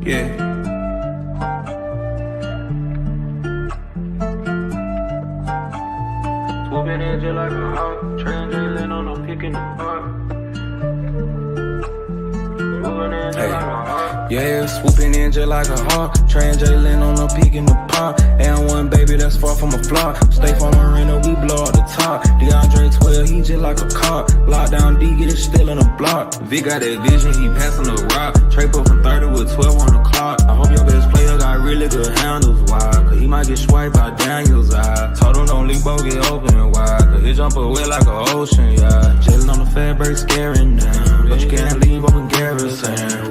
Yeah. Swooping in just like a hawk, Trey Young Jalen on them picking the park. Yeah, swooping in just like a hawk. Trey and Jalen on the peak in the park. And one baby that's far from a flop. Stay from Marina, we blow up the top. DeAndre 12, he just like a cop. Lockdown D, get it still in the block. Vic got that vision, he passing the rock. Trey put from 30 with 12 on the clock. I hope your best player got really good handles, why? Cause he might get swiped by Daniel's eye. Told him don't leave, both get open wide. Cause his jumper wet like an ocean, yeah. Jalen on the fat break, scaring down. But you can't leave open garrison.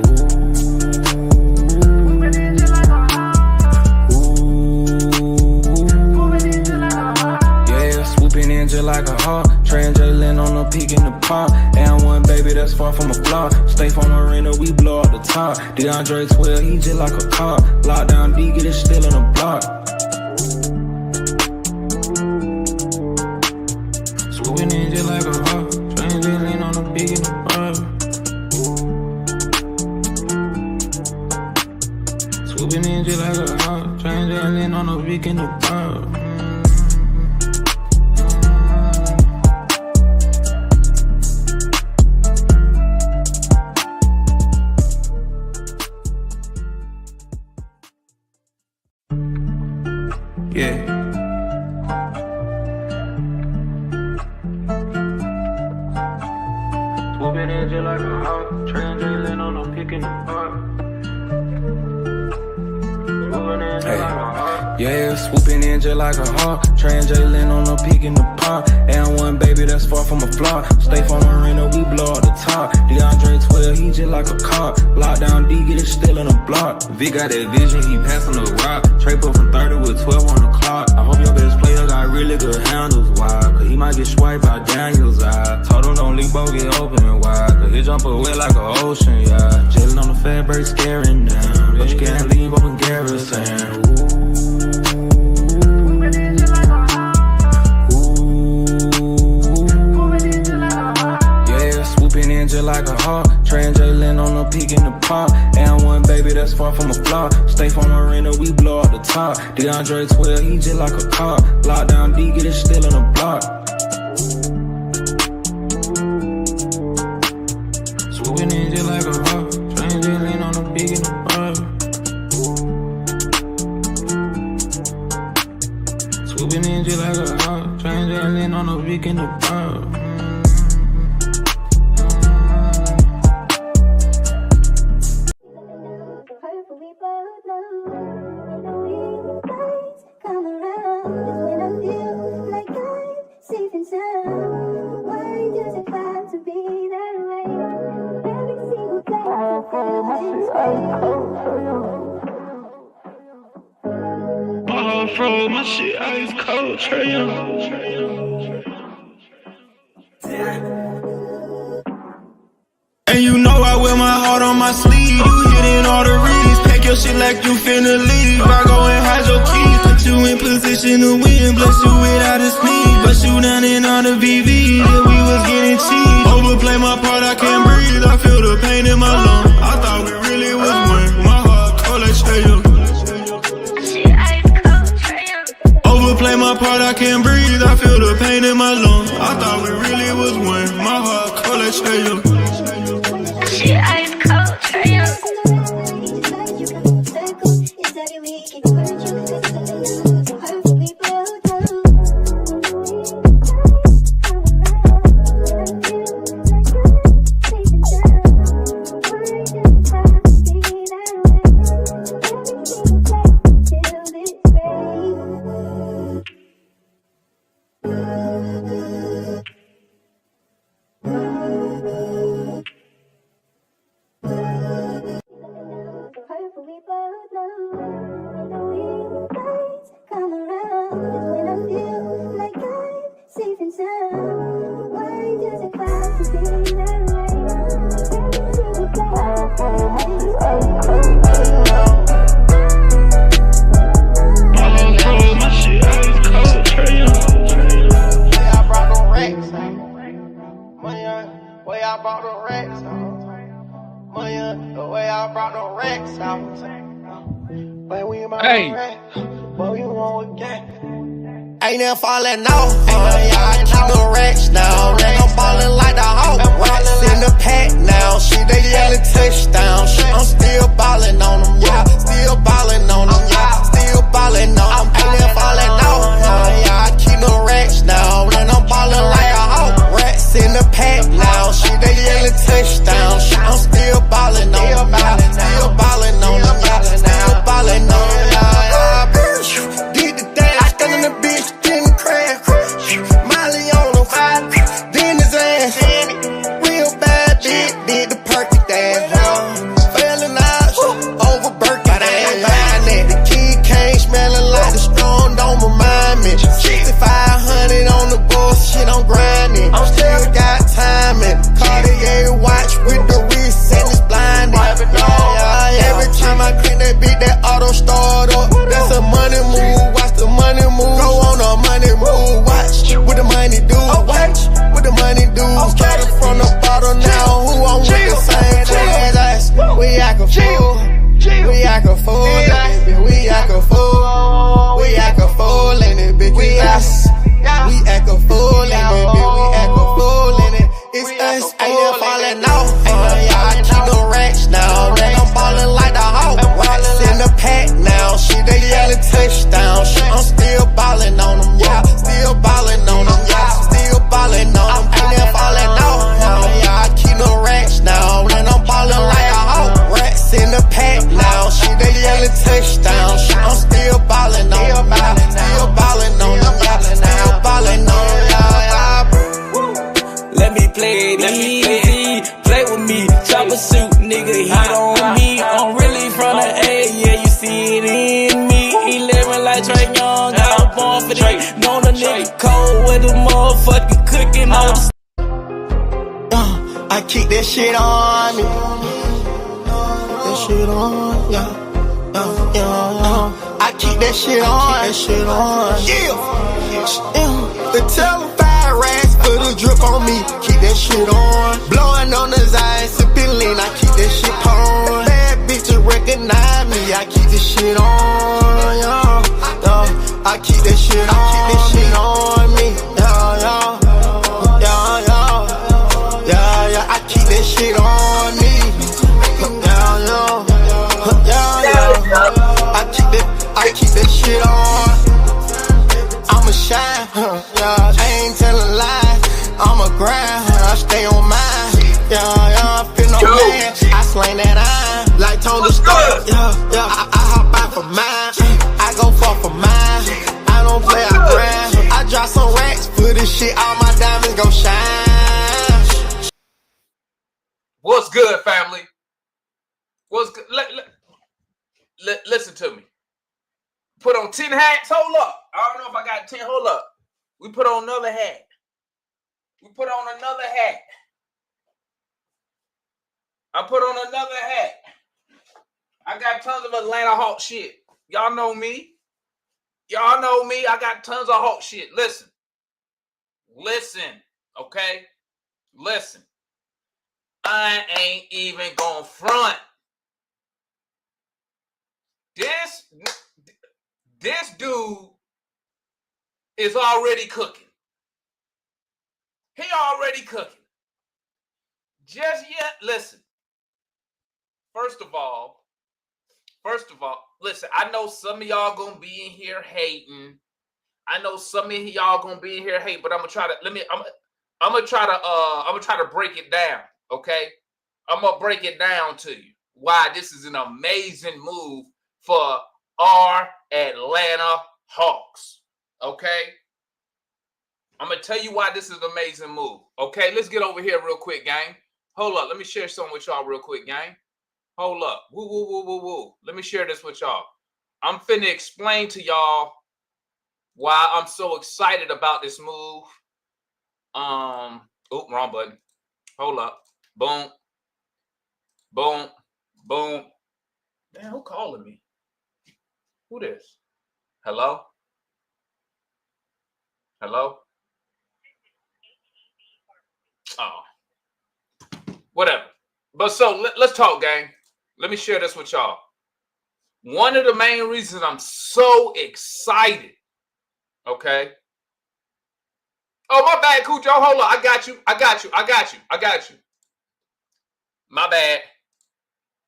Just like a hawk, Trey and Jalen on the peak in the park. And one baby that's far from a flop. Stay from Marina, we blow up the top. DeAndre 12, he just like a cop. Lockdown D, get it still in the block. Swooping in just like a hawk, Trey and Jalen on the peak in the park. Swooping in just like a hawk, Trey and Jalen on the peak in the park. Yeah. Swooping in just like a hawk, Trey and Jalen on them picking the park. Yeah, swooping in just like a hawk. Trey and Jalen on the peak in the park. And one baby that's far from a flop. Stay from Marina, we blow up the top. DeAndre 12, he just like a cop. Lockdown D, get it still in the block. Vic got that vision, he passing the rock. Trey put from 30 with 12 on the clock. I hope your best player got really good handles, why? Cause he might get swiped by Daniel's eye. Told him don't leave, both get open wide. Cause his jumper wet like an ocean, yeah. Jalen on the fat break, scaring down. But you can't leave open garrison. Just like a hawk, Trey and Jalen on the peak in the park. And one baby that's far from a flop. Stay from Marina, we blow up the top. DeAndre 12, he just like a cop. Lockdown D, get it still in the block. Swooping in just like a hawk, Trey and Jalen on the peak in the park. Swooping in just like a hawk, Trey and Jalen on the peak in the park. My shit ice cold, Trey Young. And you know I wear my heart on my sleeve. You hitting all the reads. Pack your shit like you finna leave. I go and hide your keys. Put you in position to win. Bless you without a sneeze. Bust you down in all the VV. That we was getting cheap. Overplay my part, I can't breathe. I feel the pain in my lungs. I thought we really was one. My heart cold like Trey Young. Overplay my part, I can't breathe. I feel the pain in my lungs. I thought we really was one. My heart cold like Trey Young. Shit ice cold, Trey Young. way I brought the racks out. When we Hey. what you want again? Ain't never falling off. I keep the racks now. Then I'm ballin' like the Hawk. Racks in the pack now. Shit, they yellin' touchdown. Shit, I'm still ballin' on them. Yeah, still ballin' on them. Yeah, still ballin' on them. Ain't never falling off. I keep the racks now. Then I'm ballin' like a Hawk. Racks in the pack now. Shit, they yellin' touchdown. Shit, I'm still ballin' on them. Yeah, still ballin' on them. Yeah, still ballin' on them. Yeah, did the dash, stuck in the bitch, didn't crash. Molly on the fire, then his ass. Real bad bitch, did the perky dance. Failing out, over Birkin dance. The kid came smelling like the strong, don't remind me. 6,500 on the bullshit, I'm grinding. I'm still got timing. Cartier watch with the wrist and it's blinding. Every time I crank that beat, that auto start up. That's a money move, watch the money move. Go on a money move, watch what the money do. Watch what the money do. Started from the bottom now, who on with the same thing? We act a fool, we act a fool, baby. We act a fool, we act a fool in it, bitch. We act a fool in it, baby. We act a fool in it. It's us, ain't never falling off. I keep the racks now. Then I'm ballin' like the Hawk. Racks in the pack now. Shit, they yellin' touchdown. Shit, I'm still ballin' on them. Yeah, still ballin' on them. Yeah, still ballin' on them. Ain't never falling off. I keep the racks now. Then I'm ballin' like a Hawk. Racks in the pack now. Shit, they yellin' touchdown. Shit, I'm still ballin' on them. Yeah, still ballin' on them. Yeah, still ballin' on them. Yeah. Let me play it easy, play with me, chopper suit, nigga, heat on me. I'm really from the A, yeah, you see it in me. He living like Trey Young, I was born for that. Know the nigga cold with the motherfucking cooking on the I keep that shit on me. That shit on, yeah. I keep that shit on. Yeah. The telephone racks put a drip on me. Keep that shit on. Blowing on the Zion, sipping lean. I keep that shit on. Bad bitches recognize me. I keep this shit on. Yeah. I keep that shit on. I keep that shit on me. Yeah. I keep that shit on me. I keep that shit on. I'ma shine, yeah. I ain't telling lies. I'ma grind, I stay on mine. Yeah, I feel no man. I slang that iron like Tony Stark. Yeah. I hop out for mine. I go far for mine. I don't play, I grind. I drop some racks for this shit. All my diamonds gon' shine. What's good, family? What's good? Listen to me. Put on 10 hats. Hold up. I don't know if I got 10. Hold up. We put on another hat. I put on another hat. I got tons of Atlanta Hawk shit. Y'all know me. I got tons of Hawk shit. Listen. Okay? Listen. I ain't even gonna front. This dude is already cooking. He already cooking. Just yet, listen. First of all, listen, I know some of y'all gonna be in here hating. But I'm gonna try to break it down, okay? I'm gonna break it down to you why this is an amazing move for our Atlanta Hawks, okay? I'm going to tell you why this is an amazing move, okay? Let's get over here real quick, gang. Hold up. Let me share something with y'all real quick, gang. Hold up. Woo. Let me share this with y'all. I'm finna explain to y'all why I'm so excited about this move. Wrong button. Hold up. Boom. Damn, who calling me? Who this? Hello? Oh. Whatever. But so let's talk, gang. let me share this with y'all. One of the main reasons I'm so excited, okay? Oh, my bad, Cujo. Hold on. I got you. My bad.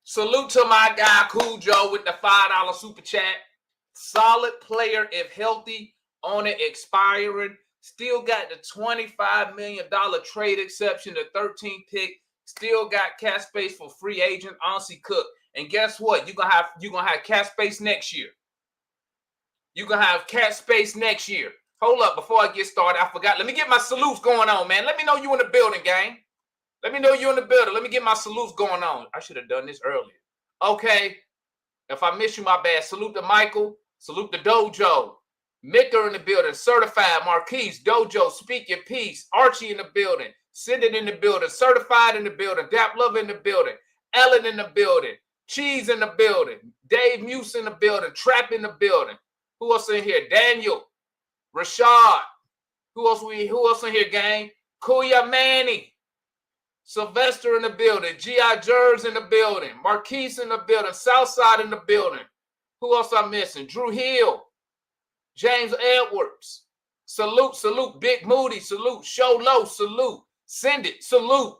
Salute to my guy, Cujo, with the $5 super chat. Solid player if healthy, on it expiring. Still got the $25 million trade exception, the 13th pick. Still got cap space for free agent Ansi Cook. And guess what? You're gonna have cap space next year. You're gonna have cap space next year. Hold up, before I get started, I forgot. Let me get my salutes going on, man. Let me know you in the building, gang. Let me know you in the building. Let me get my salutes going on. I should have done this earlier. Okay. If I miss you, my bad. Salute to Michael. Salute to Dojo. Micker in the building. Certified. Marquise. Dojo. Speak your piece. Archie in the building. Send it in the building. Certified in the building. Dap Love in the building. Ellen in the building. Cheese in the building. Dave Muse in the building. Trap in the building. Who else in here? Daniel. Rashad. Who else in here, gang? Kuya Manny. Sylvester in the building. G.I. Jers in the building. Marquise in the building. Southside in the building. Who else I'm missing? Drew Hill. James Edwards. Salute. Big Moody. Salute. Show Low. Salute. Send it. Salute.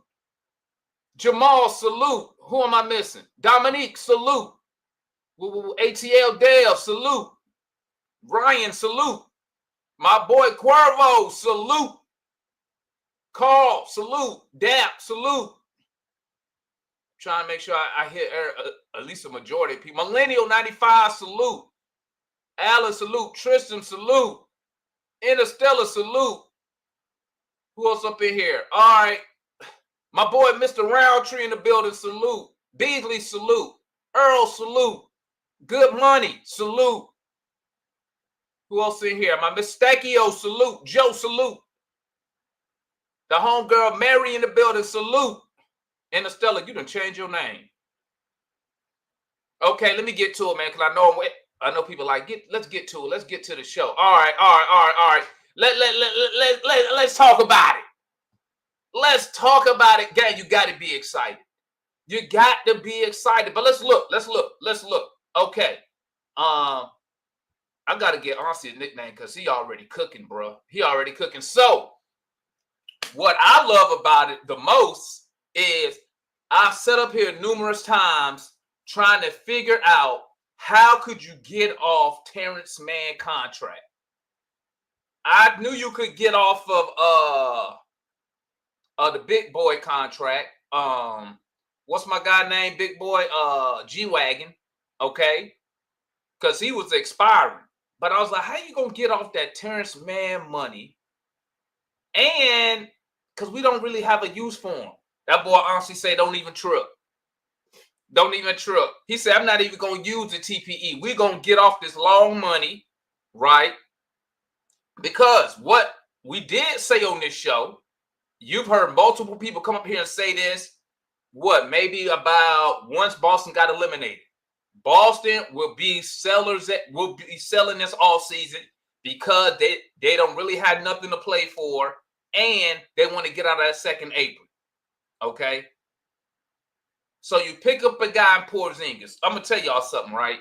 Jamal. Salute. Who am I missing? Dominique. Salute. ATL Dale. Salute. Ryan. Salute. My boy Cuervo. Salute. Carl, salute. Dap, salute. Trying to make sure I hit at least a majority of people. Millennial 95, salute. Alan, salute. Tristan, salute. Interstellar, salute. Who else up in here? All right. My boy, Mr. Roundtree in the building, salute. Beasley, salute. Earl, salute. Good Money, salute. Who else in here? My Miss Stacchio, salute. Joe, salute. The homegirl Mary in the building, salute. Interstellar, you done changed your name. Okay, let me get to it, man, because I know people like, let's get to it. Let's get to the show. All right. Let's talk about it. Let's talk about it. Gang, you got to be excited. You got to be excited. But let's look. Okay. I got to get Ansi a nickname because he already cooking, bro. He already cooking. So, what I love about it the most is I've sat up here numerous times trying to figure out how could you get off Terrence Mann contract. I knew you could get off of the Big Boy contract. What's my guy name? Big Boy G-Wagon. Okay. Because he was expiring. But I was like, how you going to get off that Terrence Mann money? And because we don't really have a use for him. That boy honestly say, don't even trip. Don't even trip. He said, I'm not even going to use the TPE. We're going to get off this long money, right? Because what we did say on this show, you've heard multiple people come up here and say this, maybe about once Boston got eliminated. Boston will be selling this all season because they don't really have nothing to play for. And they want to get out of that second apron. Okay? So you pick up a guy in Porzingis. I'm going to tell y'all something, right?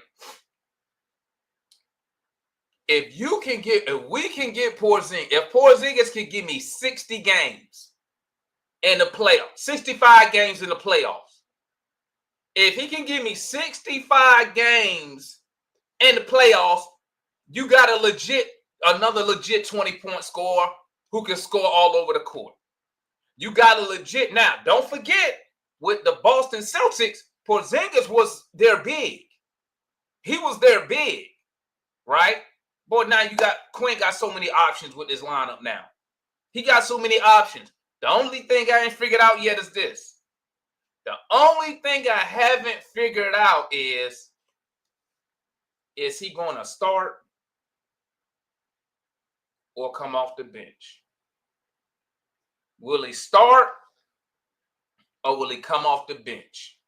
If we can get Porzingis, if Porzingis can give me 60 games in the playoffs, 65 games in the playoffs, if he can give me 65 games in the playoffs, you got another legit 20-point scorer who can score all over the court. You got a legit. Now, don't forget, with the Boston Celtics, Porzingis was their big. He was their big, right? Boy, now Quinn got so many options with this lineup now. He got so many options. The only thing I ain't figured out yet is this. The only thing I haven't figured out is he going to start or come off the bench? Will he start or will he come off the bench?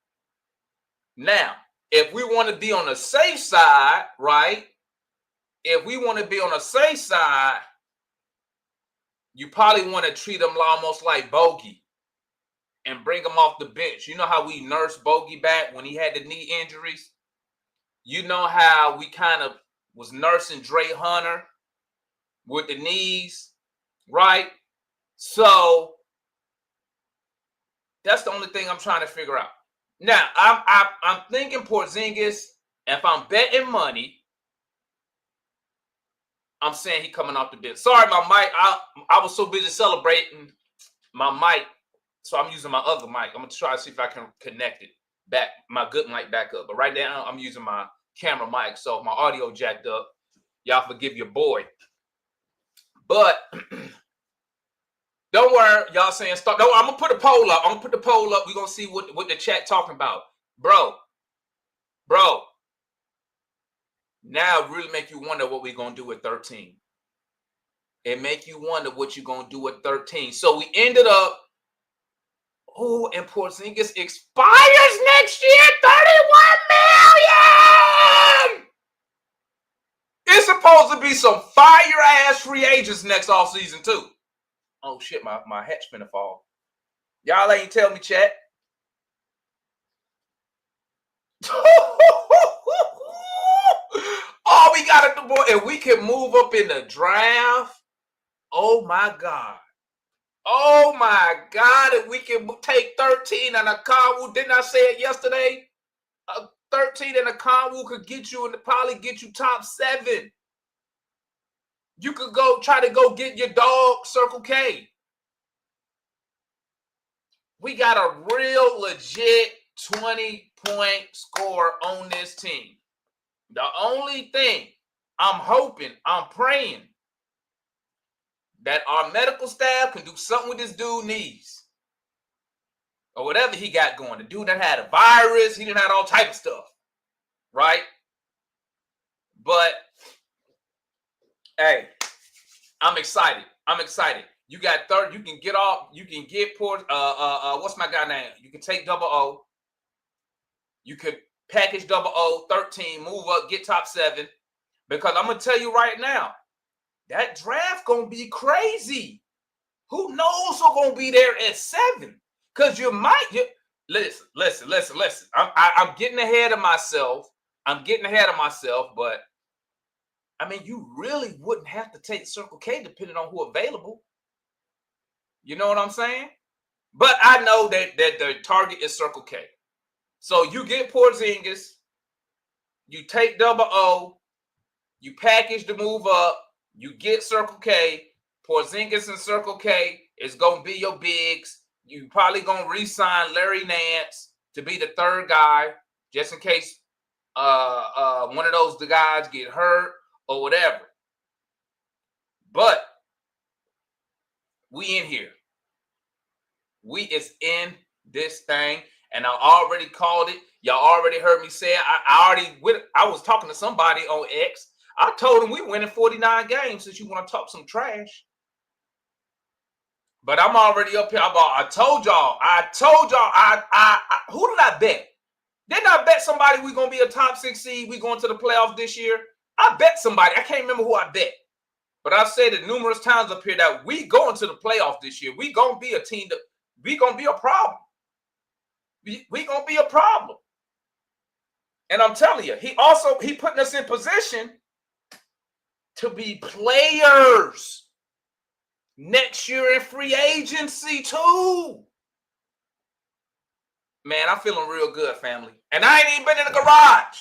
Now, if we want to be on the safe side, right? If we want to be on the safe side, you probably want to treat him almost like Bogey and bring him off the bench. You know how we nursed Bogey back when he had the knee injuries? You know how we kind of was nursing Dre Hunter with the knees, right? So that's the only thing I'm trying to figure out. Now, I'm thinking Porzingis, if I'm betting money, I'm saying he coming off the bench. Sorry, my mic, I was so busy celebrating my mic, so I'm using my other mic. I'm going to try to see if I can connect it back, my good mic back up. But right now, I'm using my camera mic, so my audio jacked up. Y'all forgive your boy. But don't worry, y'all saying start. No, I'm gonna put a poll up. We're gonna see what the chat talking about. Bro. Now it really make you wonder what we're gonna do at 13. It make you wonder what you're gonna do at 13. So we ended up, and Porzingis expires next year, $31 million. It's supposed to be some fire-ass free agents next offseason, too. Oh, shit, my hat's finna fall. Y'all ain't tell me, chat. Oh, we got it, boy. And we can move up in the draft. Oh, my God. Oh, my God. If we can take 13 and Okongwu. Didn't I say it yesterday? 13 and Okongwu could get you and probably get you top 7. You could go try to go get your dog Circle K. We got a real legit 20-point score on this team. The only thing I'm hoping, I'm praying that our medical staff can do something with this dude's knees. Or whatever he got going. The dude that had a virus, he done had all type of stuff. Right? But hey, I'm excited. You got third, you can get what's my guy name? You can take double O. You could package double O, 13, move up, get top 7. Because I'm gonna tell you right now, that draft gonna be crazy. Who knows who's gonna be there at 7? Because listen. I'm getting ahead of myself. But I mean, you really wouldn't have to take Circle K depending on who available. You know what I'm saying? But I know that the target is Circle K. So you get Porzingis, you take double O, you package the move up, you get Circle K. Porzingis and Circle K is going to be your bigs. You probably going to re-sign Larry Nance to be the third guy, just in case one of those guys get hurt or whatever. But we in here. We is in this thing, and I already called it. Y'all already heard me say it. I was talking to somebody on X. I told him we winning 49 games since you want to talk some trash. But I'm already up here. I told y'all. Who did I bet? Didn't I bet somebody we going to be a top 6 seed? We going to the playoffs this year? I bet somebody. I can't remember who I bet. But I've said it numerous times up here that we going to the playoffs this year. We going to be a team that we going to be a problem. We going to be a problem. And I'm telling you, he putting us in position to be players next year in free agency too. Man, I'm feeling real good, family. And I ain't even been in the garage.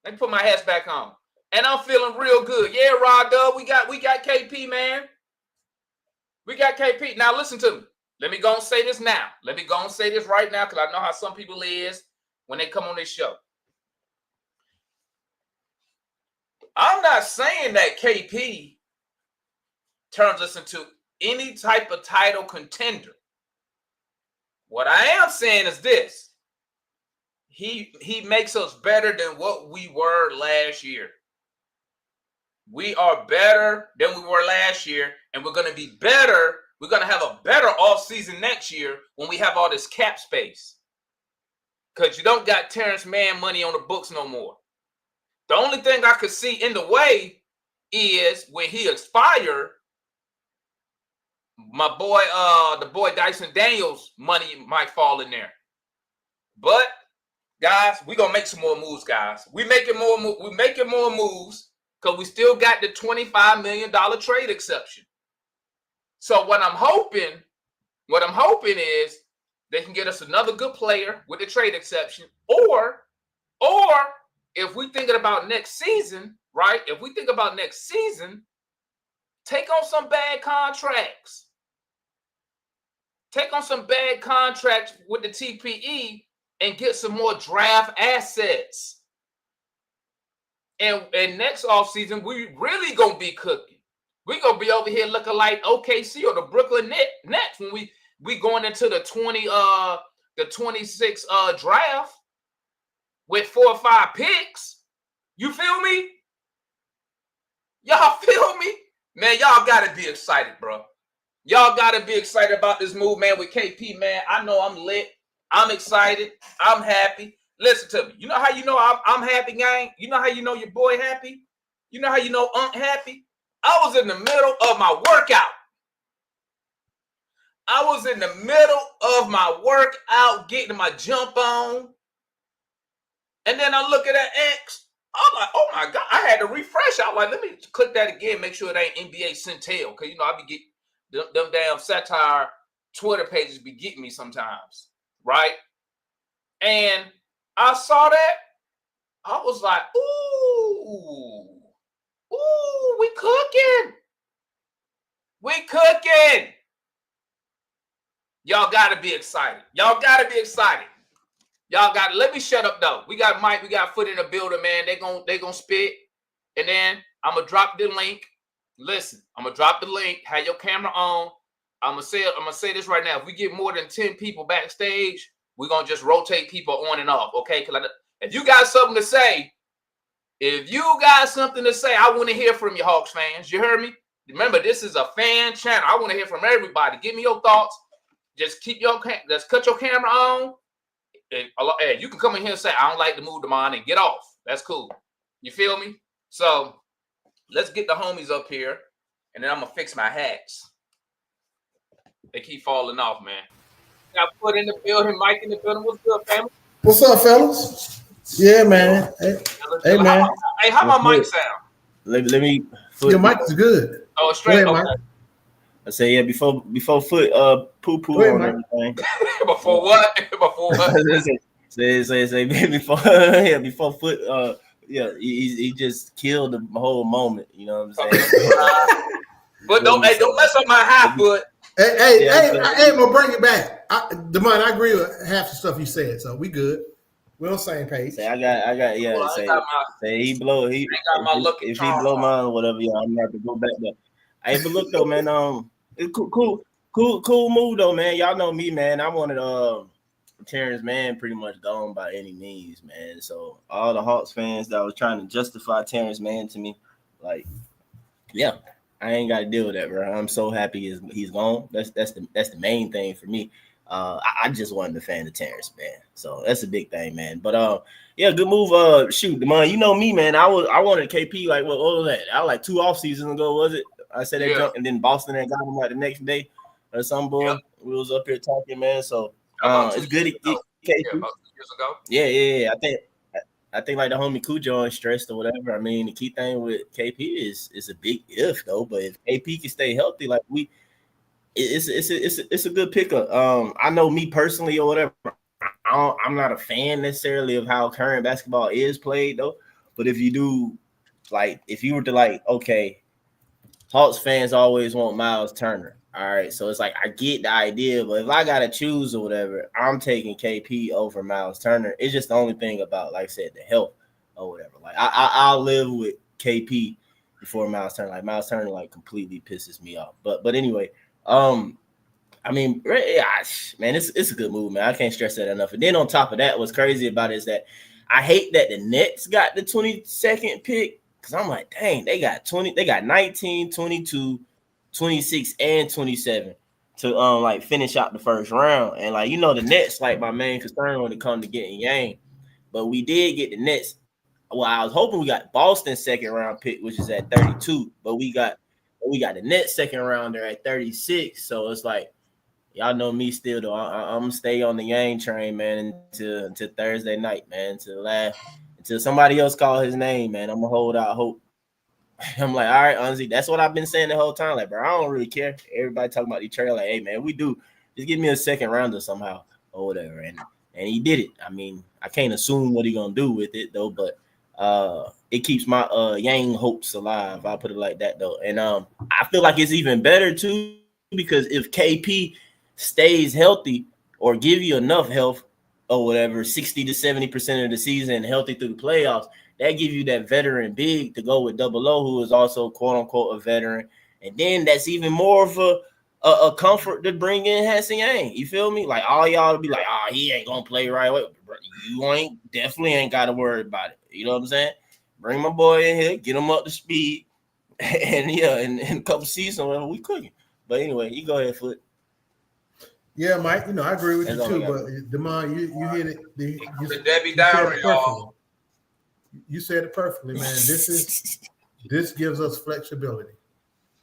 Let me put my hats back on. And I'm feeling real good. Yeah, Rod Dub, we got KP, man. We got KP. Now listen to me. Let me go and say this now. Let me go and say this right now, because I know how some people is when they come on this show. I'm not saying that KP turns us into any type of title contender. What I am saying is this. He makes us better than what we were last year. We are better than we were last year, and we're going to be better. We're going to have a better offseason next year when we have all this cap space. Because you don't got Terrence Mann money on the books no more. The only thing I could see in the way is when he expires, my boy, the boy Dyson Daniels money might fall in there. But guys, we're gonna make some more moves, guys. We're making more moves because we still got the $25 million trade exception. So what I'm hoping is they can get us another good player with the trade exception, or if we thinking about next season, right? If we think about next season, take on some bad contracts. Take on some bad contracts with the TPE and get some more draft assets. And next offseason, we really gonna be cooking. We're gonna be over here looking like OKC or the Brooklyn Nets when we going into the 26 draft with 4 or 5 picks. You feel me? Y'all feel me? Man, y'all gotta be excited, bro. Y'all gotta be excited about this move, man, with KP, man. I know I'm lit. I'm excited. I'm happy. Listen to me. You know how you know I'm happy, gang? You know how you know your boy happy? You know how you know happy? I was in the middle of my workout. Getting my jump on. And then I look at that X. I'm like, oh my God. I had to refresh. I was like, let me click that again, make sure it ain't NBA Centel. Because, you know, I be getting them damn satire Twitter pages be getting me sometimes. Right? And I saw that. I was like, ooh, we cooking. Y'all gotta be excited. Let me shut up though. We got Mike, we got Foot in the building, man. They gonna spit. And then I'm gonna drop the link. Listen, I'm gonna drop the link. Have your camera on. I'm gonna say this right now. If we get more than 10 people backstage, we're gonna just rotate people on and off. Okay? Because if you got something to say, I want to hear from you, Hawks fans. You heard me? Remember, this is a fan channel. I want to hear from everybody. Give me your thoughts. Just cut your camera on. And you can come in here and say, I don't like the move to mine, and get off. That's cool. You feel me? So let's get the homies up here, and then I'm gonna fix my hats. They keep falling off, man. Got Foot in the building, Mike in the building. What's good, family? What's up, fellas? Yeah, man. Hey, man. How my mic sound? Let me. Your mic is good. Oh, straight. Go ahead, Okay. I say yeah. Before Foot poo ahead, on Mike. everything. Before what? Before what? say before Foot he just killed the whole moment. You know what I'm saying? But don't mess up my high foot. Hey, I'm gonna bring it back. Demond, I agree with half the stuff you said, so we good. We're on the same page. Say I got yeah. Well, say he blow he if he blow mine or whatever, yeah, I'm gonna have to go back there. Hey, but look though, man, it's cool move though, man. Y'all know me, man. I wanted Terrence Mann pretty much gone by any means, man. So all the Hawks fans that was trying to justify Terrence Mann to me, like, yeah, I ain't got to deal with that, bro. I'm so happy he's gone. That's the main thing for me. I just wanted to fan of Terrence, man. So that's a big thing, man. But yeah, good move. Shoot, Demond, you know me, man. I wanted KP like what was that? I was like 2 off seasons ago, was it? I said that jump, and then Boston had got him like the next day or some boy. Yeah. We was up here talking, man. So it's good to get KP. Yeah, about 2 years ago. Yeah. I think like the homie Cujo is stressed or whatever. I mean, the key thing with KP is a big if though. But if KP can stay healthy, like it's a good pickup. I know me personally or whatever. I'm not a fan necessarily of how current basketball is played though. But if you do, like, if you were to like, okay, Hawks fans always want Miles Turner. All right, so it's like I get the idea, but if I gotta choose or whatever, I'm taking KP over Miles Turner. It's just the only thing about, like I said, the health or whatever. Like I'll live with KP before Miles Turner. Like Miles Turner, like completely pisses me off. But anyway, I mean, man, it's a good move, man. I can't stress that enough. And then on top of that, what's crazy about it is that I hate that the Nets got the 22nd pick. Because I'm like, dang, they got 19, 22, 26, and 27 to like finish out the first round. And like, you know, the Nets like my main concern when it comes to getting Yang. But we did get the Nets. Well, I was hoping we got Boston's second round pick, which is at 32, but we got We got the next second rounder at 36. So it's like, y'all know me still though. I'm gonna stay on the Yang train, man, until Thursday night, man. Until somebody else call his name, man. I'm gonna hold out hope. I'm like, all right, Unzi, that's what I've been saying the whole time. Like, bro, I don't really care. Everybody talking about Detroit, like, hey, man, we do. Just give me a second rounder somehow or whatever. And he did it. I mean, I can't assume what he gonna do with it though, but it keeps my Yang hopes alive. I'll put it like that though. And I feel like it's even better too, because if KP stays healthy or give you enough health or whatever, 60 to 70% of the season healthy through the playoffs, that gives you that veteran big to go with Double O, who is also quote unquote a veteran. And then that's even more of a comfort to bring in Hanson Yang. You feel me? Like all y'all to be like, he ain't gonna play right away. You definitely ain't got to worry about it. You know what I'm saying? Bring my boy in here, get him up to speed, and in a couple seasons we cooking. But anyway, you go ahead, Foot. Yeah, Mike. I agree with you too. But Demond, you hit it. The Debbie Downer, y'all. You said it perfectly, man. This gives us flexibility.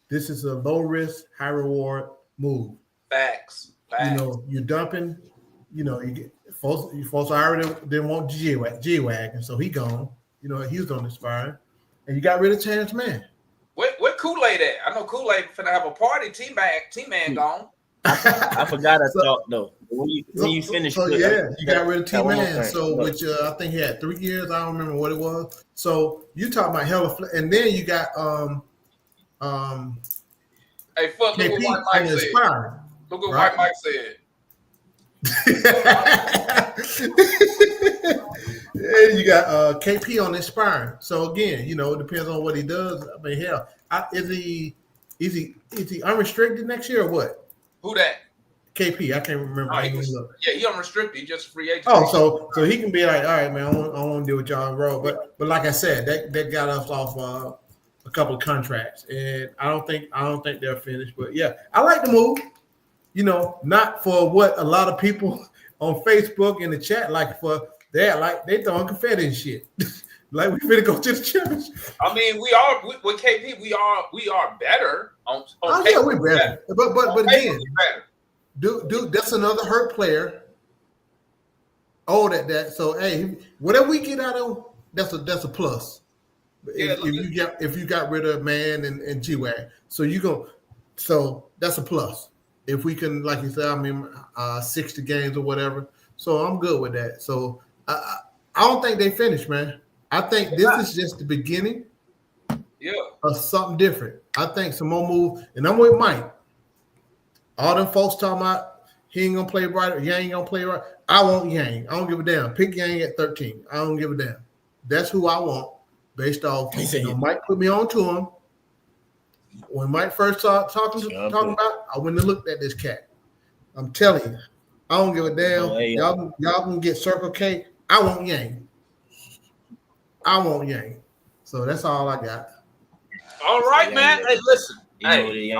This is a low risk, high reward move. Facts. You're dumping. You get folks already didn't want G-Wagon, so he gone. He's on this fire, and you got rid of Chance Man. Where Kool-Aid at? I know Kool-Aid finna have a party. T-Man gone. I forgot I talked though. When you finish, you got rid of T-Man. So which I think he had 3 years. I don't remember what it was. So you talking about hella, and then you got Hey, fuck! Look what White Mike said. Look what White Mike said. And you got KP on Inspiring. So again, it depends on what he does. I mean, hell, is he unrestricted next year or what? Who that? KP. I can't remember. He unrestricted. He just free agent. Oh, so he can be like, all right, man, I don't want to deal with y'all road. But like I said, that got us off a couple of contracts, and I don't think they're finished. But yeah, I like the move. Not for what a lot of people on Facebook in the chat like for. They throwing confetti and shit. Like we finna go to the championship. I mean, we are with KP. We are better on paper. Yeah, we're better. But again, dude, that's another hurt player. Oh, that. So hey, whatever we get out of, that's a plus. Yeah, if you got rid of Man and G-Wag, so that's a plus. If we can, like you said, 60 games or whatever. So I'm good with that. So I don't think they finished, man. I think this is just the beginning of something different. I think some more move, and I'm with Mike. All them folks talking about he ain't gonna play right or Yang ain't gonna play right. I want Yang. I don't give a damn. Pick Yang at 13. I don't give a damn. That's who I want based off. Mike put me on to him. When Mike first started talking about, I wouldn't have looked at this cat. I'm telling you, I don't give a damn. Y'all can get Circle K. I want Yang. So that's all I got. All right, man. Hey, listen. Hey,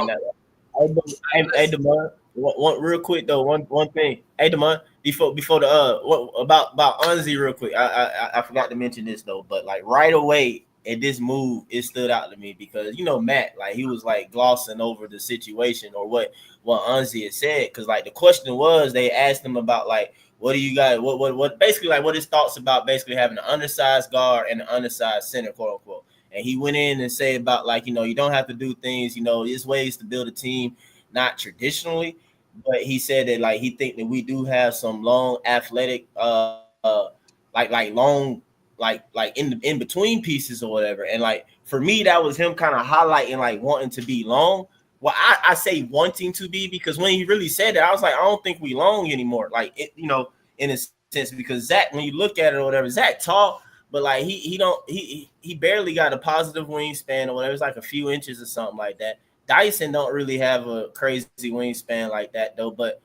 Demond. One real quick though. One thing. Hey, Demond. Before the about Unzi real quick. I forgot to mention this though, but like right away at this move, it stood out to me because Matt, like he was like glossing over the situation or what Unzi had said, because like the question was they asked him about like what do you got what basically like what his thoughts about basically having an undersized guard and an undersized center, quote unquote. And he went in and said about like you don't have to do things, there's ways to build a team not traditionally, but he said that like he think that we do have some long athletic like long like in between pieces or whatever. And like for me, that was him kind of highlighting like wanting to be long. Well, I say wanting to be because when he really said that, I was like, I don't think we long anymore. Like it, in a sense, because Zach, when you look at it or whatever, Zach tall, but like he barely got a positive wingspan or whatever. It's like a few inches or something like that. Dyson don't really have a crazy wingspan like that though. But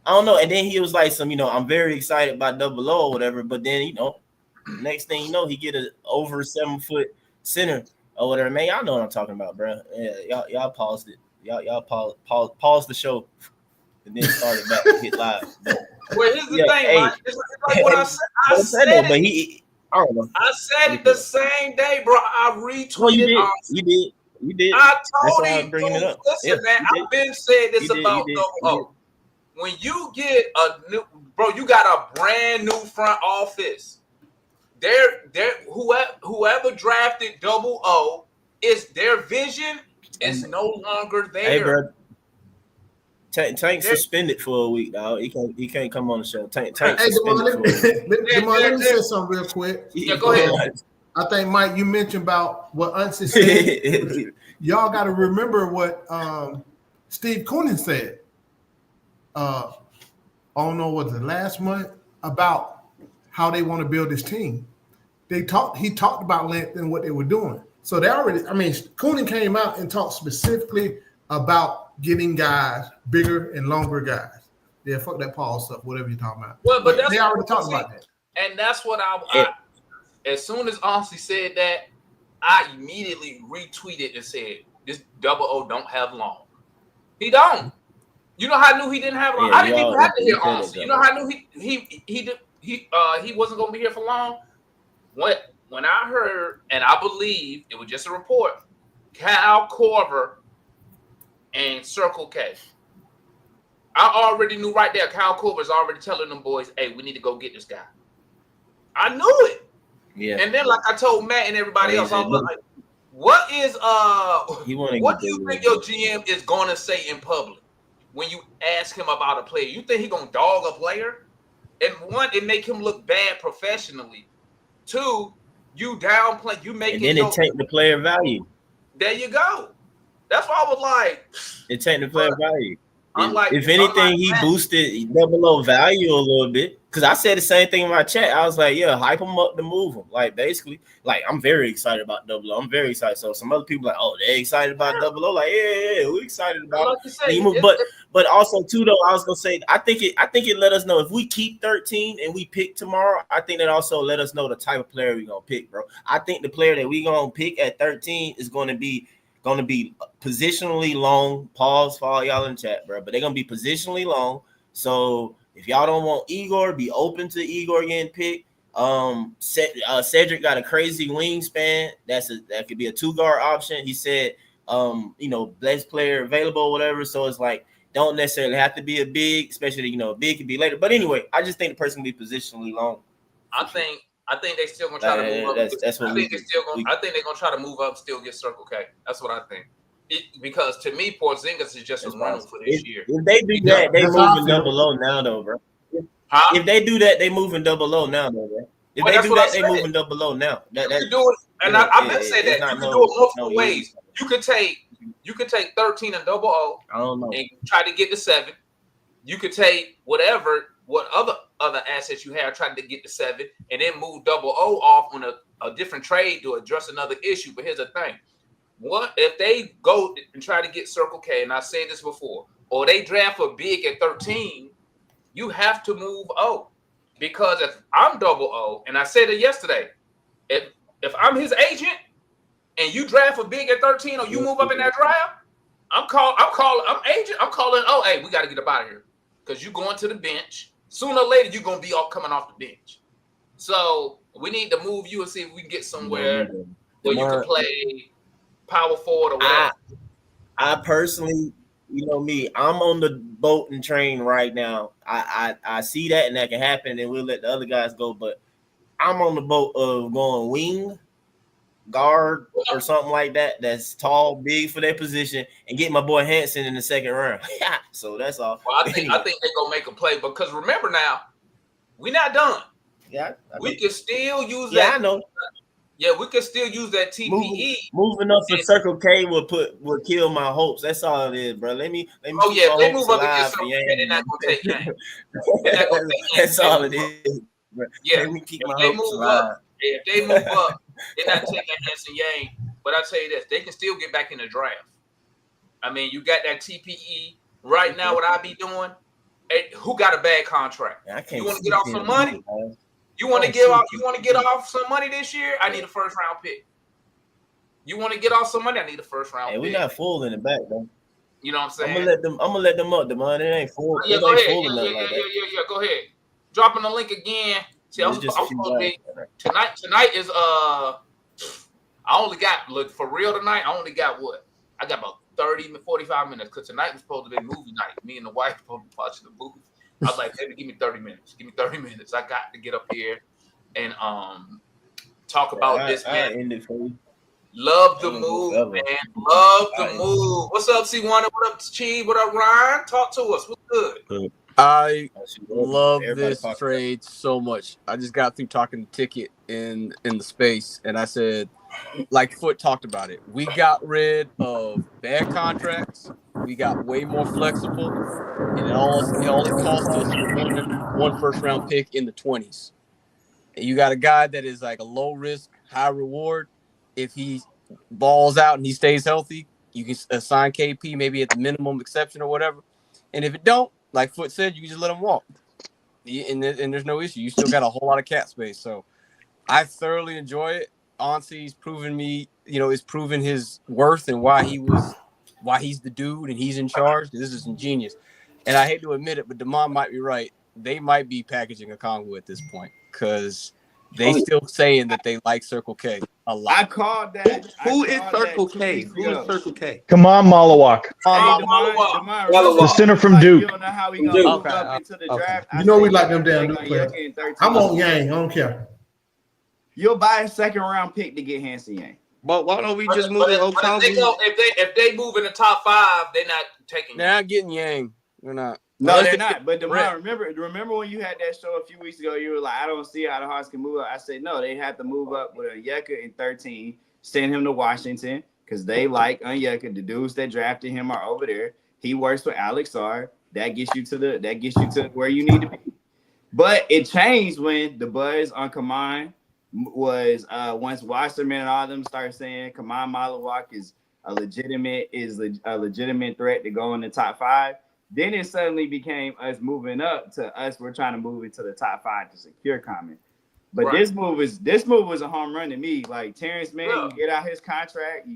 I don't know. And then he was like I'm very excited about Double O or whatever. But then next thing you know, he get a over 7 foot center or whatever. Man, y'all know what I'm talking about, bro. Yeah, y'all paused it. Y'all pause the show and then start it back and hit live. But, well, here's the thing, Mike. It's like what I said. I said it, but I don't know. I said it the same day, bro. I retweeted. You did. You did. I That's told why him, I'm bringing it up. listen, Yeah, man, you I've been saying this about did. Double O. When you get a new, bro, you got a brand new front office. Whoever drafted Double O is their vision is no longer there. Hey, bro. Tank suspended for a week, dog. He can't come on the show. Tank suspended for a week. Let me say something real quick. Yeah, go ahead. I think, Mike, you mentioned about what Unsi said. Y'all got to remember what Steve Koonin said. I don't know, was it last month, about how they want to build this team. He talked about length and what they were doing. So they already, Koonin came out and talked specifically about getting guys, bigger and longer guys. Yeah, fuck that Paul stuff, whatever you're talking about. Well, but that's they already talked about that. And that's what I as soon as Aussie said that, I immediately retweeted and said, this Double O don't have long. He don't. You know how I knew he didn't have long? I didn't even have to hear Aussie. You know how I knew he wasn't gonna be here for long? When I heard, and I believe it was just a report, Kyle Korver and Circle K. I already knew right there. Kyle Korver's already telling them boys, "Hey, we need to go get this guy." I knew it. Yeah. And then, like I told Matt and everybody else, I was like, "What is what do you think your GM is going to say in public when you ask him about a player? You think he gonna dog a player? And one, it make him look bad professionally. Two, you downplay, you make and then it take the player value. There you go. That's why I was like, it take the player value. If anything, he boosted Double O value a little bit. Because I said the same thing in my chat. I was like, yeah, hype him up to move him. Like, basically, like, I'm very excited about Double O. I'm very excited. So some other people like, oh, they're excited about Double O. Like, yeah, we're excited about it. But also, too, though, I was gonna say, I think it let us know if we keep 13 and we pick tomorrow. I think that also let us know the type of player we're gonna pick, bro. I think the player that we gonna pick at 13 is gonna be positionally long. Pause for all y'all in chat, bro. But they're gonna be positionally long. So if y'all don't want Igor, be open to Igor getting picked. Cedric got a crazy wingspan. That could be a 2-guard option. He said, best player available, or whatever. So it's like, don't necessarily have to be a big, especially a big could be later. But anyway, I just think the person can be positionally long. I think they still gonna try to move up. I think they're gonna try to move up, still get Circle K. That's what I think. Because to me, Porzingis is just a runner for this year. If they do that, they moving Double O now, though, bro. If they do that, they moving Double O now, though, bro. If they do that, they moving Double O now. You can do it, and I've been saying that you can do it multiple ways. You could take 13 and Double O. I don't know. And try to get to 7. You could take what other assets you have, trying to get to 7, and then move Double O off on a different trade to address another issue. But here's the thing. What if they go and try to get Circle K, and I said this before, or they draft a big at 13, you have to move O. Because if I'm Double O, and I said it yesterday, if I'm his agent and you draft a big at 13 or you move up in that draft, I'm calling, oh, hey, we got to get up out of here. Because you're going to the bench. Sooner or later, you're going to be coming off the bench. So we need to move you and see if we can get somewhere where you can play power forward or whatever. I personally, me, I'm on the boat and train right now. I see that and that can happen, and we'll let the other guys go. But I'm on the boat of going wing, guard, or something like that. That's tall, big for their position, and get my boy Hanson in the second round. So that's all. Well, I think they're gonna make a play because remember now, we're not done. Yeah, we can still use that. Yeah, I know. Yeah, we can still use that TPE. Moving up for Circle K will kill my hopes. That's all it is, bro. Let me. Oh yeah, they move up against Circle K, they're not gonna take game. That's all it is, bro. Yeah, let me keep my hopes alive. If they move up, they're not taking Hanson Yang. But I tell you this, they can still get back in the draft. I mean, you got that TPE right now. What I be doing? Hey, who got a bad contract? You want to get off some money? You want to get off some money this year? I need a first round pick. You want to get off some money? I need a first round pick. We're not full in the back though. You know what I'm saying? I'm gonna let them up. The money ain't full. Yeah, go ahead. Yeah. Go ahead. Dropping the link again. See, I'm supposed to be tonight. Tonight is I I only got, look, for real tonight, I only got what? I got about 30 to 45 minutes because tonight was supposed to be movie night. Me and the wife were supposed to be watching the movie. I was like, baby, give me 30 minutes. Give me 30 minutes. I got to get up here and talk about this, man. End it for you. Love the move, man. Love the move. What's up, C1? What up, Chi? What up, Ryan? Talk to us. What's good? I love this trade so much. I just got through talking to Ticket in the space, and I said, like Foot talked about it, we got rid of bad contracts. We got way more flexible, and all it cost us was one first round pick in the 20s. And you got a guy that is like a low risk, high reward. If he balls out and he stays healthy, you can assign KP maybe at the minimum exception or whatever. And if it don't, like Foot said, you can just let him walk. And there's no issue. You still got a whole lot of cap space. So I thoroughly enjoy it. Auncey's proven me, it's proven his worth and why he's the dude and he's in charge. This is ingenious. And I hate to admit it, but Damon might be right. They might be packaging Okongwu at this point because they still saying that they like Circle K a lot. I called that. Who is Circle K? Who is Circle K? Come on, Malawak. The center from Duke. You don't know how we gonna move up into the draft. You know we like them damn Duke players. I'm on Yang. I don't care. You'll buy a second round pick to get Hanson Yang. But why don't we just move to Okongwu? If they move in the top 5, they're not taking. They're not getting Yang. They're not. No, they're not. But Demar, remember when you had that show a few weeks ago? You were like, I don't see how the Hawks can move up. I said, no, they have to move up with Onyeka in 13, send him to Washington because they like Onyeka. The dudes that drafted him are over there. He works with Alex Sarr. That gets you to where you need to be. But it changed when the buzz on Kaman was once Wasserman and all of them started saying Kaman Malawak is a legitimate threat to go in the top 5. Then it suddenly became us moving up to us. We're trying to move into the top 5 to secure Common. But right. This move was a home run to me. Like Terrence Mann, you get out his contract. You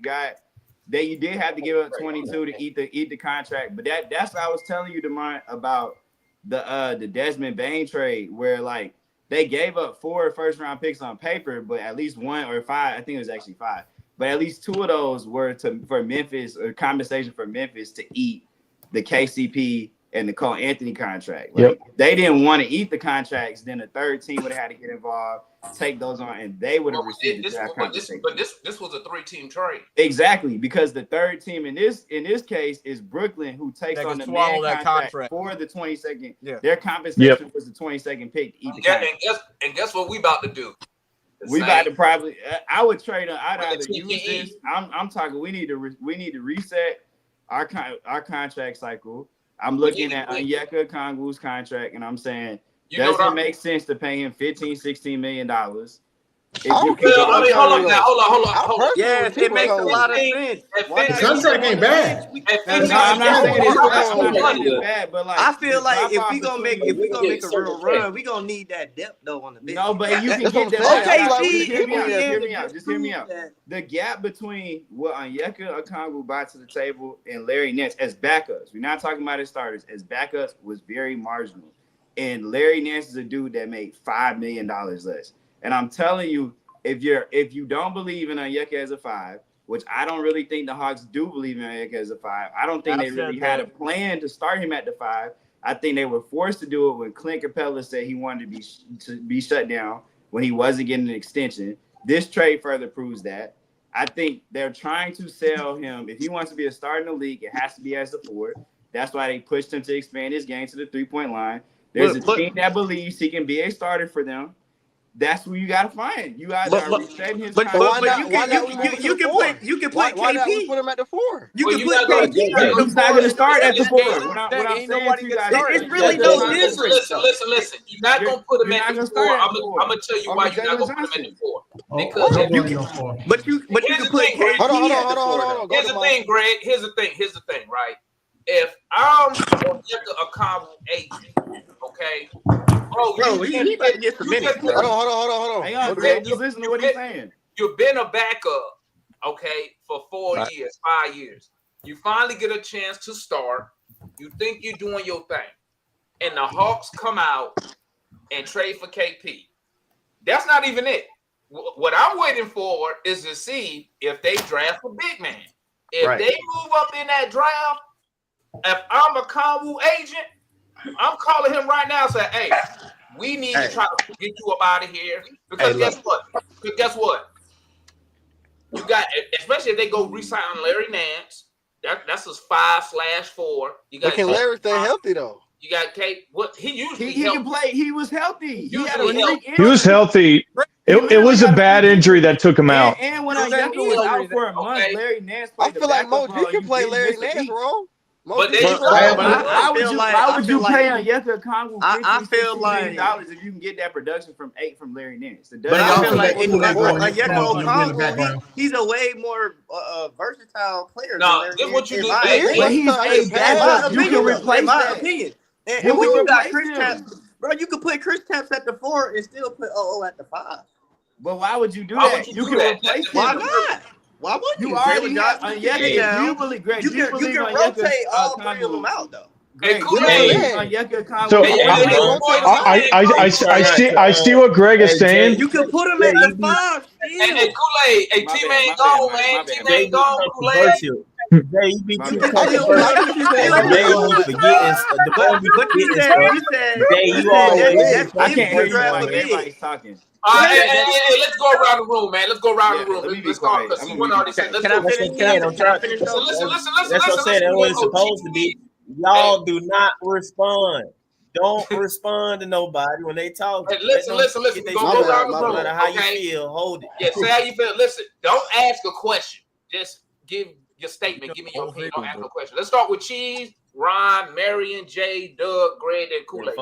did have to give up 22 to eat the contract. But that's what I was telling you, Demar, about the Desmond Bain trade, where like they gave up 4 first round picks on paper, but at least 1 or 5. I think it was actually 5. But at least 2 of those were for Memphis or compensation for Memphis to eat the KCP and the Cole Anthony contract. Like, they didn't want to eat the contracts. Then the third team would have had to get involved, take those on, and they would have received the draft compensation. But this was a 3-team trade. Exactly, because the third team in this case is Brooklyn, who takes on the man contract for the 22nd. Yeah. Their compensation was the 22nd pick to eat the contract. And guess what we about to do? About to probably. I would trade. I'd either use this. I'm talking. We need to reset our contract cycle. I'm looking at Onyeka Okongwu's contract, and I'm saying, does it make sense to pay him $15-16 million? Hold on. Yes, it makes a lot of sense. The contract ain't bad. I'm not saying it's bad, but like I feel like if we gonna make a real run, we gonna need that depth though on the bench. No, but you can get that. Okay, Just hear me out. The gap between what Onyeka Okongwu brought to the table and Larry Nance as backups, we're not talking about as starters, as backups was very marginal. And Larry Nance is a dude that made $5 million less. And I'm telling you, if you don't believe in Onyeka as a 5, which I don't really think the Hawks do believe in Onyeka as a 5, I don't think they really had a plan to start him at the 5. I think they were forced to do it when Clint Capella said he wanted to be shut down when he wasn't getting an extension. This trade further proves that. I think they're trying to sell him. If he wants to be a starter in the league, it has to be as a forward. That's why they pushed him to expand his game to the 3-point line. There's a team that believes he can be a starter for them. That's who you gotta find. You either resetting his contract. You can play KP. Why not we put him at the 4? You can play KP. He's not gonna start at the 4. What I'm saying to you guys, it's really no difference. Listen. You're not gonna put him at the 4. I'm gonna tell you why you're not gonna put him at the 4. Because but you can put KP. Hold on. Here's the thing, Greg. Here's the thing, right? If I'm Okongwu agent, okay. Bro, he about to get some minutes. Hold on. Hang on, Greg. Just listen to what he's saying. You've been a backup, okay, for 4 years, 5 years. You finally get a chance to start. You think you're doing your thing. And the Hawks come out and trade for KP. That's not even it. what I'm waiting for is to see if they draft a big man. If they move up in that draft, if I'm a Okongwu agent, I'm calling him right now and saying, hey, we need to try to get you up out of here. Because guess what? You got, especially if they go re-sign Larry Nance, that's his 5/4. You got Larry stay healthy though? You got Kate. What he usually he can play. He was healthy. He was healthy. It was a bad injury that took him out. And when Onyeka was out for a month, Larry Nance played. I feel like Mo G can play Larry Nance wrong. Why would you pay Onyeka Okongwu $50 million if you can get that production from Larry Nance? But I feel like Onyeka Okongwu, he's a way more versatile player. No, this what you do. But he's a backup. You can replace that. Opinion. And when you got Chris Tapps, bro, you could put Chris Tapps at the 4 and still put OO at the 5. But why would you do that? You can replace him. Why not? Why wouldn't you? You already got Onyeka. You believe Greg? You can rotate all three of them out though. So I see what Greg is saying. You can put him at the 5. And Kool-Aid, Team ain't gone, man. Team ain't gone, Kool-Aid. You be too controversial. You forgetting the ball. I can't hear you. Everybody's talking. Hey, let's go around the room, man. Let's go around the room. Let's go. Let's see what already said. Listen. That's what I'm saying. That's what it's supposed to be. Y'all do not respond. Don't respond to nobody when they talk. Hey, listen. Go around the room. No matter how you feel, hold it. Yeah, say how you feel. Listen, don't ask a question. Just give your statement. Give me your opinion. Don't ask no question. Let's start with Cheese, Ron, Marion, Jay, Doug, Greg, and Kool-Aid.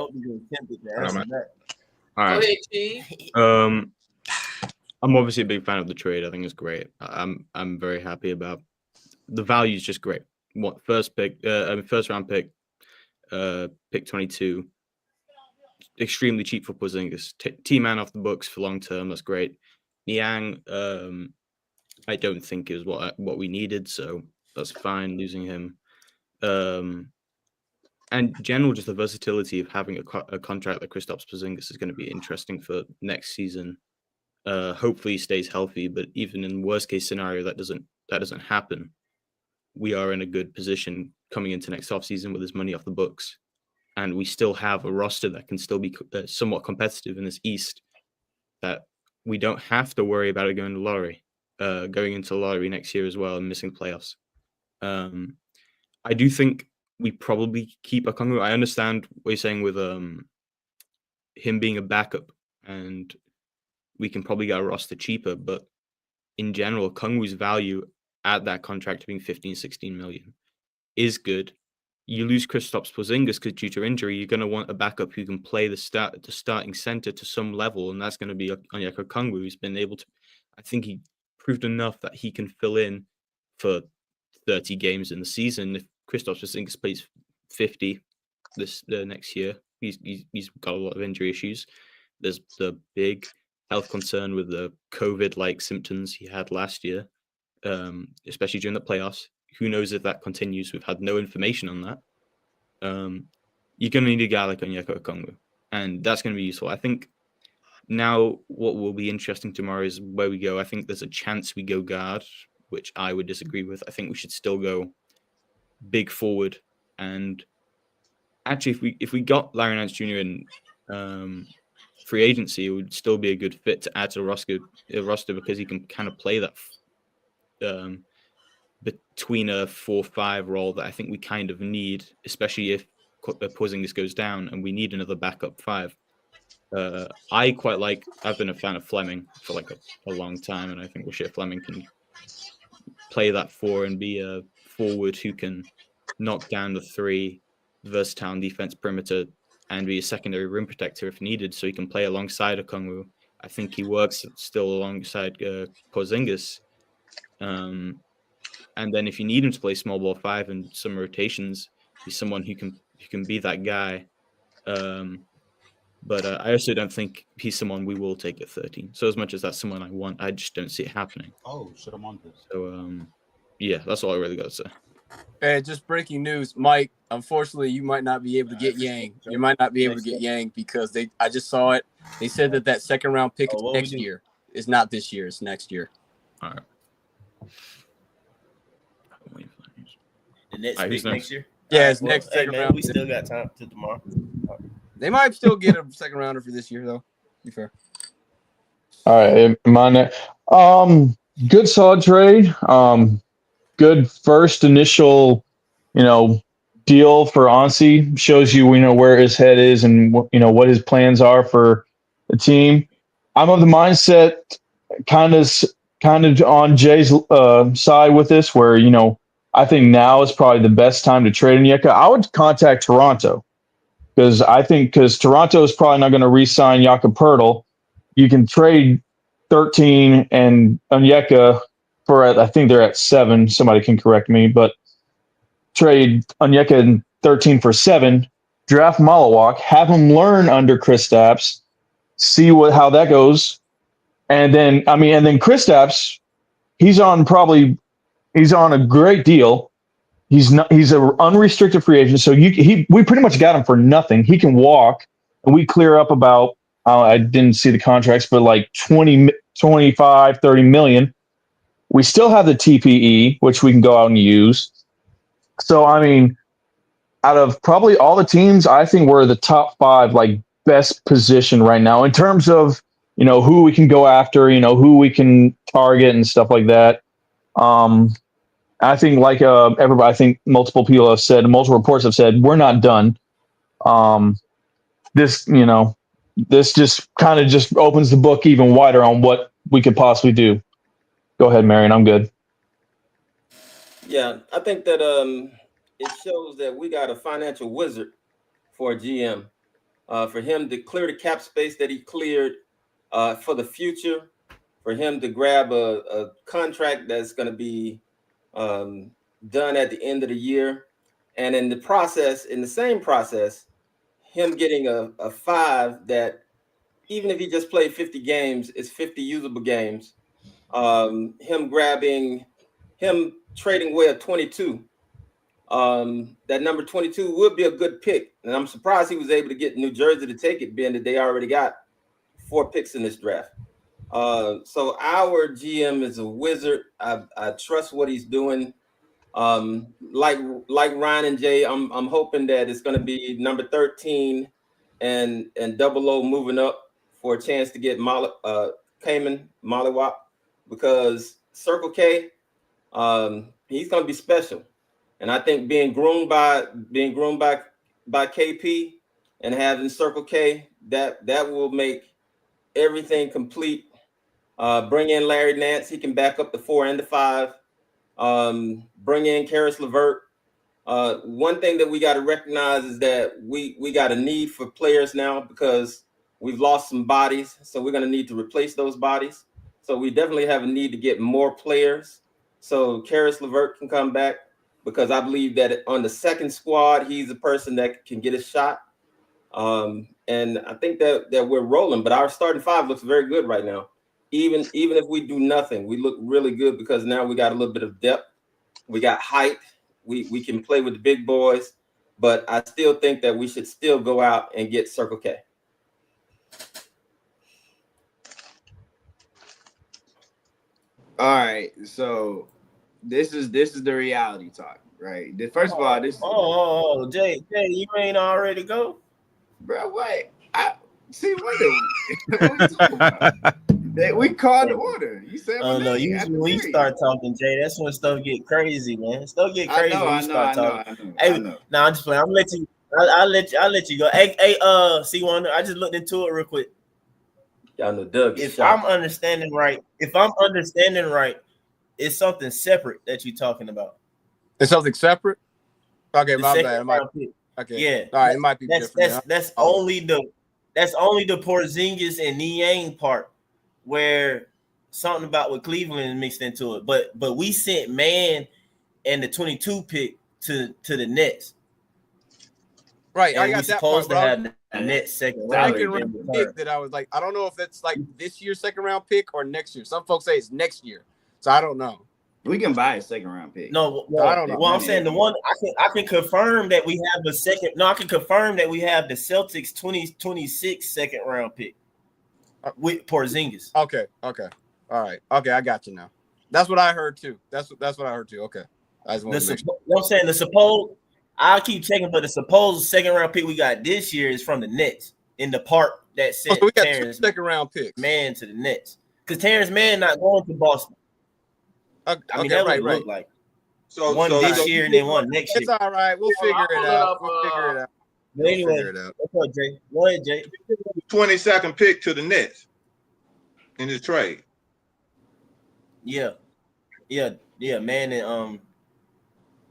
All right. Go ahead, Cheese. I'm obviously a big fan of the trade. I think it's great. I'm very happy about the value. Is just great. First round pick, pick 22. Extremely cheap for Porzingis. T-man off the books for long term. That's great. Niang, I don't think is what we needed, so that's fine losing him. And general, just the versatility of having a contract like Kristaps Porzingis is going to be interesting for next season. Hopefully he stays healthy, but even in worst case scenario that doesn't happen, we are in a good position coming into next offseason with his money off the books, and we still have a roster that can still be somewhat competitive in this East. That we don't have to worry about it going into lottery next year as well and missing playoffs. I do think we probably keep Okongwu. I understand what you're saying with him being a backup, and we can probably get a roster cheaper, but in general, Okongwu's value at that contract being 15-16 million is good. You lose Kristaps Porzingis because due to injury, you're going to want a backup who can play the starting center to some level, and that's going to be Onyeka Okongwu, who's been able to. I think he proved enough that he can fill in for 30 games in the season. If Kristaps Porzingis plays 50 the next year, he's got a lot of injury issues. There's the big health concern with the COVID-like symptoms he had last year, especially during the playoffs. Who knows if that continues? We've had no information on that. You're going to need a guy like Onyeka Okongwu, and that's going to be useful. I think now what will be interesting tomorrow is where we go. I think there's a chance we go guard, which I would disagree with. I think we should still go big forward. And actually, if we got Larry Nance Jr. in free agency, it would still be a good fit to add to the roster because he can kind of play that between a 4-5 role that I think we kind of need, especially if Porzingis goes down and we need another backup 5. I've been a fan of Fleming for like a long time, and I think Rasheed Fleming can play that 4 and be a forward who can knock down the 3, versatile on defense perimeter, and be a secondary rim protector if needed, so he can play alongside Okongwu. I think he works still alongside Porzingis. And then if you need him to play small ball 5 and some rotations, he's someone who can be that guy. But I also don't think he's someone we will take at 13. So as much as that's someone I want, I just don't see it happening. Oh, shit, I'm on this. So, yeah, that's all I really got to say. Hey, just breaking news, Mike. Unfortunately, you might not be able to get Yang. You might not be able to get Yang because I just saw it. They said that second round pick is next year. It's not this year. It's next year. All right. The Nets pick next year? Yeah, it's next second round. We still got time till tomorrow. They might still get a second rounder for this year, though. Be fair. All right, good solid trade. Good first initial, deal for Ansi. Shows you, where his head is and what his plans are for the team. I'm of the mindset, kind of on Jay's side with this, where I think now is probably the best time to trade Onyeka. I would contact Toronto because Toronto is probably not going to re-sign Jakob Poeltl. You can trade 13 and Onyeka for, I think they're at 7. Somebody can correct me, but trade Onyeka in 13 for 7, draft Malawak, have him learn under Kristaps, see how that goes. And then Kristaps, he's on a great deal. He's an unrestricted free agent. So we pretty much got him for nothing. He can walk, and we clear up about, I didn't see the contracts, but like 20, 25, 30 million. We still have the TPE, which we can go out and use. So, out of probably all the teams, I think we're the top 5, best position right now in terms of, who we can go after, who we can target and stuff like that. I think everybody, I think multiple people have said, multiple reports have said, we're not done. This just kind of just opens the book even wider on what we could possibly do. Go ahead, Marion. I'm good. Yeah, I think that it shows that we got a financial wizard for a GM. For him to clear the cap space that he cleared for the future, for him to grab a contract that's going to be done at the end of the year, and in the same process, him getting a 5 that even if he just played 50 games, it's 50 usable games. Him trading away a 22. That number 22 would be a good pick. And I'm surprised he was able to get New Jersey to take it, being that they already got 4 picks in this draft. So our GM is a wizard. I trust what he's doing. Like Ryan and Jay, I'm hoping that it's going to be number 13 and 00 moving up for a chance to get Cayman Molliwop, because Circle K, he's going to be special. And I think being groomed by KP and having Circle K, that will make everything complete. Bring in Larry Nance, he can back up the 4 and the 5. Bring in Karis LeVert. One thing that we got to recognize is that we got a need for players now because we've lost some bodies, so we're going to need to replace those bodies. So we definitely have a need to get more players. So Karis LeVert can come back, because I believe that on the second squad, he's a person that can get a shot. And I think that we're rolling, but our starting 5 looks very good right now. Even if we do nothing, we look really good because now we got a little bit of depth. We got height. We can play with the big boys, but I still think that we should still go out and get Circle K. All right, so this is the reality talk, right? First of all, this. Jay, you ain't already go, bro. Wait, what are you talking about? We called the order. You said, no. Usually when you start talking, Jay, that's when stuff get crazy, man. Stuff get crazy when you start talking. I know. Nah, I'm just playing. I'll let you go. Hey, C1, I just looked into it real quick. Y'all know Doug. If I'm understanding right, it's something separate that you're talking about. It's something separate? Okay, my bad. Okay. Yeah. All right, it might be different. That's only the Porzingis and Niang part where something about what Cleveland mixed into it. But we sent Man and the 22 pick to the Nets. Right, and I got that part. Supposed to have the Nets second round pick that I was like, I don't know if that's like this year's second round pick or next year. Some folks say it's next year, so I don't know. We can buy a second round pick. No, I don't know. Well, I'm saying the one I can confirm that we have the second. No, I can confirm that we have the Celtics 2026 second round pick. with Porzingis. Okay. All right. Okay, I got you now. That's what I heard too. That's what I heard too. Okay. I just want to make sure. You know what I'm saying? The supposed, I'll keep checking, but the supposed second round pick we got this year is from the Nets in the part that sent So we got Terrence 2 second round picks. Mann to the Nets. Because Terrence Mann not going to Boston. I mean, that would look like one this year and then one next year. It's all right. We'll figure it out. But anyway, what's up, Jay? Go ahead, Jay. 22nd pick to the Nets in the trade. Yeah, man, and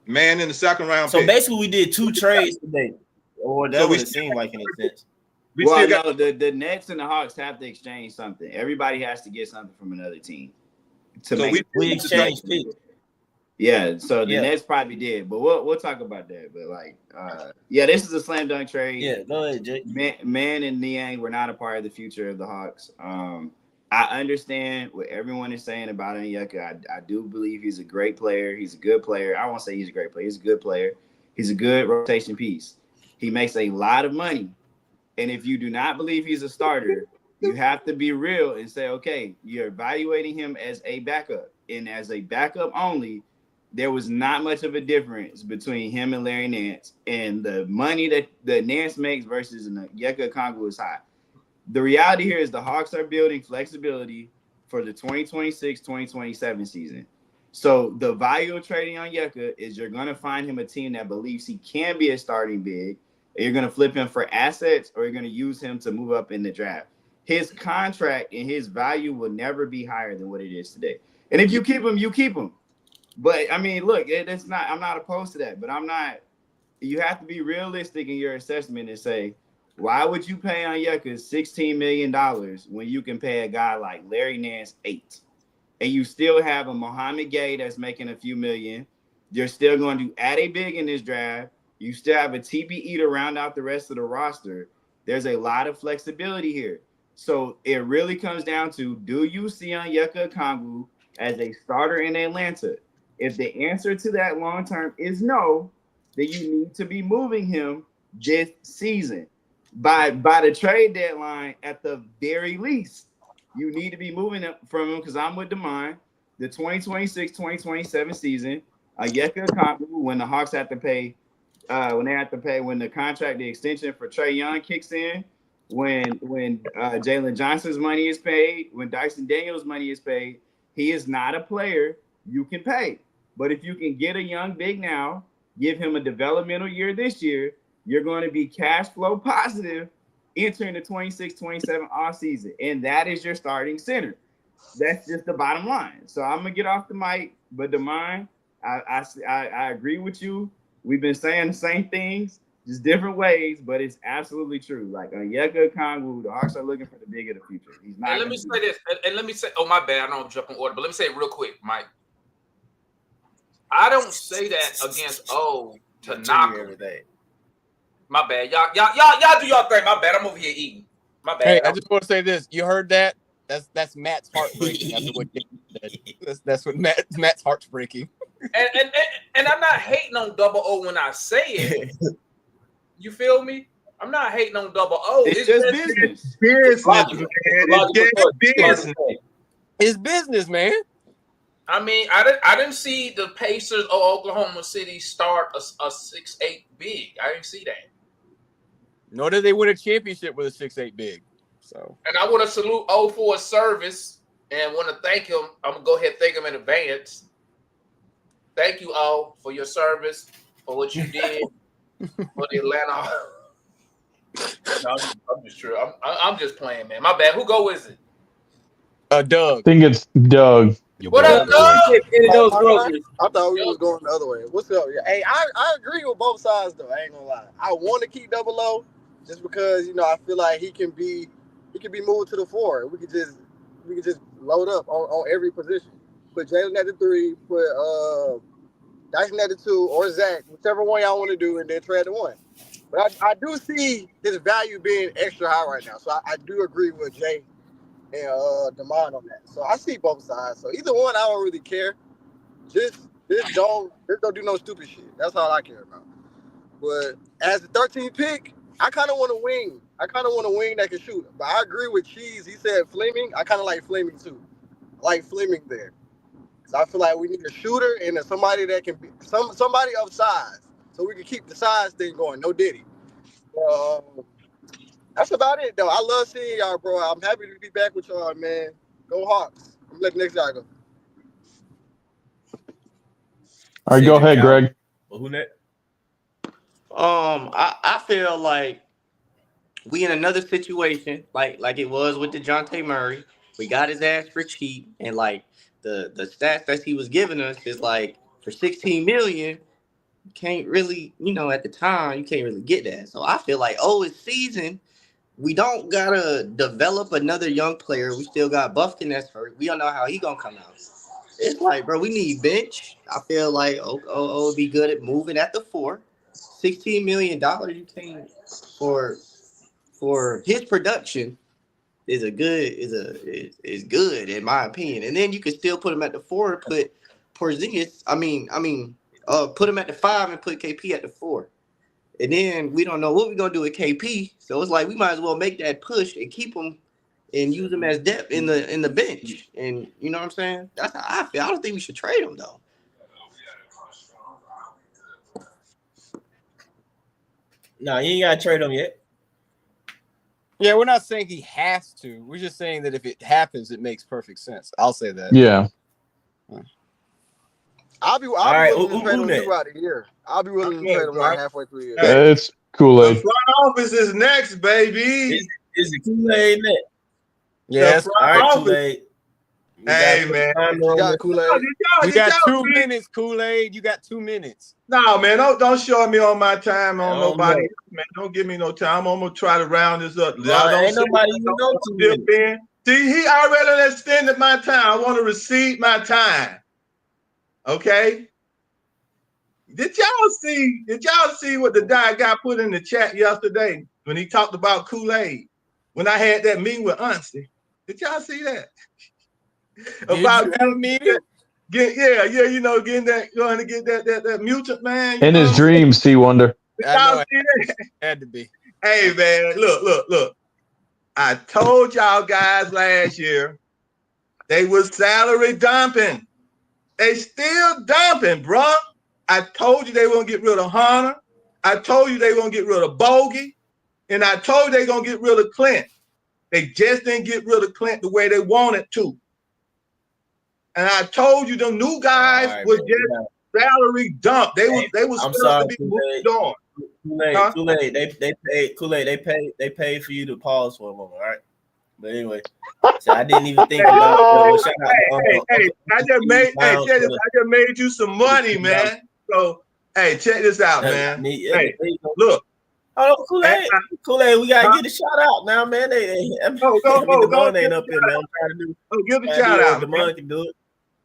Man in the second round. So pick. basically, we did 2 trades today, or that would seem like in a sense. Well, no, the Nets and the Hawks have to exchange something. Everybody has to get something from another team. We exchanged picks. Yeah, so the Nets probably did, but we'll talk about that. But this is a slam dunk trade. Yeah, go ahead, Jay. Man and Niang were not a part of the future of the Hawks. I understand what everyone is saying about Onyeka. I do believe he's a great player. He's a good player. I won't say he's a great player. He's a good player. He's a good rotation piece. He makes a lot of money. And if you do not believe he's a starter, you have to be real and say, okay, you're evaluating him as a backup. And as a backup only, there was not much of a difference between him and Larry Nance. And the money that Nance makes versus Onyeka Okongwu is high. The reality here is the Hawks are building flexibility for the 2026-2027 season. So the value of trading Onyeka is you're going to find him a team that believes he can be a starting big. You're going to flip him for assets, or you're going to use him to move up in the draft. His contract and his value will never be higher than what it is today. And if you keep him, you keep him. But I mean, look, I'm not opposed to that, but you have to be realistic in your assessment and say, why would you pay Onyeka $16 million when you can pay a guy like Larry Nance $8 million? And you still have a Mohamed Gay that's making a few million. You're still going to add a big in this draft. You still have a TBE to round out the rest of the roster. There's a lot of flexibility here. So it really comes down to, do you see Onyeka Okongwu as a starter in Atlanta? If the answer to that long-term is no, then you need to be moving him this season. By the trade deadline, at the very least, you need to be moving up from him, because I'm with Demond. The 2026-2027 season, Onyeka Okongwu, when the Hawks have to pay, when the contract, the extension for Trey Young kicks in, when Jalen Johnson's money is paid, when Dyson Daniels' money is paid, he is not a player you can pay. But if you can get a young big now, give him a developmental year this year, you're going to be cash flow positive entering the 26-27 off season. And that is your starting center. That's just the bottom line. So I'm going to get off the mic, but Demond, I agree with you. We've been saying the same things, just different ways, but it's absolutely true. Like Onyeka Okongwu, the Hawks are looking for the big of the future. He's not. And let me say this, and let me say, oh, my bad, I don't jump in order, but let me say it real quick, Mike. I don't say that against to knock him. My bad. Y'all do y'all thing. My bad. I'm over here eating. My bad. Hey, I just want to say this. You heard that? That's Matt's heart breaking. That's what Matt's heart's breaking. And I'm not hating on Double O when I say it. You feel me? I'm not hating on Double O. It's just business. It's business, man. I mean, I didn't see the Pacers or Oklahoma City start a 6'8" big. I didn't see that. Nor did they win a championship with a 6'8" big. So, and I want to salute O for his service and want to thank him. I'm gonna go ahead and thank him in advance. Thank you, O, for your service, for what you did for the Atlanta. No, I'm just true. I'm just playing, man. My bad. Who go is it? I Doug. think it's Doug. What up, Doug? I thought we was going the other way. What's up? Hey, I agree with both sides though. I ain't gonna lie. I want to keep Double O just because I feel like he can be moved to the 4. We could just load up on every position. Put Jalen at the 3, put Dyson at the 2, or Zach, whichever one y'all want to do, and then Trey at the 1. But I do see his value being extra high right now. So I do agree with Jay and Demond on that. So I see both sides. So either one, I don't really care. Just don't do no stupid shit. That's all I care about. But as the 13th pick, I kind of want to wing I kind of want a wing that can shoot. But I agree with Cheese. He said Fleming. I kind of like Fleming too. I like Fleming there. So I feel like we need a shooter and somebody that can be somebody of size, so we can keep the size thing going. No Diddy. That's about it, though. I love seeing y'all, bro. I'm happy to be back with y'all, man. Go Hawks. I'm gonna let the next guy go. All right, go ahead, Greg. Well, who next? I feel like we in another situation, like it was with DeJounte Murray. We got his ass for cheap, and like the stats that he was giving us is like for $16 million, you can't really, at the time you can't really get that. So I feel like it's season. We don't gotta develop another young player. We still got Buffkin that's hurt. We don't know how he gonna come out. It's like, bro, we need bench. I feel like would be good at moving at the 4. $16 million you can't for his production is good in my opinion. And then you can still put him at the 4 and put Porzingis. Put him at the 5 and put KP at the 4. And then we don't know what we're gonna do with KP. So it's like we might as well make that push and keep him and use him as depth in the bench. And you know what I'm saying? That's how I feel. I don't think we should trade him though. No, you ain't gotta trade him yet. Yeah, we're not saying he has to. We're just saying that if it happens, it makes perfect sense. I'll say that. Yeah. I'll be willing to trade him throughout the year. I'll be willing to trade him like halfway through the year. It's Kool-Aid. The front office is next, baby. Is it Kool-Aid next? Yes. All right, Kool-Aid. Hey, man. You got Kool-Aid. You got 2 minutes, Kool-Aid. You got 2 minutes. No, man, don't short me on my time on nobody. Man, don't give me no time. I'm gonna try to round this up. Ain't nobody even know to in. See, he already extended my time. I want to receive my time. Okay. Did y'all see what the guy put in the chat yesterday when he talked about Kool-Aid? When I had that meeting with Uncy, did y'all see that? About you have a meeting? Getting that, going to get that mutant man. In his dreams, he wonder. I know it had to be. Hey man, look. I told y'all guys last year they was salary dumping. They still dumping, bro. I told you they were gonna get rid of Hunter. I told you they were gonna get rid of Bogey, and I told you they gonna get rid of Clint. They just didn't get rid of Clint the way they wanted to. And I told you them new guys was just salary dump. They was supposed to be moved on. Kool-Aid. They paid for you to pause for a moment, all right? But anyway, so I didn't even think about. I just made you some money, man. So hey, check this out, man. Look. Oh, Kool-Aid, we gotta get a shout out now, man. The money ain't up there, man. I'm trying to do. Give a shout out. The money can do it.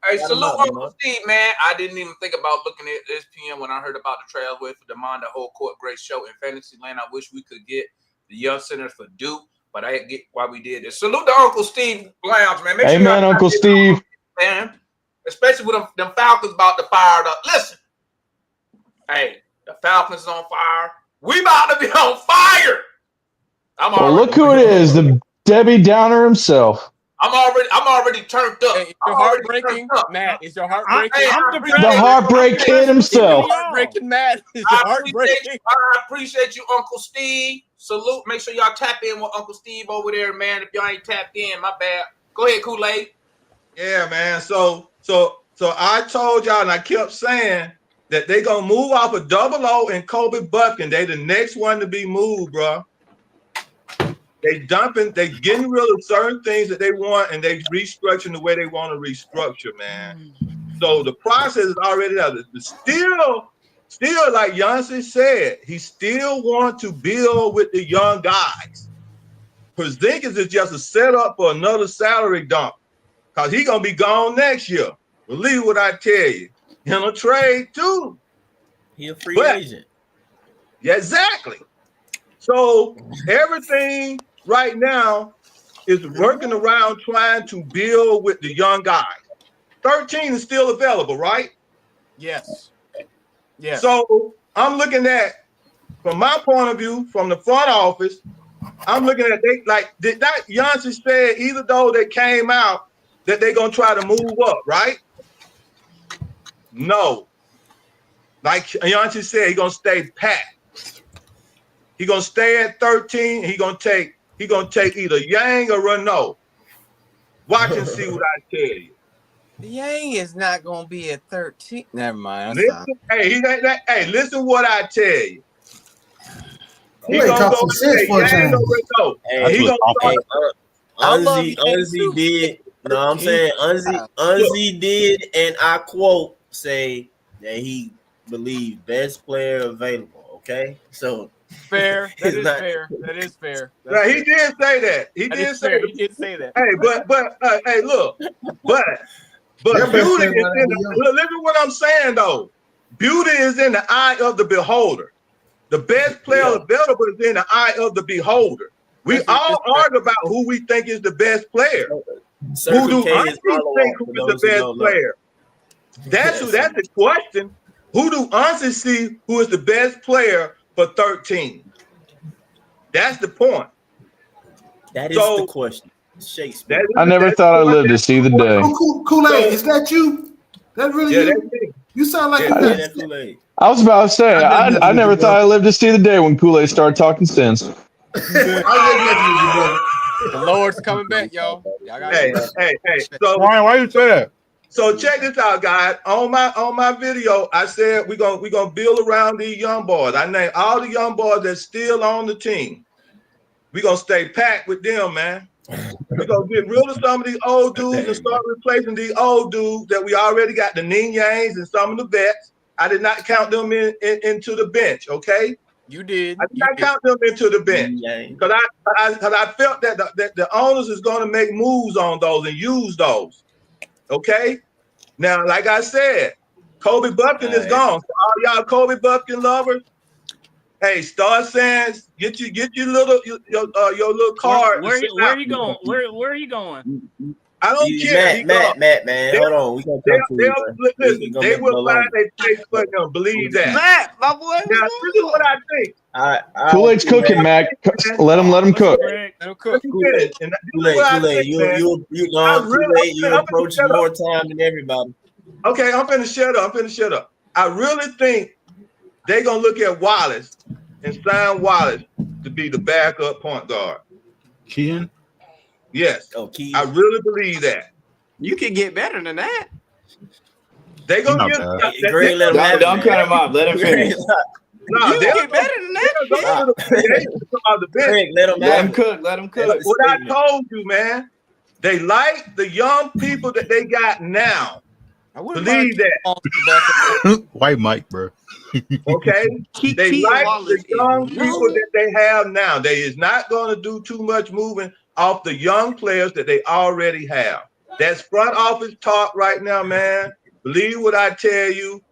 Hey, salute Uncle Steve, man. I didn't even think about looking at ESPN when I heard about the trail with for Demond, the whole court great show in fantasy land. I wish we could get the young centers for Duke, but I get why we did this. Salute to Uncle Steve Lounge, man. Hey, man, Uncle Steve. Man, especially with them Falcons about to fire up. Listen, hey, the Falcons on fire. We about to be on fire. Look who it is, the Debbie Downer himself. I'm already turned up. Hey, your heart breaking, Matt. Is your heart breaking? The heartbreak kid himself. Heartbreaking, Matt. Is your heart breaking? I appreciate you, Uncle Steve. Salute. Make sure y'all tap in with Uncle Steve over there, man. If y'all ain't tapped in, my bad. Go ahead, Kool-Aid. Yeah, man. So I told y'all, and I kept saying that they gonna move off of Double O and Kobe Buffkin. They the next one to be moved, bro. They getting rid of certain things that they want, and they restructuring the way they want to restructure, man. So the process is already there. Still, like Yancey said, he still want to build with the young guys. Porzingis is just a setup for another salary dump, because he's gonna be gone next year. Believe what I tell you. In a trade too. He a free agent. Yeah, exactly. So everything right now is working around trying to build with the young guys. 13 is still available, right? Yes. Yes. So I'm looking at, from my point of view, from the front office, I'm looking at did that Yancey said either though they came out that they're gonna try to move up, right? No. Like Yancey said, he's gonna stay pat. He's gonna stay at 13. He's gonna take either Yang or Renault. Watch and see what I tell you. Yang is not gonna be at 13. Never mind. Listen, listen what I tell you. He Kool-Aid gonna talks go some sense say for a Yang change. or Renault. Hey, He gonna start. Uzi did. No, I'm saying Uzi did, and I quote say that he believed best player available. Okay, so fair. That is fair. That is fair. Now, he did say that. He did say that. He did say that. Hey, hey, look, but beauty is in the. Listen to what I'm saying though. Beauty is in the eye of the beholder. The best player available is in the eye of the beholder. We all argue about who we think is the best player. Who do I think who is the best player? That's the question. Who do Ansi see who is the best player for 13? That's the point. That is the question. Shakespeare. I never thought I'd live to see the day. Kool-Aid, is that you? That really you? You sound like Kool-Aid. I was about to say, I never thought I'd live to see the day when Kool-Aid started talking sense. The Lord's coming back, y'all. Hey. So why you say that? So check this out, guys. On my video, I said we're gonna build around these young boys. I named all the young boys that's still on the team. We're gonna stay packed with them, man. We're gonna get rid of some of these old dudes and start replacing these old dudes that we already got, the Ning Yangs and some of the vets. I did not count them into the bench, okay? You did. I did not count them into the bench because I felt that the owners is going to make moves on those and use those. Okay. Now, like I said, Kobe Buffkin is gone. So all y'all Kobe Buffkin lovers, hey, start saying get your little card. Where are you going? Where are you going? I don't care. Matt, man. Hold on. We gonna they will find a place for him. Believe that. Matt, my boy. Now, this is what I think. Kool-Aid's cooking, Mac. Let him cook. Kool-Aid, you approach more time than everybody. Okay, I'm finna shut up. I really think they're gonna look at Wallace and sign Wallace to be the backup point guard. Kean? Yes. I really believe that. You can get better than that. They gonna get don't cut him off. Let him finish. No, you can get better than that. Let him cook. What I told you, man. They like the young people that they got now. Believe that. White Mike, bro. Okay. They like the young people that they have now. They is not going to do too much moving off the young players that they already have. That's front office talk right now, man. Believe what I tell you.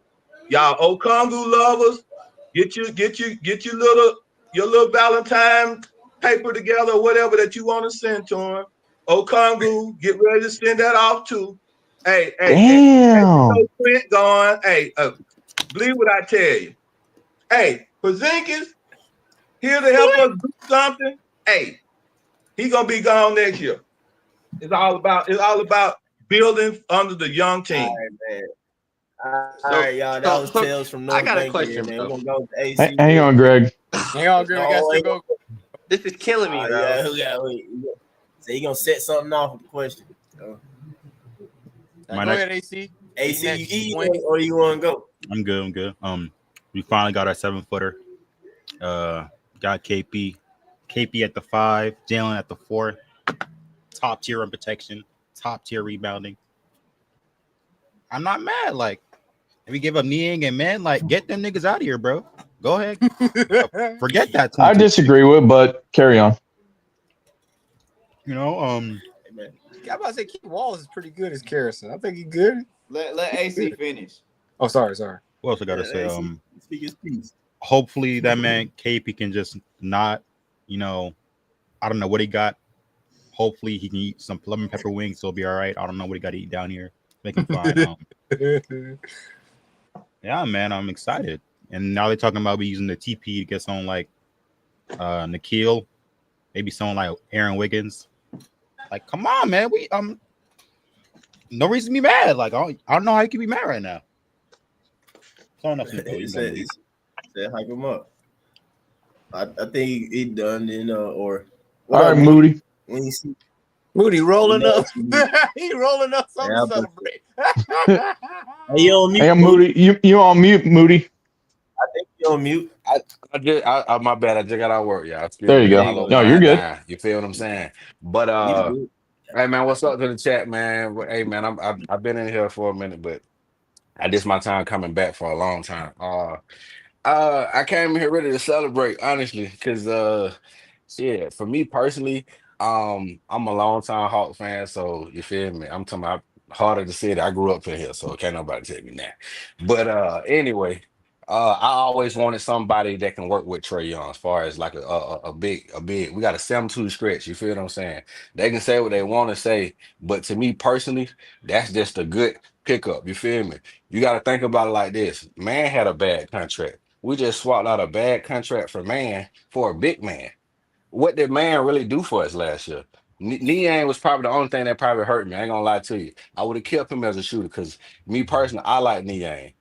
Y'all Okongwu lovers, get your little Valentine paper together or whatever that you want to send to him. Okongwu, get ready to send that off too. Hey, Clint going. Hey, believe what I tell you. Hey, Porzingis, here to help us do something. Hey, he gonna be gone next year. It's all about building under the young team. All right, man. All right, y'all. That was Tales from North. I got a question, man. We're gonna go with AC. Hang on, Greg. Hang on, Greg. We got to go. This is killing me, bro. So you gonna set something off with the question? Go ahead, AC. AC, you eat or you want to go? I'm good. We finally got our 7-footer. Got KP at the 5, Jalen at the 4. Top tier in protection, top tier rebounding. I'm not mad. Like, if we give up Niang and man, like, get them niggas out of here, bro. Go ahead. Forget that. I disagree with, but carry on. You know, I'm about to say Keith Wallace is pretty good as Carrison. I think he's good. Let AC finish. Oh, sorry. What else I gotta say? Hopefully that man KP can just not, I don't know what he got. Hopefully he can eat some lemon pepper wings, so he'll be all right. I don't know what he got to eat down here. Make him fine. Yeah, man, I'm excited. And now they're talking about using the TP to get someone like Nikhil maybe someone like Aaron Wiggins. Like, come on, man. We no reason to be mad. Like, I don't know how you can be mad right now. So enough. He said hype him up. I think he done, or what All up, right, Moody. When you see Moody rolling up. He rolling up something to celebrate. Hey, you on mute, Hey, I'm Moody. You on mute, Moody. I think you on mute. My bad. I just got out of work, y'all. Excuse There you me. go. My little No, you're wind good. down. You feel what I'm saying? But You good. hey man, what's up to the chat, man? Hey man, I've been in here for a minute, but this my time coming back for a long time. I came here ready to celebrate, honestly, because shit, for me personally, I'm a long time Hawk fan, so you feel me? I'm talking about heart of the city. I grew up in here, so can't nobody take me that. But anyway, I always wanted somebody that can work with Trey Young as far as like a big. We got a 7-2 stretch. You feel what I'm saying? They can say what they want to say, but to me personally, that's just a good pickup. You feel me? You got to think about it like this. Man had a bad contract. We just swapped out a bad contract for man for a big man. What did man really do for us last year? Niang was probably the only thing that probably hurt me. I ain't gonna lie to you. I would have kept him as a shooter because me personally, I like Niang.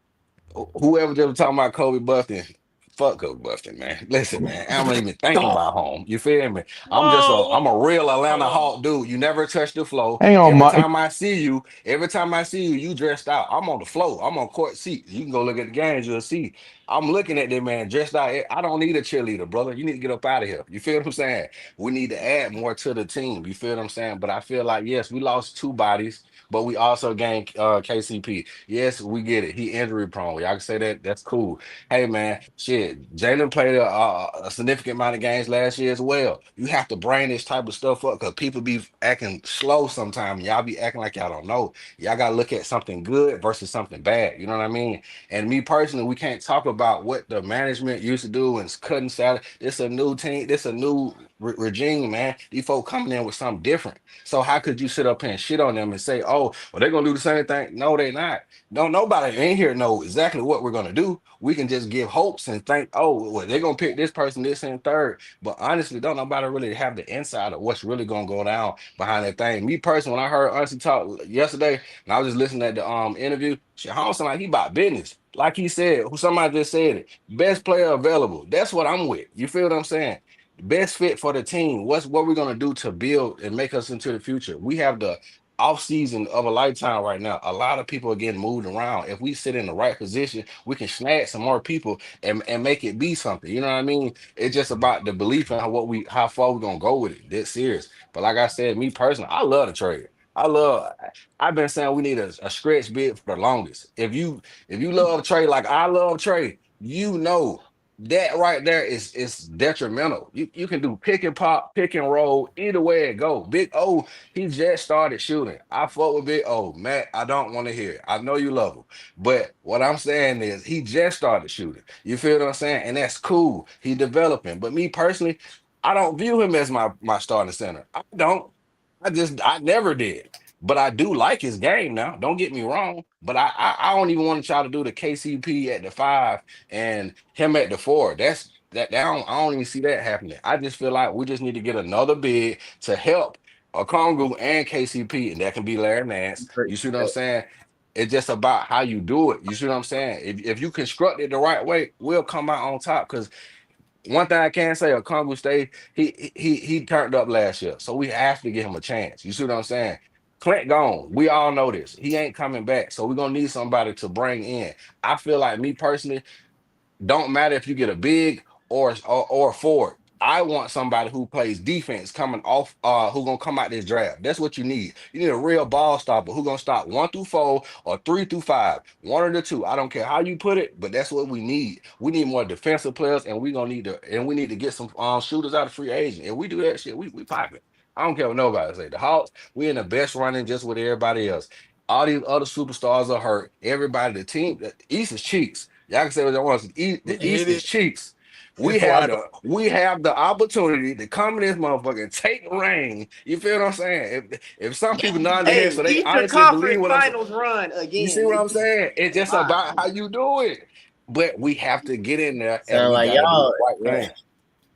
Whoever just was talking about Kobe Buffington, fuck Kobe Buffington, man. Listen, man, I'm not even thinking about home. You feel me? I'm a real Atlanta Hawk dude. You never touch the floor. Hang on, Every time I see you, you dressed out. I'm on the floor. I'm on court seat. You can go look at the games, you'll see. I'm looking at that man dressed out. I don't need a cheerleader, brother. You need to get up out of here. You feel what I'm saying? We need to add more to the team. You feel what I'm saying? But I feel like, yes, we lost 2 bodies, but we also gained KCP. Yes, we get it. He injury prone. Y'all can say that. That's cool. Hey, man, shit. Jalen played a significant amount of games last year as well. You have to bring this type of stuff up because people be acting slow sometimes. Y'all be acting like y'all don't know. Y'all got to look at something good versus something bad. You know what I mean? And me personally, we can't talk about what the management used to do and cutting salary. This a new team. This a new regime, man. These folk coming in with something different. So how could you sit up here and shit on them and say, oh, well, they're gonna do the same thing? No, they're not. Don't nobody in here know exactly what we're gonna do. We can just give hopes and think, oh, well, they're gonna pick this person, this and third. But honestly, don't nobody really have the insight of what's really gonna go down behind that thing. Me personally, when I heard Auntie talk yesterday, and I was just listening at the interview, shit, I don't sound like he about business. Like he said, who somebody just said it. Best player available. That's what I'm with. You feel what I'm saying? Best fit for the team. What we're gonna do to build and make us into the future. We have the off season of a lifetime right now. A lot of people are getting moved around. If we sit in the right position, we can snag some more people and make it be something. You know what I mean? It's just about the belief in how far we're gonna go with it. That's serious. But like I said, me personally, I love the trade. I've been saying we need a stretch bid for the longest. If you love Trey like I love Trey, you know that right there is detrimental. You can do pick and pop, pick and roll, either way it go. Big O, he just started shooting. I fuck with Big O. Matt, I don't want to hear it. I know you love him. But what I'm saying is he just started shooting. You feel what I'm saying? And that's cool. He developing. But me personally, I don't view him as my starting center. I don't. I never did. But I do like his game now. Don't get me wrong. But I don't even want y'all to do the KCP at the 5 and him at the 4. I don't even see that happening. I just feel like we just need to get another big to help Okongwu and KCP, and that can be Larry Nance. You see what I'm saying? It's just about how you do it. You see what I'm saying? If you construct it the right way, we'll come out on top. Because one thing I can say, Okongwu State, he turned up last year, so we have to give him a chance. You see what I'm saying? Clint gone. We all know this. He ain't coming back, so we're gonna need somebody to bring in. I feel like me personally, don't matter if you get a big or a forward. I want somebody who plays defense coming off, who gonna come out this draft. That's what you need. You need a real ball stopper who gonna stop 1 through 4 or 3 through 5, one of the two. I don't care how you put it, but that's what we need. We need more defensive players, and we need to get some shooters out of free agent. If we do that shit, we pop it. I don't care what nobody say. The Hawks, we in the best running just with everybody else. All these other superstars are hurt. Everybody, the team, the East is cheeks. Y'all can say what y'all want. The East is cheeks. We have the opportunity to come in this motherfucker and take the reign. You feel what I'm saying? If some people nod their head, Hey, so they Eastern honestly believe Conference what I'm saying. Finals run You see again, what I'm nigga. saying? It's just Wow. about how you do it. But we have to get in there and Sound we like gotta do y'all. the right thing.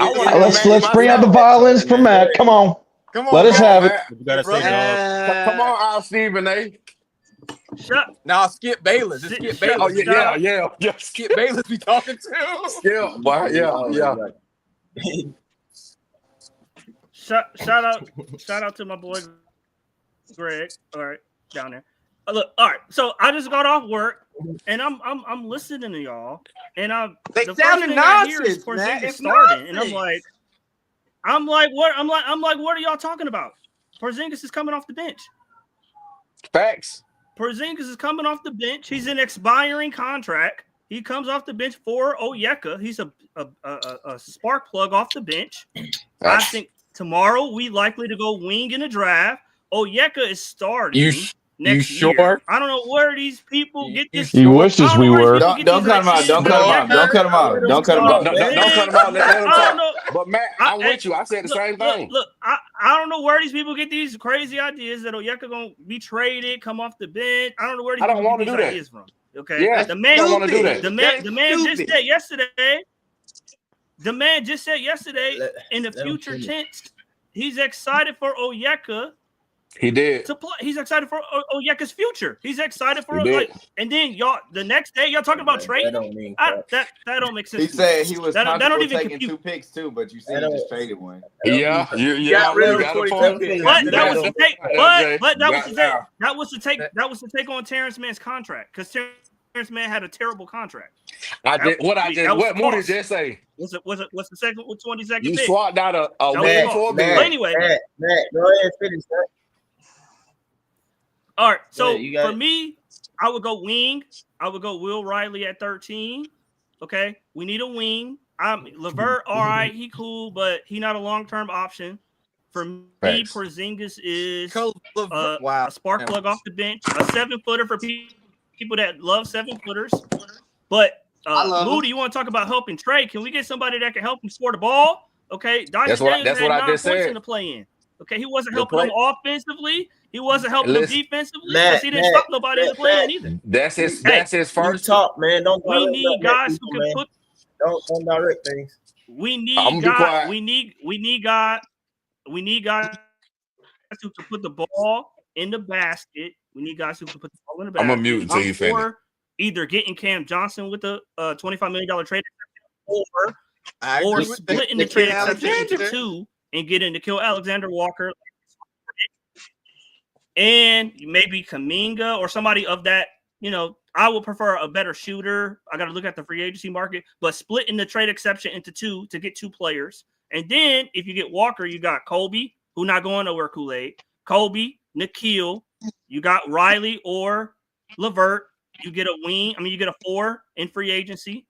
I want to hear Let's Mac bring out the myself. violins for Mac. Come on. Come on, Let us have it. man. You gotta say, dog. Come on, Al Stephen A. Shut. Now Skip Bayless. It's Skip Shut. Oh Bayless. yeah. Skip Bayless be talking too. Skip, boy, yeah. Shout out to my boy Greg. All right, down there. Look, all right. So I just got off work and I'm listening to y'all, and They the first sounding thing I hear is nonsense, man. Porzingis It's starting, and nonsense. I'm like, what are y'all talking about? Porzingis is coming off the bench. Facts. Porzingis is coming off the bench. He's an expiring contract. He comes off the bench for Onyeka. He's a spark plug off the bench. I think tomorrow we likely to go wing in a draft. Onyeka is starting next year. I don't know where these people get this. You wishes we were. Don't cut him out. Don't cut him out. Don't cut him out. Don't cut him out. Don't cut him out. Let him I don't know. talk. But Matt, I'm with you. I said the same thing. Look, I don't know where these people get these crazy ideas that Onyeka gonna be traded, come off the bench. I don't know where these people get these ideas from. Okay, Yeah, the man don't want to do that. The man just said yesterday. The man just said yesterday in the future tense, he's excited for Onyeka. He did to play. He's excited for Onyeka's future. He's excited for and then y'all the next day y'all talking about trading. That don't make sense. He said he was that don't even taking compute. 2 picks too, but you said he just traded one. Yeah. That was to take on Terrence Mann's contract because Terrence Mann had a terrible contract. What Moody just say? What's the second 22nd? You pick? swapped out a win for a But anyway, Matt, go ahead and finish that. All right, so Yeah, for me, I would go wing. I would go Will Riley at 13. Okay, we need a wing. Levert, all right, he cool, but he not a long-term option. For me, Porzingis is a spark plug off the bench, a 7-footer for people that love 7-footers. But Moody, you want to talk about helping Trey? Can we get somebody that can help him score the ball? Okay, That's what I just said. In the play-in. Okay, he wasn't helping them offensively. He wasn't helping them defensively because he didn't stop nobody in the play-in either. That's his first talk, man. Don't we need guys who can put. Don't direct things. We need guys. We need guys who can put the ball in the basket. We need guys who can put the ball in the basket. I'm a mute until you finish. Either getting Cam Johnson with a $25 million trade or splitting the trade exception into 2 and getting Nickeil Alexander-Walker and maybe Kuminga or somebody of that. I would prefer a better shooter. I got to look at the free agency market, but splitting the trade exception into 2 to get 2 players. And then if you get Walker, you got Kobe, who not going nowhere, Kool-Aid. Kobe, Nickeil. You got Riley or Levert. You get a wing. You get a 4 in free agency,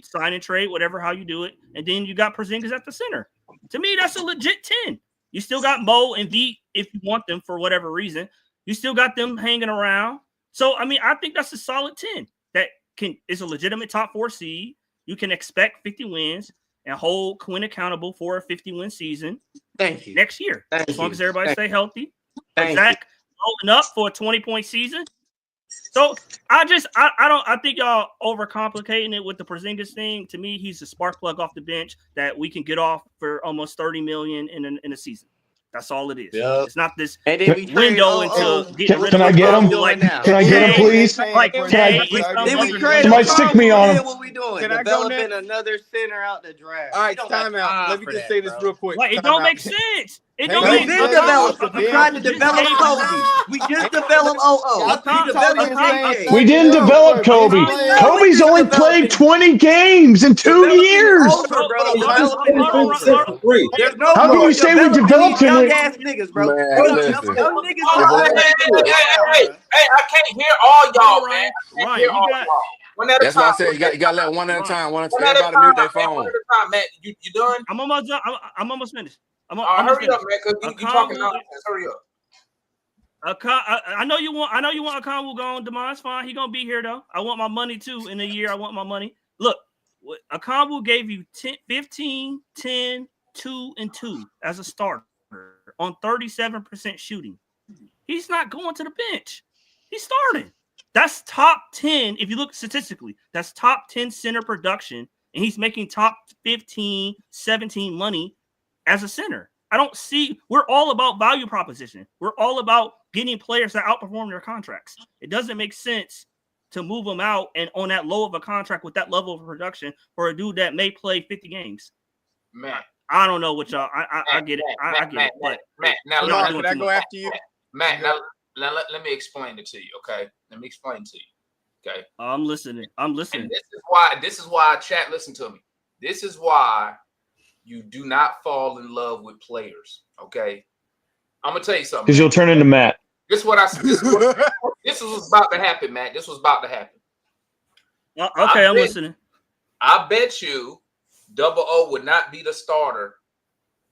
sign and trade, whatever, how you do it. And then you got Porzingis at the center. To me, that's a legit 10. You still got Mo and V if you want them for whatever reason. You still got them hanging around. So, I think that's a solid 10 that is a legitimate top 4 seed. You can expect 50 wins and hold Quinn accountable for a 50-win season. Thank you. Next year. As long as everybody stay healthy. Thank Zach holding up for a 20-point season. So I think y'all overcomplicating it with the Porzingis thing. To me, he's a spark plug off the bench that we can get off for almost $30 million in a season. That's all it is. Yep. It's not this window into getting rid of him. Can I get him? Can I get him, please? Somebody stick me on him. What we doing? Can I go Developing another center out the draft. All right, time out. Let me just say this real quick. Like, it don't make sense. It don't We make did develop. We tried to develop Kobe. We just developed We didn't develop Kobe. Kobe's only played 20 games in 2 years. How can you say we developed him? Young ass niggas, bro. Hey, I can't hear all y'all, man. That's why I said you got to let one at a time. Everybody mute their phone. One at a time, Matt. You done? I'm almost done. I'm almost finished. Hurry up, man, because you talking nonsense. Hurry up. I know you want Okongwu gone. Demon's fine. He gonna be here though. I want my money too. In a year, I want my money. Look, Okongwu gave you 15, 10, 2, and 2 as a starter on 37% shooting. He's not going to the bench. He's starting. That's top 10. If you look statistically, that's top 10 center production, and he's making top 15, 17 money as a center. I don't see. We're all about value proposition. We're all about getting players that outperform their contracts. It doesn't make sense to move them out and on that low of a contract with that level of production for a dude that may play 50 games. Man, I don't know what y'all. I get it. I get it. But Matt, now y'all let doing too much. Matt, now let me explain it to you. Okay, let me explain to you. Okay, I'm listening. I'm listening. And this is why chat. Listen to me. This is why you do not fall in love with players. Okay, I'm gonna tell you something. Because you'll turn into Matt. This is what I said. This is what's about to happen, Matt. This was about to happen. Okay, I'm listening. I bet you Double O would not be the starter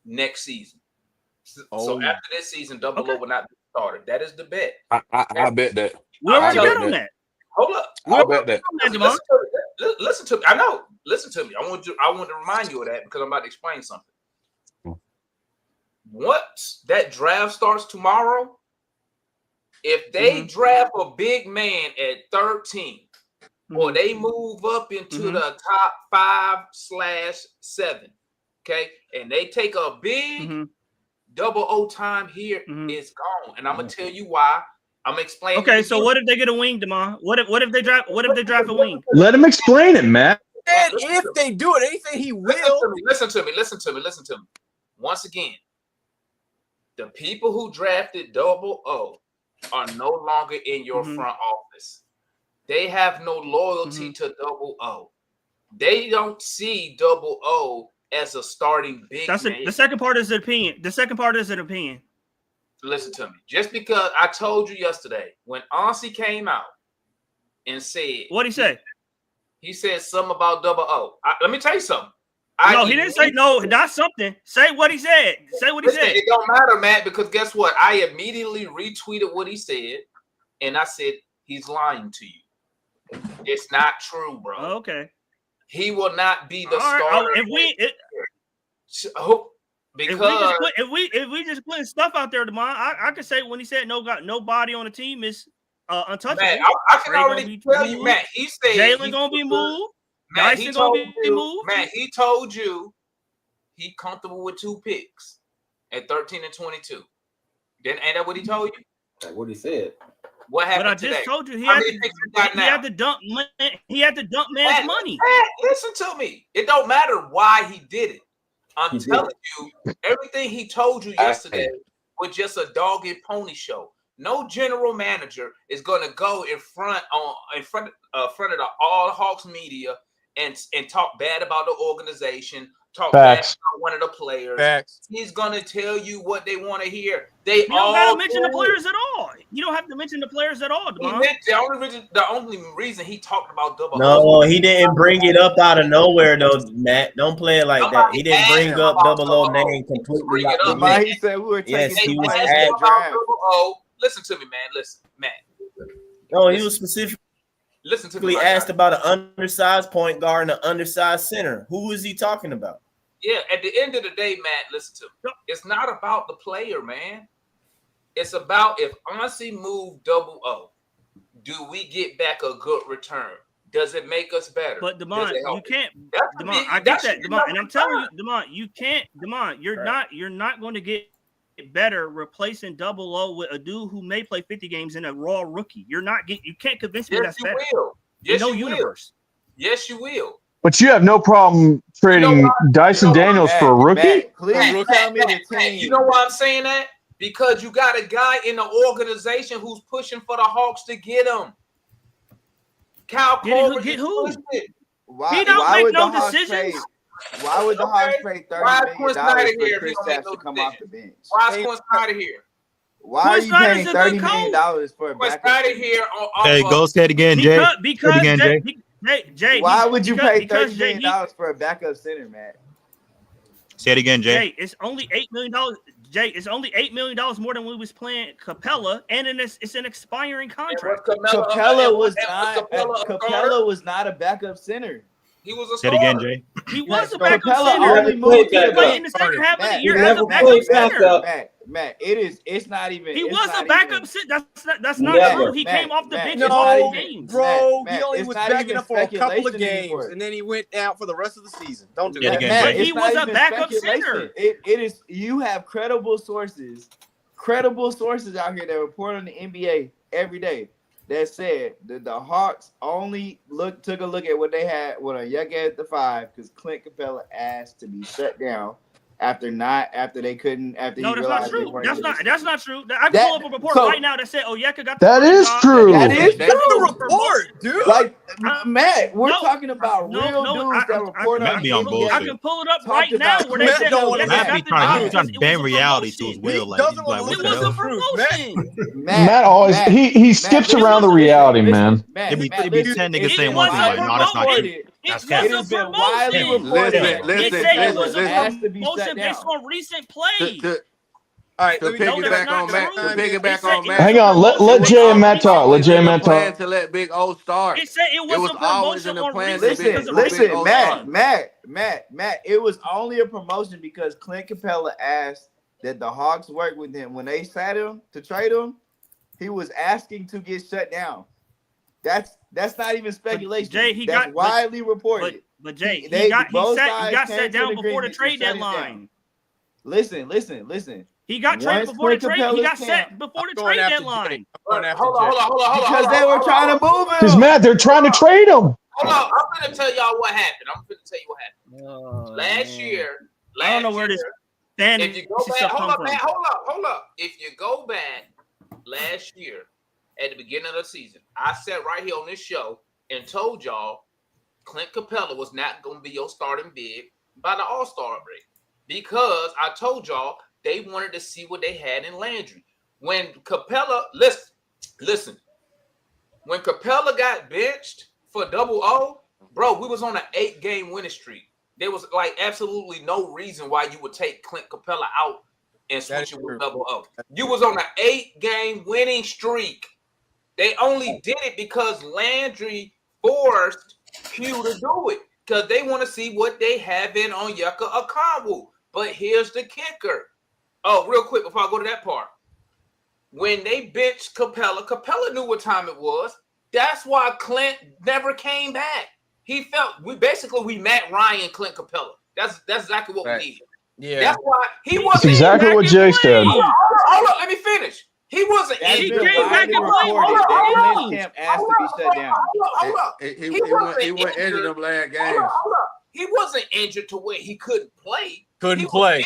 next season. So after this season, Double O would not be the starter. That is the bet. I bet that. We already bet on that. Hold up. I bet that. Listen to me. I know. Listen to me. I want to remind you of that because I'm about to explain something. Once that draft starts tomorrow, if they draft a big man at 13, or they move up into the top 5/7, okay, and they take a big Double O time here, it's gone. And I'm gonna tell you why. I'm explaining. Okay, so what if they get a wing, Demond? What if they draft a wing? Let him explain it, Matt. And if they do it, anything he will. Listen to me. Once again, the people who drafted Double O are no longer in your front office. They have no loyalty to Double O. They don't see Double O as a starting big man. The second part is an opinion. Listen to me. Just because I told you yesterday when Ansi came out and said, what'd he say? He said something about Double O. Let me tell you something. He didn't say no, not something. Say what he said. Say what he said. It don't matter, Matt, because guess what? I immediately retweeted what he said, and I said he's lying to you. It's not true, bro. Okay. He will not be the starter. If we just putting stuff out there, Demond, I could say when he said nobody on the team is untouchable. Man, I can already tell you, Matt. He said Jalen gonna be moved. Matt, Dyson gonna be moved. Matt, he told you he comfortable with 2 picks at 13 and 22. Then ain't that what he told you? That's what he said. What happened? But I today? just told you he How had many picks you got now? He had to dump man's money. Matt, listen to me. It don't matter why he did it. I'm telling you, everything he told you yesterday was just a dog and pony show. No general manager is going to go in front of the all Hawks media and talk bad about the organization, talk bad about one of the players. He's going to tell you what they want to hear. You don't got to mention the players at all. You don't have to mention the players at all, Demond. The only reason he talked about Double O. No, he didn't bring it up out of nowhere, though, Matt. Don't play it like that. He didn't bring up Double O name completely. He said we were taking yes, he was Listen to me, man. Listen, Matt. No, he was specifically asked about an undersized point guard and an undersized center. Who is he talking about? Yeah, at the end of the day, Matt, listen to me. It's not about the player, man. It's about if Ansi moved Double O, do we get back a good return? Does it make us better? But Demond, you can't. Demond, I get that, Demond, and I'm telling you, Demond, you can't. Demond, you're not going to get better replacing Double O with a dude who may play 50 games in a raw rookie. You can't convince me that's better. Yes, no you universe. Will. Yes, you will. But you have no problem trading Dyson Daniels for a rookie? You know why I'm saying that? Because you got a guy in the organization who's pushing for the Hawks to get him. Kyle Korver get who? Why, he don't make no decisions. Why would the Hawks pay $30 million for Kristaps to come off the bench? Why is Quinn Snyder here? Why are you paying $30 million for a backup? Hey, go say it again, Jay. Because Jay, why would you pay $30 million for a backup center, man? Say it again, Jay. Jay, it's only $8 million. Jay, it's only $8 million more than we was playing Capella, and it's an expiring contract. Capella was not a backup center. He was a starter. Say it again, Jay. He was a backup center. He played in the second half of the year as a backup center. Matt, it's not even. He it's was not a backup. even- That's not Matt, true. He Matt, came off the Matt, bench it's in not multiple even- games. Bro, Matt, he only it's was not backing even up for a couple of speculation games, anymore. and then he went out for the rest of the season. Don't do Yeah, that. again, Matt, Jay. But he it's was not a even backup speculation. center. It is. You have credible sources out here that report on the NBA every day that said that the Hawks only took a look at what they had with Onyeka at the 5 because Clint Capella asked to be shut down after he realized That's not true. they weren't That's not true. I can pull up a report right now that said Onyeka got the That starting is job. true. That is That true. was a report, dude. Like Matt, we're No, talking about real dudes that report on Matt be the on NBA. bullshit. I can pull it up Talked right now about where they Matt said don't wanna Onyeka Matt got be the trying job to because it bend was a reality to promotion. his will. He Like, doesn't he's want like, to what listen the to hell? the truth, Matt. Matt always he skips around the reality, man. It'd be 10 niggas saying one thing, like, no, that's not true. That's It cap. was It has a been widely promotion. reported that It Clint said it was Capella a asked to be shut promotion based down. on recent play. All right, To let me No, that's piggyback not on Matt, true. to piggyback It said on it Matt. was Hang a on, let promotion based J on and Matt talk. Let Always J in and the Matt plan talk. to let Big O start. It said it was a always promotion in the on plan recent to be because of Big Listen, O Matt, start. it was only a promotion because Clint Capella asked that the Hawks work with him when they sat him to trade him. He was asking to get shut down. That's not even speculation. Jay, That's widely reported. But Jay, he They got both sides set came to down an before the agreement to trade shut him deadline. down. Listen. He got traded Once before the Clint trade. He Capella's got set camp- before the going trade after deadline. Jay. I'm going after Hold on. because they were trying to move him. Because Matt, they're trying to trade him. Hold on. I'm gonna tell y'all what happened. Last year. I don't know where this fantasy If you go back, stuff hold come up, from. man, hold up. If you go back last year at the beginning of the season, I sat right here on this show and told y'all Clint Capella was not going to be your starting big by the All-Star break because I told y'all they wanted to see what they had in Landry. When Capella, listen, when Capella got benched for double O, bro, we was on an 8-game winning streak. There was like absolutely no reason why you would take Clint Capella out and switch it with double O. You was on an 8-game winning streak. They only did it because Landry forced Q to do it because they want to see what they have in Onyeka Okongwu. But here's the kicker. Oh, real quick before I go to that part. When they benched Capella knew what time it was. That's why Clint never came back. He felt we Matt Ryan, Clint Capella. That's exactly what we needed. Yeah, that's why he wasn't. That's exactly what Jay said. Hold on, let me finish. He wasn't. He came back and played. Clint's camp asked to be shut down. Hold up. He went injured them last games. Hold up. He wasn't injured to where he couldn't play. Couldn't play.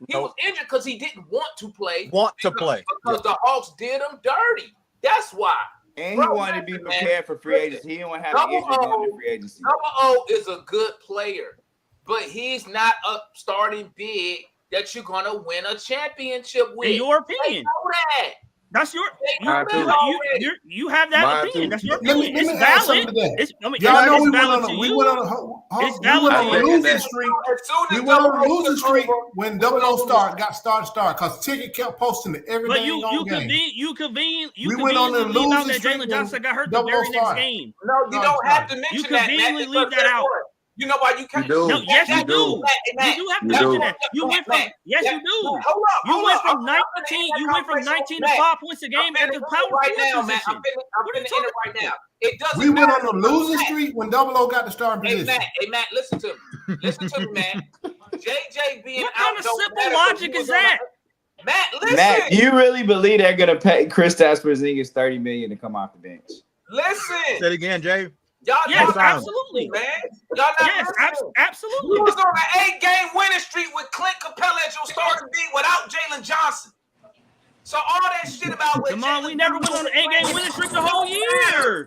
He was injured because he didn't want to play. Because the Hawks did him dirty. That's why. And he wanted to be prepared for free agency. He didn't want to have an injury going to free agency. Double O is a good player, but he's not a starting big that you're going to win a championship with. In your opinion. Know that. That's your you have that Mine opinion. too. That's your Let opinion. me It's add something valid. to that. It's, I mean, Y'all know it's we went valid on to a we you. went on It's valid a to you. losing streak. We went on a losing streak when Double O got start because Ticket kept posting it every But day. you went on a conveniently leave out losing that streak Jalen Johnson got hurt the Double O very next started. game. No, you don't have to mention You that. conveniently Matt, leave that out. You know why you can't? You do. No, yes, you do. Matt, You do have to You mention do. that. You went from yes, you do. You went from 19. You went from 19 to 5 points a game at the power right forward now, Matt. position. I'm finna end it right now. It doesn't. We went matter. on a losing streak when Double O got the starting Hey position. Matt, listen to me. Listen to me, Matt. JJ being What out kind of don't simple matter 'cause logic he is was on that? Matt, listen. Matt, do you really believe they're gonna pay Kristaps Porzingis $30 million to come off the bench? Listen. Say it again, Jay. Y'all Yes, not absolutely. man. Y'all not Yes, listening. absolutely. We was on an 8-game winning streak with Clint Capella as your starting big without Jalen Johnson. So all that shit about what Come on, we never went on an 8-game winning streak the whole year. It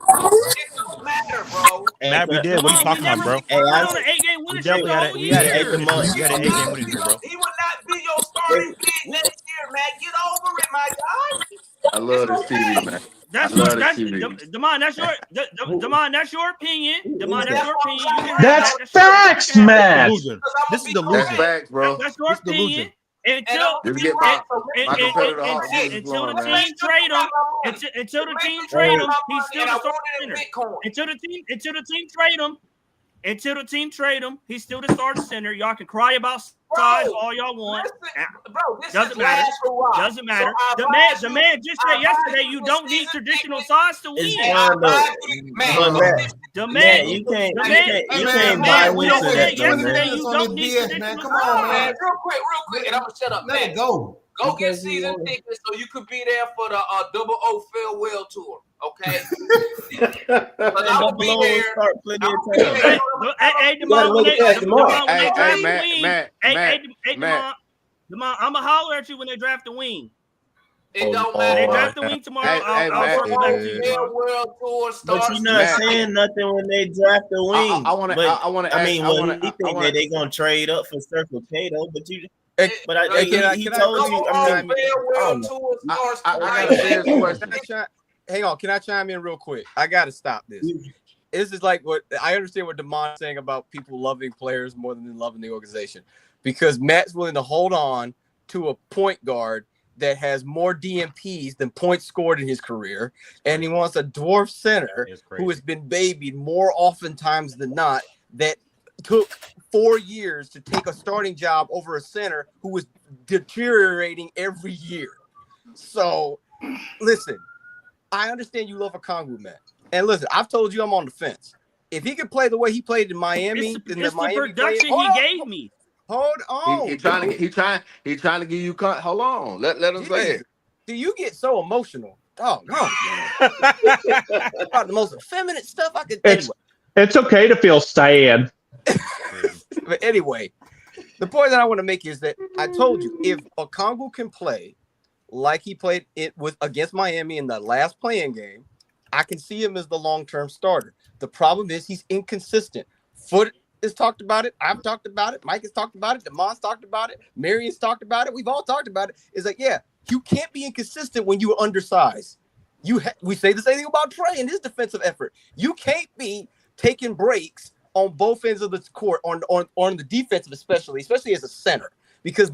don't matter, bro. Matt, we did. What are you talking about, bro? We went on an 8-game winning streak the whole We had an year. 8-game winning streak. We had an 8-game winning streak, bro. He would not be your starting big next year, Matt. Get over it, my guy. I love this TV, man. That's I love your this that's TV. Damon, that's your opinion. Damon, that's your opinion. You can have That's that. facts, Matt. Delusion. This is delusion. That's facts, bro. That's your opinion. Until Just get my competitor Hawks until the going, man. team trade him, until the team trade him, he's still the starting center. Until the team trade him, he's still the starting center. Y'all can cry about size all y'all want. Bro, this Doesn't is matter. last hurrah. Doesn't matter. So The man just said yesterday you don't need traditional size to win. The man, you can't buy we into said that, yesterday man. you don't need traditional Come on, size. man. Real quick, and I'm gonna shut up. Let it go. Go get season tickets so you could be there for the Double O farewell tour. Okay. But I will be there. Start plenty of time. Hey, Demond, when they draft the wing, Demond, I'm gonna holler at you when they draft the wing. It don't When they matter. draft the wing tomorrow, I'll circle back to you. Farewell tour starts. But you're not saying nothing when they draft the wing. I mean, he think that they gonna trade up for Circle K though. But you. But he told you. I got a serious question. Hang on, can I chime in real quick? I gotta stop this. This is like what I understand what Demon's saying about people loving players more than loving the organization, because Matt's willing to hold on to a point guard that has more DMPs than points scored in his career, and he wants a dwarf center who has been babied more oftentimes than not, that took 4 years to take a starting job over a center who was deteriorating every year. So, listen, I understand you love Okongwu, man. And listen, I've told you I'm on the fence. If he could play the way he played in Miami, it's the production he gave me. Hold on. He trying to give you. Hold on. Let him say it. Do you get so emotional? Oh no, about the most effeminate stuff I could. It's okay to feel sad. But anyway, the point that I want to make is that I told you, if Okongwu can play like he played it with against Miami in the last playing game, I can see him as the long-term starter. The problem is he's inconsistent. Foot has talked about it. I've talked about it. Mike has talked about it. Demon's talked about it. Marion's talked about it. We've all talked about it. It's like, yeah, you can't be inconsistent when you are undersized. We say the same thing about Trey and his defensive effort. You can't be taking breaks on both ends of the court, on the defensive especially as a center. Because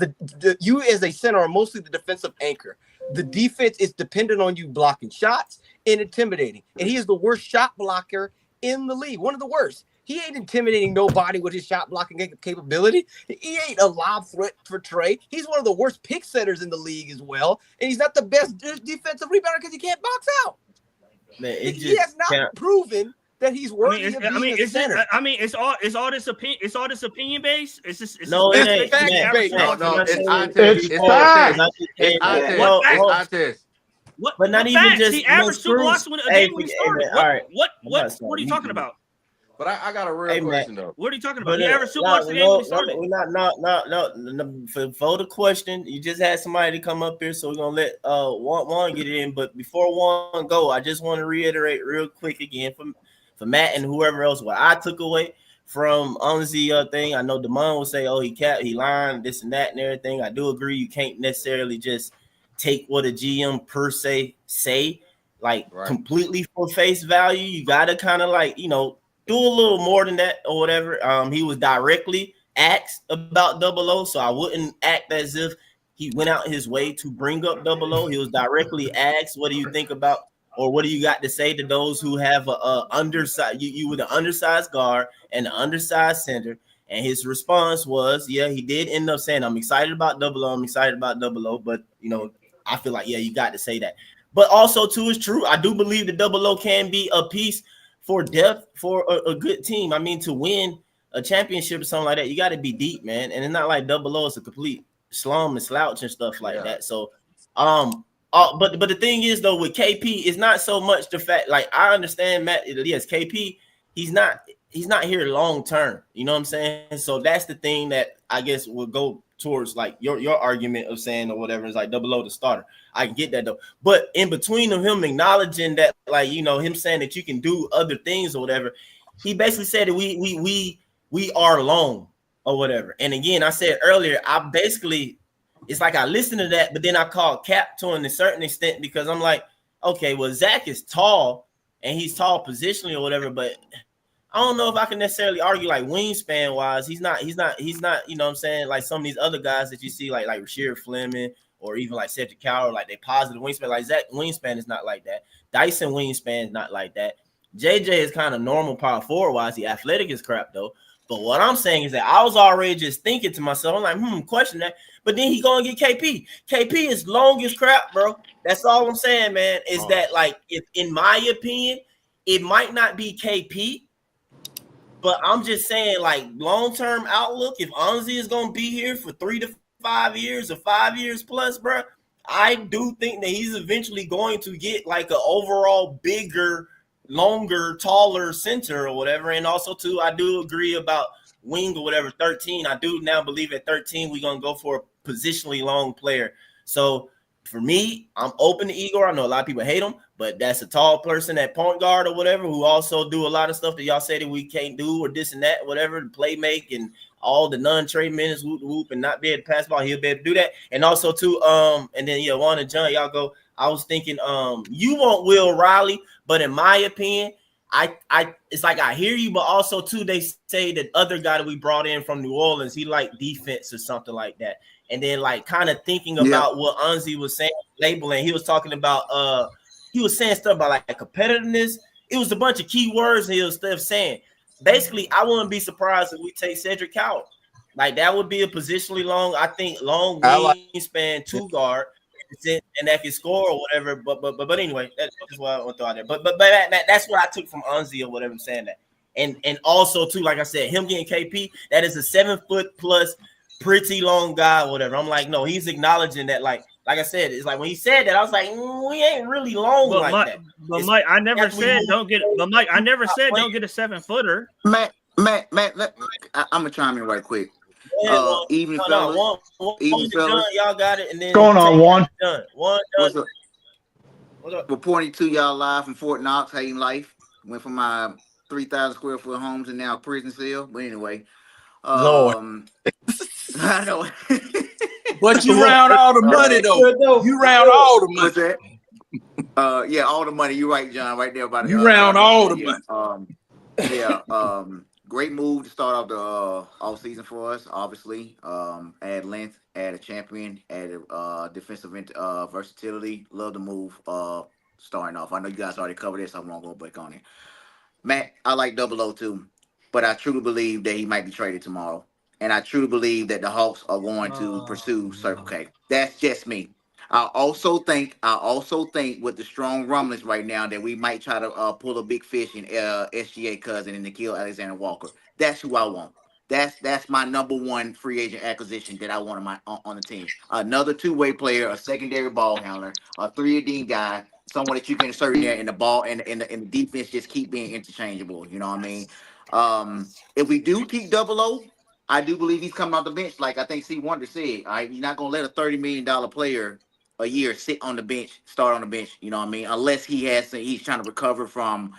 you as a center are mostly the defensive anchor. The defense is dependent on you blocking shots and intimidating. And he is the worst shot blocker in the league, one of the worst. He ain't intimidating nobody with his shot blocking capability. He ain't a lob threat for Trey. He's one of the worst pick setters in the league as well. And he's not the best defensive rebounder because he can't box out. Man, he has not proven that he's worthy of being a center. It's all this opinion. It's all this opinion based. It's just it's no, it's it ain't. It's test. But not even just the average 2 blocks when a game when he started. What are you talking about? But I got a real question though. What are you talking about? He averaged 2 blocks a game when he started. No. For the question, you just had somebody to come up here, so we're gonna let Juan get it in. But before Juan go, I just want to reiterate real quick again for Matt and whoever else what I took away from Unzi thing. I know Demond will say, "Oh, he lied, this and that and everything." I do agree. You can't necessarily just take what a GM per se say completely for face value. You gotta kind of do a little more than that or whatever. He was directly asked about Double O, so I wouldn't act as if he went out his way to bring up Double O. He was directly asked, "What do you think about, or what do you got to say to those who have a undersized? You were the undersized guard and the undersized center." And his response was, "Yeah, he did end up saying, I'm excited about Double O. I'm excited about Double O, but I feel like you got to say that." But also, too, it's true. I do believe the Double O can be a piece for depth for a good team. I mean, to win a championship or something like that, you got to be deep, man. And it's not like Double O is a complete slum and slouch and stuff like that. So, but the thing is though, with KP, it's not so much the fact. I understand Matt. Yes, KP, he's not here long term. You know what I'm saying? So that's the thing that I guess will go towards your argument of saying or whatever is Double O the starter. I can get that though, but in between of him acknowledging that, him saying that you can do other things or whatever, he basically said that we are long or whatever. And again, I said earlier, it's like I listened to that, but then I called cap to a certain extent because I'm like, okay, well, Zach is tall and he's tall positionally or whatever, but I don't know if I can necessarily argue wingspan wise. He's not, you know what I'm saying? Some of these other guys that you see, like Rasheed Fleming or even Cedric Coward, they positive wingspan. Zach wingspan is not like that. Dyson wingspan is not like that. JJ is kind of normal power forward wise. He athletic is crap though. But what I'm saying is that I was already just thinking to myself, I'm like, question that. But then he going to get KP. KP is long as crap, bro. That's all I'm saying, man, is that, like, if in my opinion, it might not be KP, but I'm just saying, like, long-term outlook, if Anzi is going to be here for 3 to 5 years or 5 years plus, bro, I do think that he's eventually going to get, like, an overall bigger, longer, taller center or whatever. And also, too, I do agree about wing or whatever, 13. I do now believe at 13 we're going to go for a positionally long player. So, for me, I'm open to Igor. I know a lot of people hate him, but that's a tall person at point guard or whatever who also do a lot of stuff that y'all say that we can't do or this and that, whatever, the play make and all the non-trade minutes, whoop, and not be able to pass the ball. He'll be able to do that. And also, too, and then, Juan and John, y'all go. I was thinking, you want Will Riley, but in my opinion, I it's like I hear you, but also, too, they say that other guy that we brought in from New Orleans, he like defense or something like that. And then, like, kind of thinking about what Anzi was saying, labeling, he was talking about, he was saying stuff about, like, competitiveness. It was a bunch of key words he was stuff saying. Basically, I wouldn't be surprised if we take Cedric Howard. Like, that would be a positionally long, I think, long wingspan, two guard, and that can score or whatever. But anyway, that's what I want to throw out there. But that's what I took from Anzi or whatever I'm saying that. And also, too, like I said, him getting KP, that is a 7 foot plus pretty long guy or whatever. I'm like, no, he's acknowledging that, like I said, it's like when he said that, I was like, we ain't really long that. But Mike, I never said don't get it. But Mike, I never said don't get a 7 footer. Matt, I'm gonna chime in right quick. Evening, fellas. Evening, fellas. Y'all got it, and then going on, Juan? Juan, what's up? Reporting to y'all live from Fort Knox, Hating Life. Went from my 3,000 square foot homes and now prison cell. But anyway, Lord. I know. But you round all the money though. You round all the money. What's that? Yeah, all the money. You're right, John. Right there about it. You round all the money. Great move to start off the off season for us. Obviously, add length, add a champion, add defensive versatility. Love the move. Starting off, I know you guys already covered this. So I won't go back on it. Matt, I like 00 too, but I truly believe that he might be traded tomorrow. And I truly believe that the Hawks are going to pursue Circle K. That's just me. I also think with the strong rumblings right now that we might try to pull a big fish in SGA cousin and Nikhil Alexander Walker. That's who I want. That's my number one free agent acquisition that I want on the team. Another two-way player, a secondary ball handler, a 3-and-D guy, someone that you can insert there in the ball and the defense just keep being interchangeable. You know what I mean? If we do keep 00, I do believe he's coming off the bench. Like I think C. Wonder said, all right, you're not going to let a $30 million player a year sit on the bench, start on the bench. You know what I mean? Unless he's trying to recover from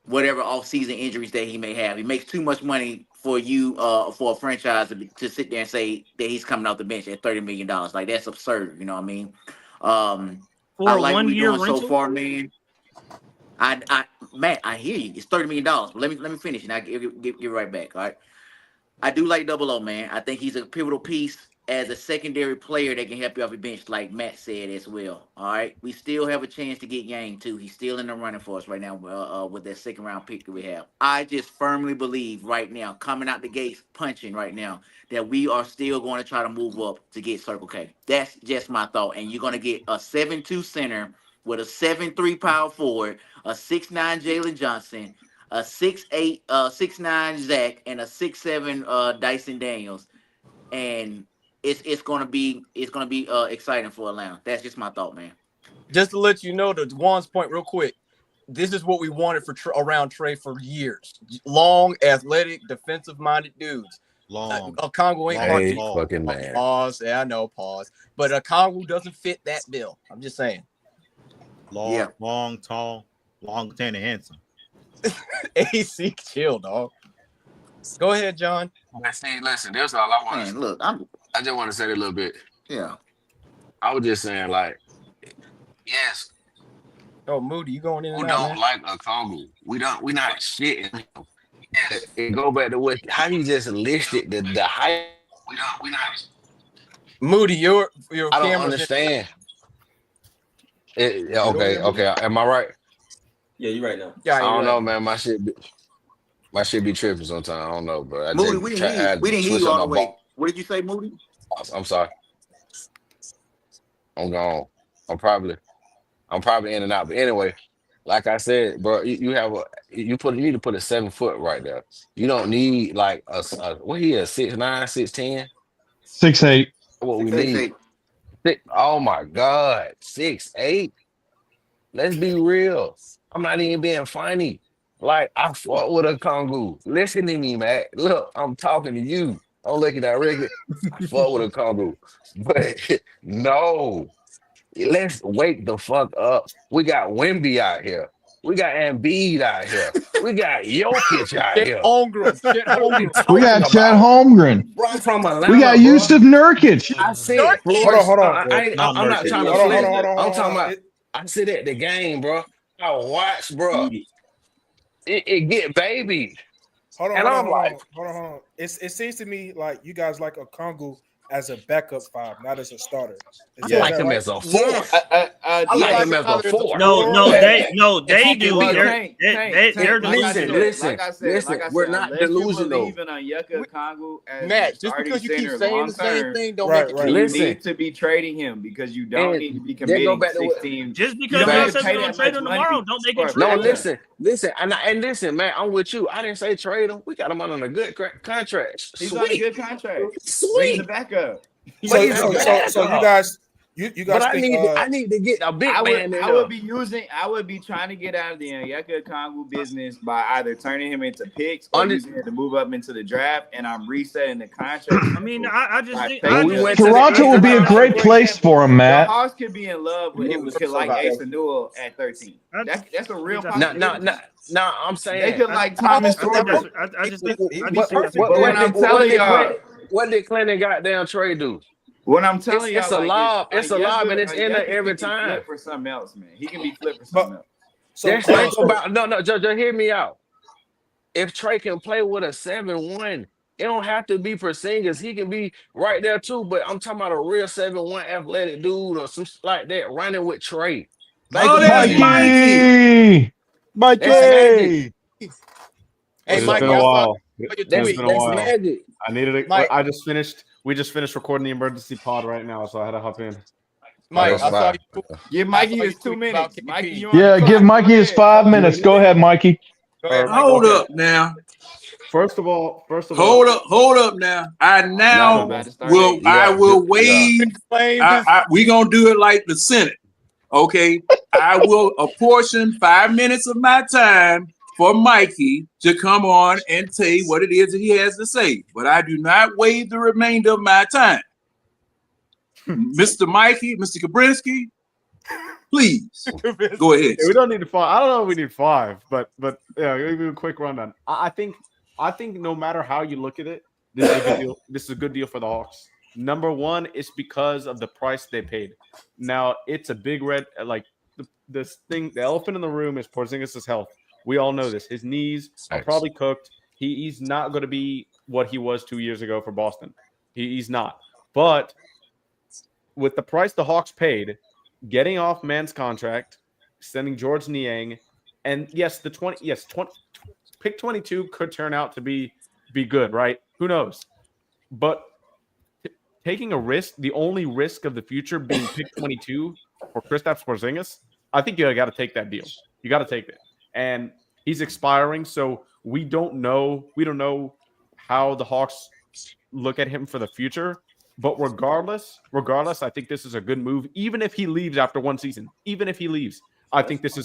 whatever off-season injuries that he may have. He makes too much money for you, for a franchise to sit there and say that he's coming off the bench at $30 million. Like that's absurd. You know what I mean? For I like what we're doing rental? so far, man. Matt, I hear you. It's $30 million. But let me finish and I give right back. All right. I do like 00, man. I think he's a pivotal piece as a secondary player that can help you off the bench, like Matt said as well. All right. We still have a chance to get Yang too. He's still in the running for us right now with that second round pick that we have. I just firmly believe right now, coming out the gates punching right now, that we are still going to try to move up to get Circle K. That's just my thought. And you're going to get a 7'2" center with a 7'3" power forward, a 6'9" Jalen Johnson, a 6'8", 6'9" Zach, and a 6'7" Dyson Daniels, and it's gonna be exciting for Atlanta. That's just my thought, man. Just to let you know, to Juan's point, real quick, this is what we wanted for around Trey for years. Long, athletic, defensive-minded dudes. Long. Okongwu ain't Hey, part fucking man. Pause. Yeah, I know. Pause. But Okongwu doesn't fit that bill. I'm just saying. Long, tall, long, tan, and handsome. AC, chill, dog. Go ahead, John. See, listen, that's all I want to say. Look, I just want to say that a little bit. Yeah. I was just saying, like, yes. Oh, Moody, you going in and Who out, don't like Okongwu? We not shitting. And go back to how you just listed the height. We not. Moody, your I don't understand. Okay. Am I right? Yeah, you're right now. Yeah, I don't know, man. My shit. My shit be tripping sometimes. I don't know, but I Moody, just try we to didn't hear switch you up all my the way. ball. What did you say, Moody? I'm sorry. I'm gone. I'm probably in and out. But anyway, like I said, bro, you need to put a 7 foot right there. You don't need like what he is 6'9", 6'10". 6'8". What we 6'8", need. Oh my God, 6'8". Let's be real. I'm not even being funny. Like, I fought with a Okongwu. Listen to me, man. Look, I'm talking to you. I'm looking directly. I fought with a Okongwu. But no, let's wake the fuck up. We got Wemby out here. We got Embiid out here. We got Jokic out Chet here. Holmgren. Chet What are we Holmgren. We talking got Chad about? Holmgren. Bro, I'm from We got Atlanta, bro. Yusuf Nurkic. I sit Nurkic. floors. Hold on. I'm not trying to Hold on. flex. I'm talking about. I sit at the game, bro. I watch, bro. It get baby, Hold and I'm like, on. It seems to me like you guys like Okongwu as a backup five, not as a starter. I like him as a four. Yes. I like him as a four. They do. They're Listen. We're not delusional. Believe in Onyeka Okongwu as Matt, the just starting because you keep center saying long the same term, thing don't make it true. you need to be trading him because you don't need to be committing 16. Just you because don't y'all need to said pay we're gonna that trade much him money tomorrow, don't make it for a true. player. Listen, and listen, man. I'm with you. I didn't say trade him. We got him on a good contract. He's on a good contract. But he's a backup. So you guys. But I think, need to get a big man in there. I would be trying to get out of the Onyeka Okongwu business by either turning him into picks or using it to move up into the draft, and I'm resetting the contract. I mean, I just think Toronto would be a great place for him, The Matt. Hawks could be in love with him because like Asa Newell at 13. That's a real possibility. No, I'm saying They could like Thomas Jordan. I just think what did Clinton goddamn Trey do? What I'm telling y'all, it's a lob. It's a lob, and it's in there every time. For something else, man. He can be flipped for something else. No, just hear me out. If Trey can play with a 7-1, it don't have to be Porzingis. He can be right there too. But I'm talking about a real 7-1 athletic dude or some like that running with Trey. Mikey. Hey, Hey, it's Mike, been a while. It's That's been a while. magic. I needed it. Mike. We just finished recording the emergency pod right now, so I had to hop in. Mike, I saw you. Give Mikey his 2 minutes. Mikey, you on Yeah, the give clock. Mikey his 5 minutes. Go ahead, Mikey. Hold up now. First of all, hold up now. I will waive. We gonna do it like the Senate. Okay, I will apportion 5 minutes of my time for Mikey to come on and say what it is that he has to say, but I do not waive the remainder of my time. Mr. Mikey, Mr. Kabrinsky, please go ahead. We don't need 5. I don't know if we need 5, but yeah, give me a quick rundown. I think no matter how you look at it, this is a good deal. This is a good deal for the Hawks. Number one, it's because of the price they paid. Now it's a big red this thing. The elephant in the room is Porzingis' health. We all know this. His knees are probably cooked. He's not going to be what he was 2 years ago for Boston. He's not. But with the price the Hawks paid, getting off Man's contract, sending George Niang, and yes, pick 22 could turn out to be good, right? Who knows? But taking a risk, the only risk of the future being pick 22 for Kristaps Porzingis, I think you got to take that deal. You got to take it. And he's expiring, so we don't know how the Hawks look at him for the future. But regardless, I think this is a good move. Even if he leaves after one season, I think this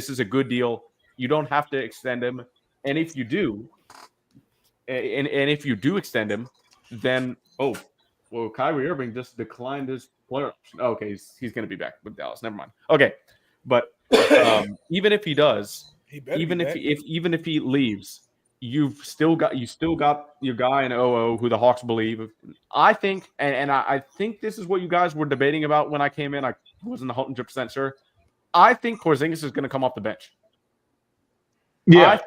is a good deal. You don't have to extend him, and if you do, extend him, then Kyrie Irving just declined his player. Okay, he's going to be back with Dallas. Never mind. Okay, but even if he does, even if he leaves, you've still got your guy in OO who the Hawks believe. I think, and I think this is what you guys were debating about when I came in. I wasn't 100% sure. I think Porzingis is going to come off the bench. Yeah.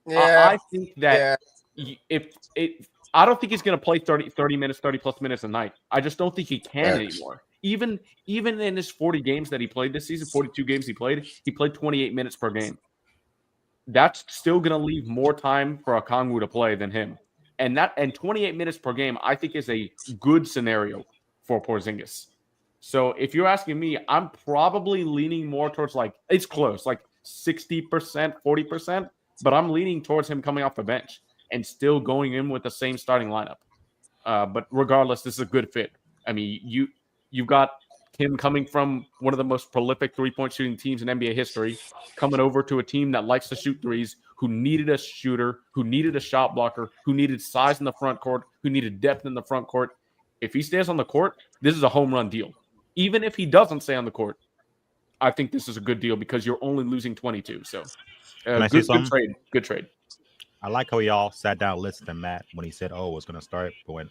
I think that I don't think he's going to play 30 minutes, 30 plus minutes a night. I just don't think he can anymore. Even in his 40 games that he played this season, 42 games he played 28 minutes per game. that's still going to leave more time for Okongwu to play than him. And 28 minutes per game, I think, is a good scenario for Porzingis. So if you're asking me, I'm probably leaning more towards it's close, like 60%, 40%, but I'm leaning towards him coming off the bench and still going in with the same starting lineup. But regardless, this is a good fit. I mean, you've got him coming from one of the most prolific three-point shooting teams in NBA history, coming over to a team that likes to shoot threes, who needed a shooter, who needed a shot blocker, who needed size in the front court, who needed depth in the front court. If he stays on the court, this is a home run deal. Even if he doesn't stay on the court, I think this is a good deal because you're only losing 22. So, Can I say good something? trade. Good trade. I like how y'all sat down and listened to Matt when he said, "Oh, it's going to start." But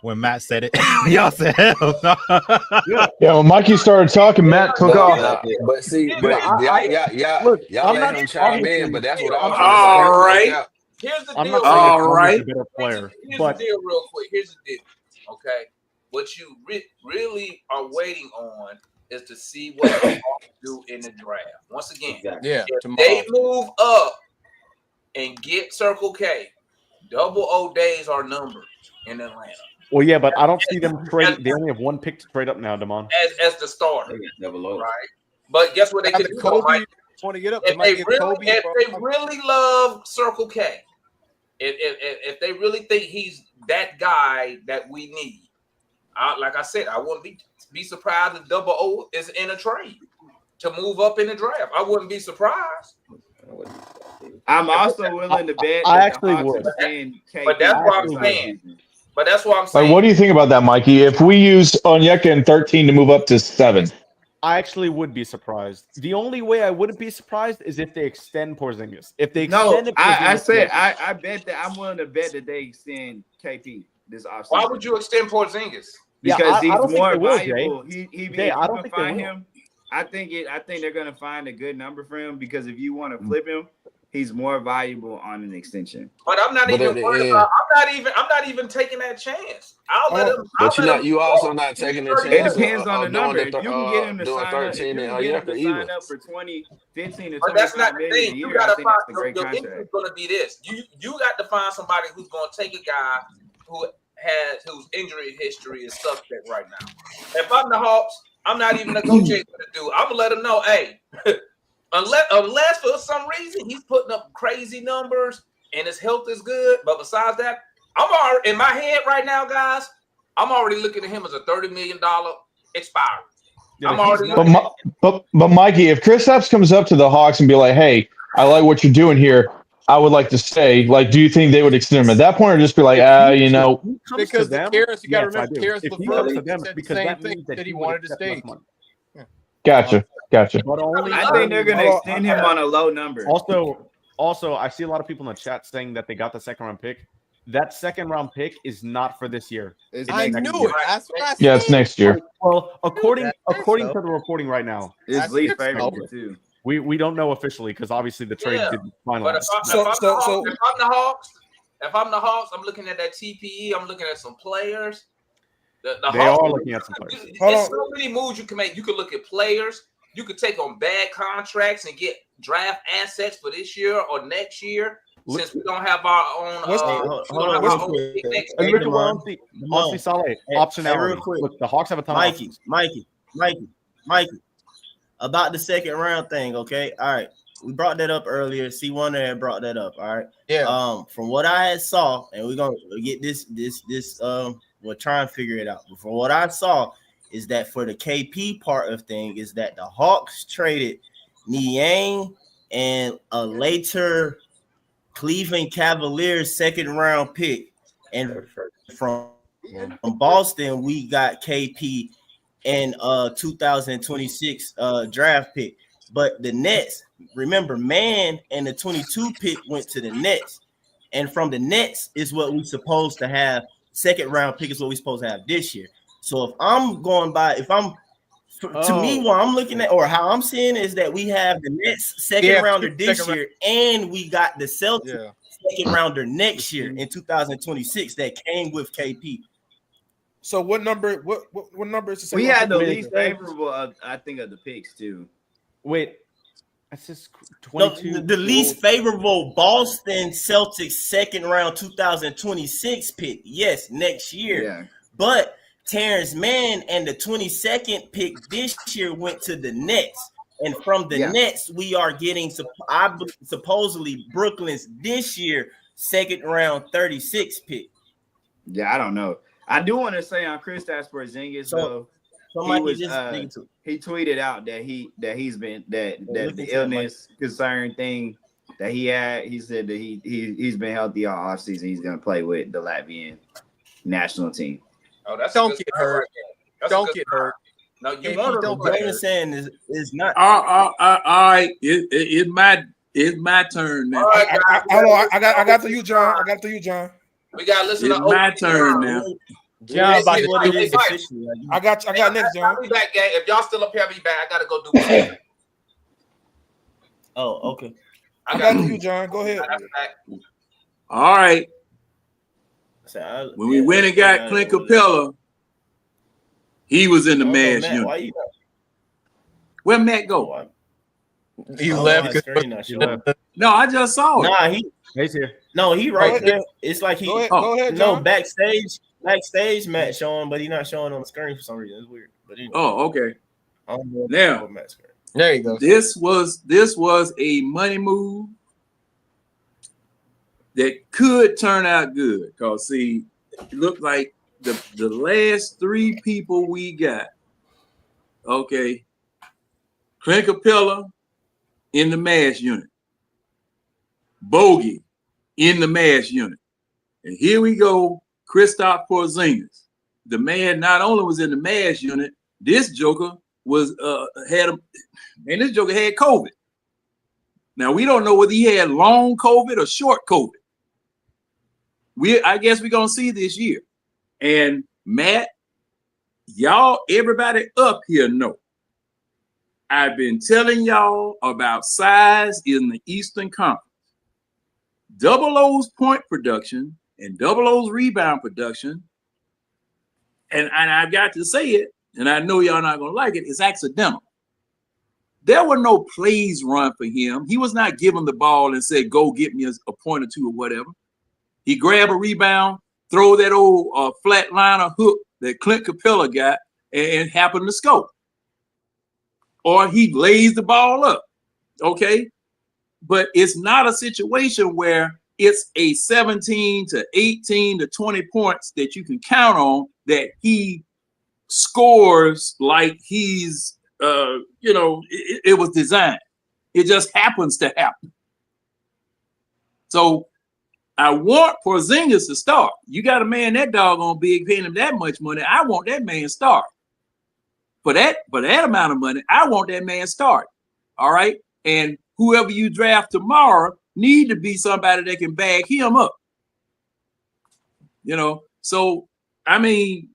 when Matt said it, y'all said, "Hell no." Yeah, when Mikey started talking, Matt took off. But see, but y'all let him chime in. But that's what I'm trying to All say. right. Here's the I'm deal. not saying All Okongwu's right. a better player, Here's but the deal, real quick. Here's the deal. Okay, what you really are waiting on is to see what the Hawks do in the draft. Once again, Yeah, if they move up and get Circle K, double O days are numbered in Atlanta. well, yeah, but I don't see them trading. They only have one pick to trade up now, Damon. As the starter, right? But guess what they could do? Kobe want to get up. They might get Kobe. If they really love Circle K, if they really think he's that guy that we need, like I said, I wouldn't be surprised if Double O is in a trade to move up in the draft. I wouldn't be surprised. I'm also willing to bet I that actually the Hawks would. extend KP. But that's what I'm saying. But that's what I'm saying. Like, what do you think about that, Mikey? If we use Onyeka and 13 to move up to 7, I actually would be surprised. The only way I wouldn't be surprised is if they extend Porzingis. If they extend I Porzingis, said I bet that I'm willing to bet that they extend KP this offseason. Why would you extend Porzingis? Because I don't he's more think they will, valuable. Jay. If Jay, I you don't can think they find will. him, I think they're gonna find a good number for him because if you want to flip him, he's more valuable on an extension. But I'm not But even at the worried end- about. I'm not even taking that chance. I'll let him. But you also not taking the It chance depends on the of number. doing If you can get him to doing sign up, 13 and Onyeka either. up for 15 to But that's 25 not the million thing. a You year, I gotta think find that's a great your contract. issue is gonna be this. You got to find somebody who's gonna take a guy whose injury history is suspect right now. If I'm the Hawks, I'm not even negotiating with the dude. I'm gonna let him know, hey, unless for some reason he's putting up crazy numbers and his health is good, but besides that, I'm already in my head right now, guys. I'm already looking at him as a $30 million expiry. I'm already looking at but Mikey, if Kristaps comes up to the Hawks and be like, "Hey, I like what you're doing here. I would like to stay." Like, do you think they would extend him at that point, or just be like, If "No"? he comes Because to them, Karis, you got to yes, I remember, do. Karis If he LeVert comes to them, said the because same that thing means that that he would wanted to accept less stay. money. Gotcha. But only I think they're gonna extend him on a low number. Also, I see a lot of people in the chat saying that they got the second round pick. That second round pick is not for this year. It's I next knew year. it. That's what I said. Yeah, it's next year. Well, according to the reporting right now, It's least favorable too. we don't know officially because obviously the trade Yeah. didn't But finalize. if I'm the Hawks, I'm looking at that TPE. I'm looking at some players. The They Hawks, are looking at some players. There's so many moves you can make. You can look at players. You could take on bad contracts and get draft assets for this year or next year. Since we don't have our own, Hey, hold on, real quick. Hey, look at Damon. Ansi Saleh, optionality. real quick. Look, the Hawks have a ton of options. Mikey. About the second round thing, okay? All right. We brought that up earlier. C1 had brought that up. All right. Yeah. From what I had saw, and we're gonna get this we'll try and figure it out. But from what I saw is that for the KP part of thing is that the Hawks traded Niang and a later Cleveland Cavaliers second round pick, and from Boston we got KP and 2026 draft pick. But the Nets, remember, Man and the 22 pick went to the Nets, and from the Nets is what we supposed to have. Second round pick is what we supposed to have this year. So if I'm going by, to me, what I'm looking at or how I'm seeing is that we have the Nets second rounder this year, and we got the Celtics second rounder next year in 2026 that came with KP. So what number? What number is the? We had the least favorable, I think, of the picks too. Wait, That's just No, 22. the least favorable Boston Celtics second round 2026 pick. Yes, next year. Yeah. But Terrence Mann and the 22nd pick this year went to the Nets. And from the Nets, we are getting supposedly Brooklyn's this year second round 36 pick. Yeah, I don't know. I do want to say on Kristaps Porzingis though. He tweeted out that he's been that the illness concern thing that he had. He said that he's been healthy all offseason. He's gonna play with the Latvian national team. Oh, that's don't get hurt. Don't get hurt. No, you want to what I'm saying is not. All right, it's my turn now. I got to you, John. I got to you, John. We got to listen it's to my turn now. John, I got next, John. I'll be back, gang. If y'all still up here, I'll be back. I gotta go do one. Oh, okay. I got you, John. Go ahead. All right. When we went and got Clint Capella, he was in the Mavs unit. Where Matt go? He left. No, I just saw it. Nah, he's here. No, he right there. It's like he. Go ahead, John. Backstage, Matt showing, but he's not showing on the screen for some reason. It's weird. But anyway. Oh, okay. I don't know Now, there you go. This was a money move that could turn out good. Cause see, it looked like the last three people we got. Okay, Clint Capella in the Mavs unit, Bogey in the Mavs unit, and here we go. Kristaps Porzingis, the man not only was in the Mavs unit, this joker was this joker had COVID. Now we don't know whether he had long COVID or short COVID. I guess we're gonna see this year. And Matt, y'all, everybody up here know. I've been telling y'all about size in the Eastern Conference. Double O's point production and Double O's rebound production, and I've got to say it, and I know y'all not gonna like it, it's accidental. There were no plays run for him. He was not given the ball and said, go get me a point or two or whatever. He grabbed a rebound, throw that old flat liner hook that Clint Capella got, and happened to score. Or he lays the ball up, okay? But it's not a situation where it's a 17 to 18 to 20 points that you can count on that he scores like he's, it was designed. It just happens to happen. So I want Porzingis to start. You got a man that doggone big paying him that much money. I want that man start. For that amount of money, I want that man start. All right. And whoever you draft tomorrow need to be somebody that can bag him up. So I mean,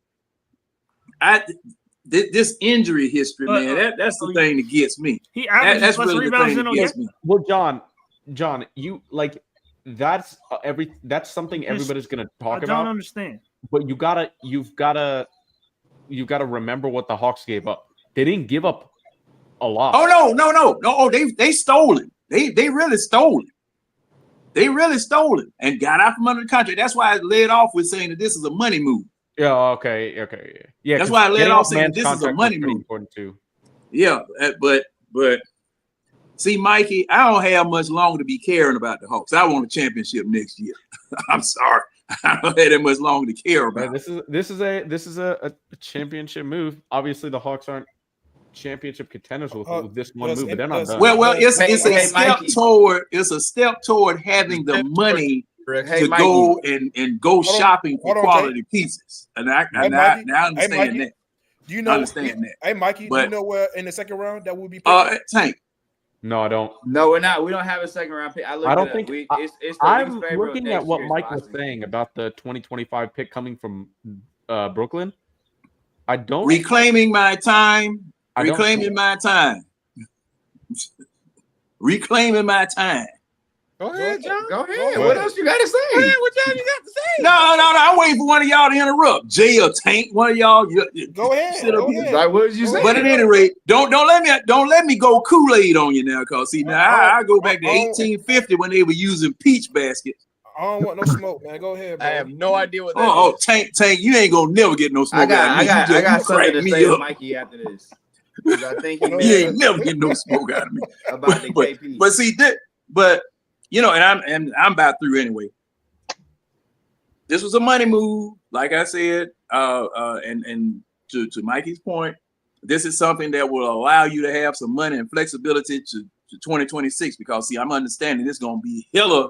this injury history, man, that's the thing that gets me. That's really the thing that gets me. Well, John, you like that's something everybody's gonna talk about. I don't understand. But you've gotta remember what the Hawks gave up. They didn't give up a lot. Oh no! Oh, they stole it. They really stole it. They really stole it and got out from under the contract. That's why I led off with saying that this is a money move. Yeah. Okay. Yeah. That's why I led off saying this is a money move. Important too. Yeah, but see, Mikey, I don't have much longer to be caring about the Hawks. I want a championship next year. I'm sorry, I don't have that much longer to care about. This is a championship move. Obviously, the Hawks aren't championship contenders with this one move, but they're not done. Well, it's a step toward having the money to go and go shopping for quality pieces. And I understand that. Do you know? Understand that. Hey, Mikey, do you know where in the second round that would be? Tank. No, I don't. No, we're not. We don't have a second round pick. I don't think. I'm looking at what Mike was saying about the 2025 pick coming from Brooklyn. I don't. Reclaiming my time. Reclaiming my time. Go ahead, John. Go Go ahead. ahead. What else you got to say? Go ahead, what y'all you got to say? No. I'm waiting for one of y'all to interrupt. Jay or Tank, one of y'all. Go ahead. Sit up here. Like, what did you say? But at any rate, don't let me go Kool-Aid on you now, cause see now I go back to 1850 when they were using peach baskets. I don't want no smoke, man. Go ahead, bro. I have no idea what that Oh, is. Tank, you ain't gonna never get no smoke out of me. I got You something crack to me say to up. Mikey after this. 'Cause I think You ain't never get no smoke out of me about the KP. But see that, but you know, and I'm about through anyway. This was a money move, like I said, and to Mikey's point, this is something that will allow you to have some money and flexibility to 2026. Because see, I'm understanding this gonna be hella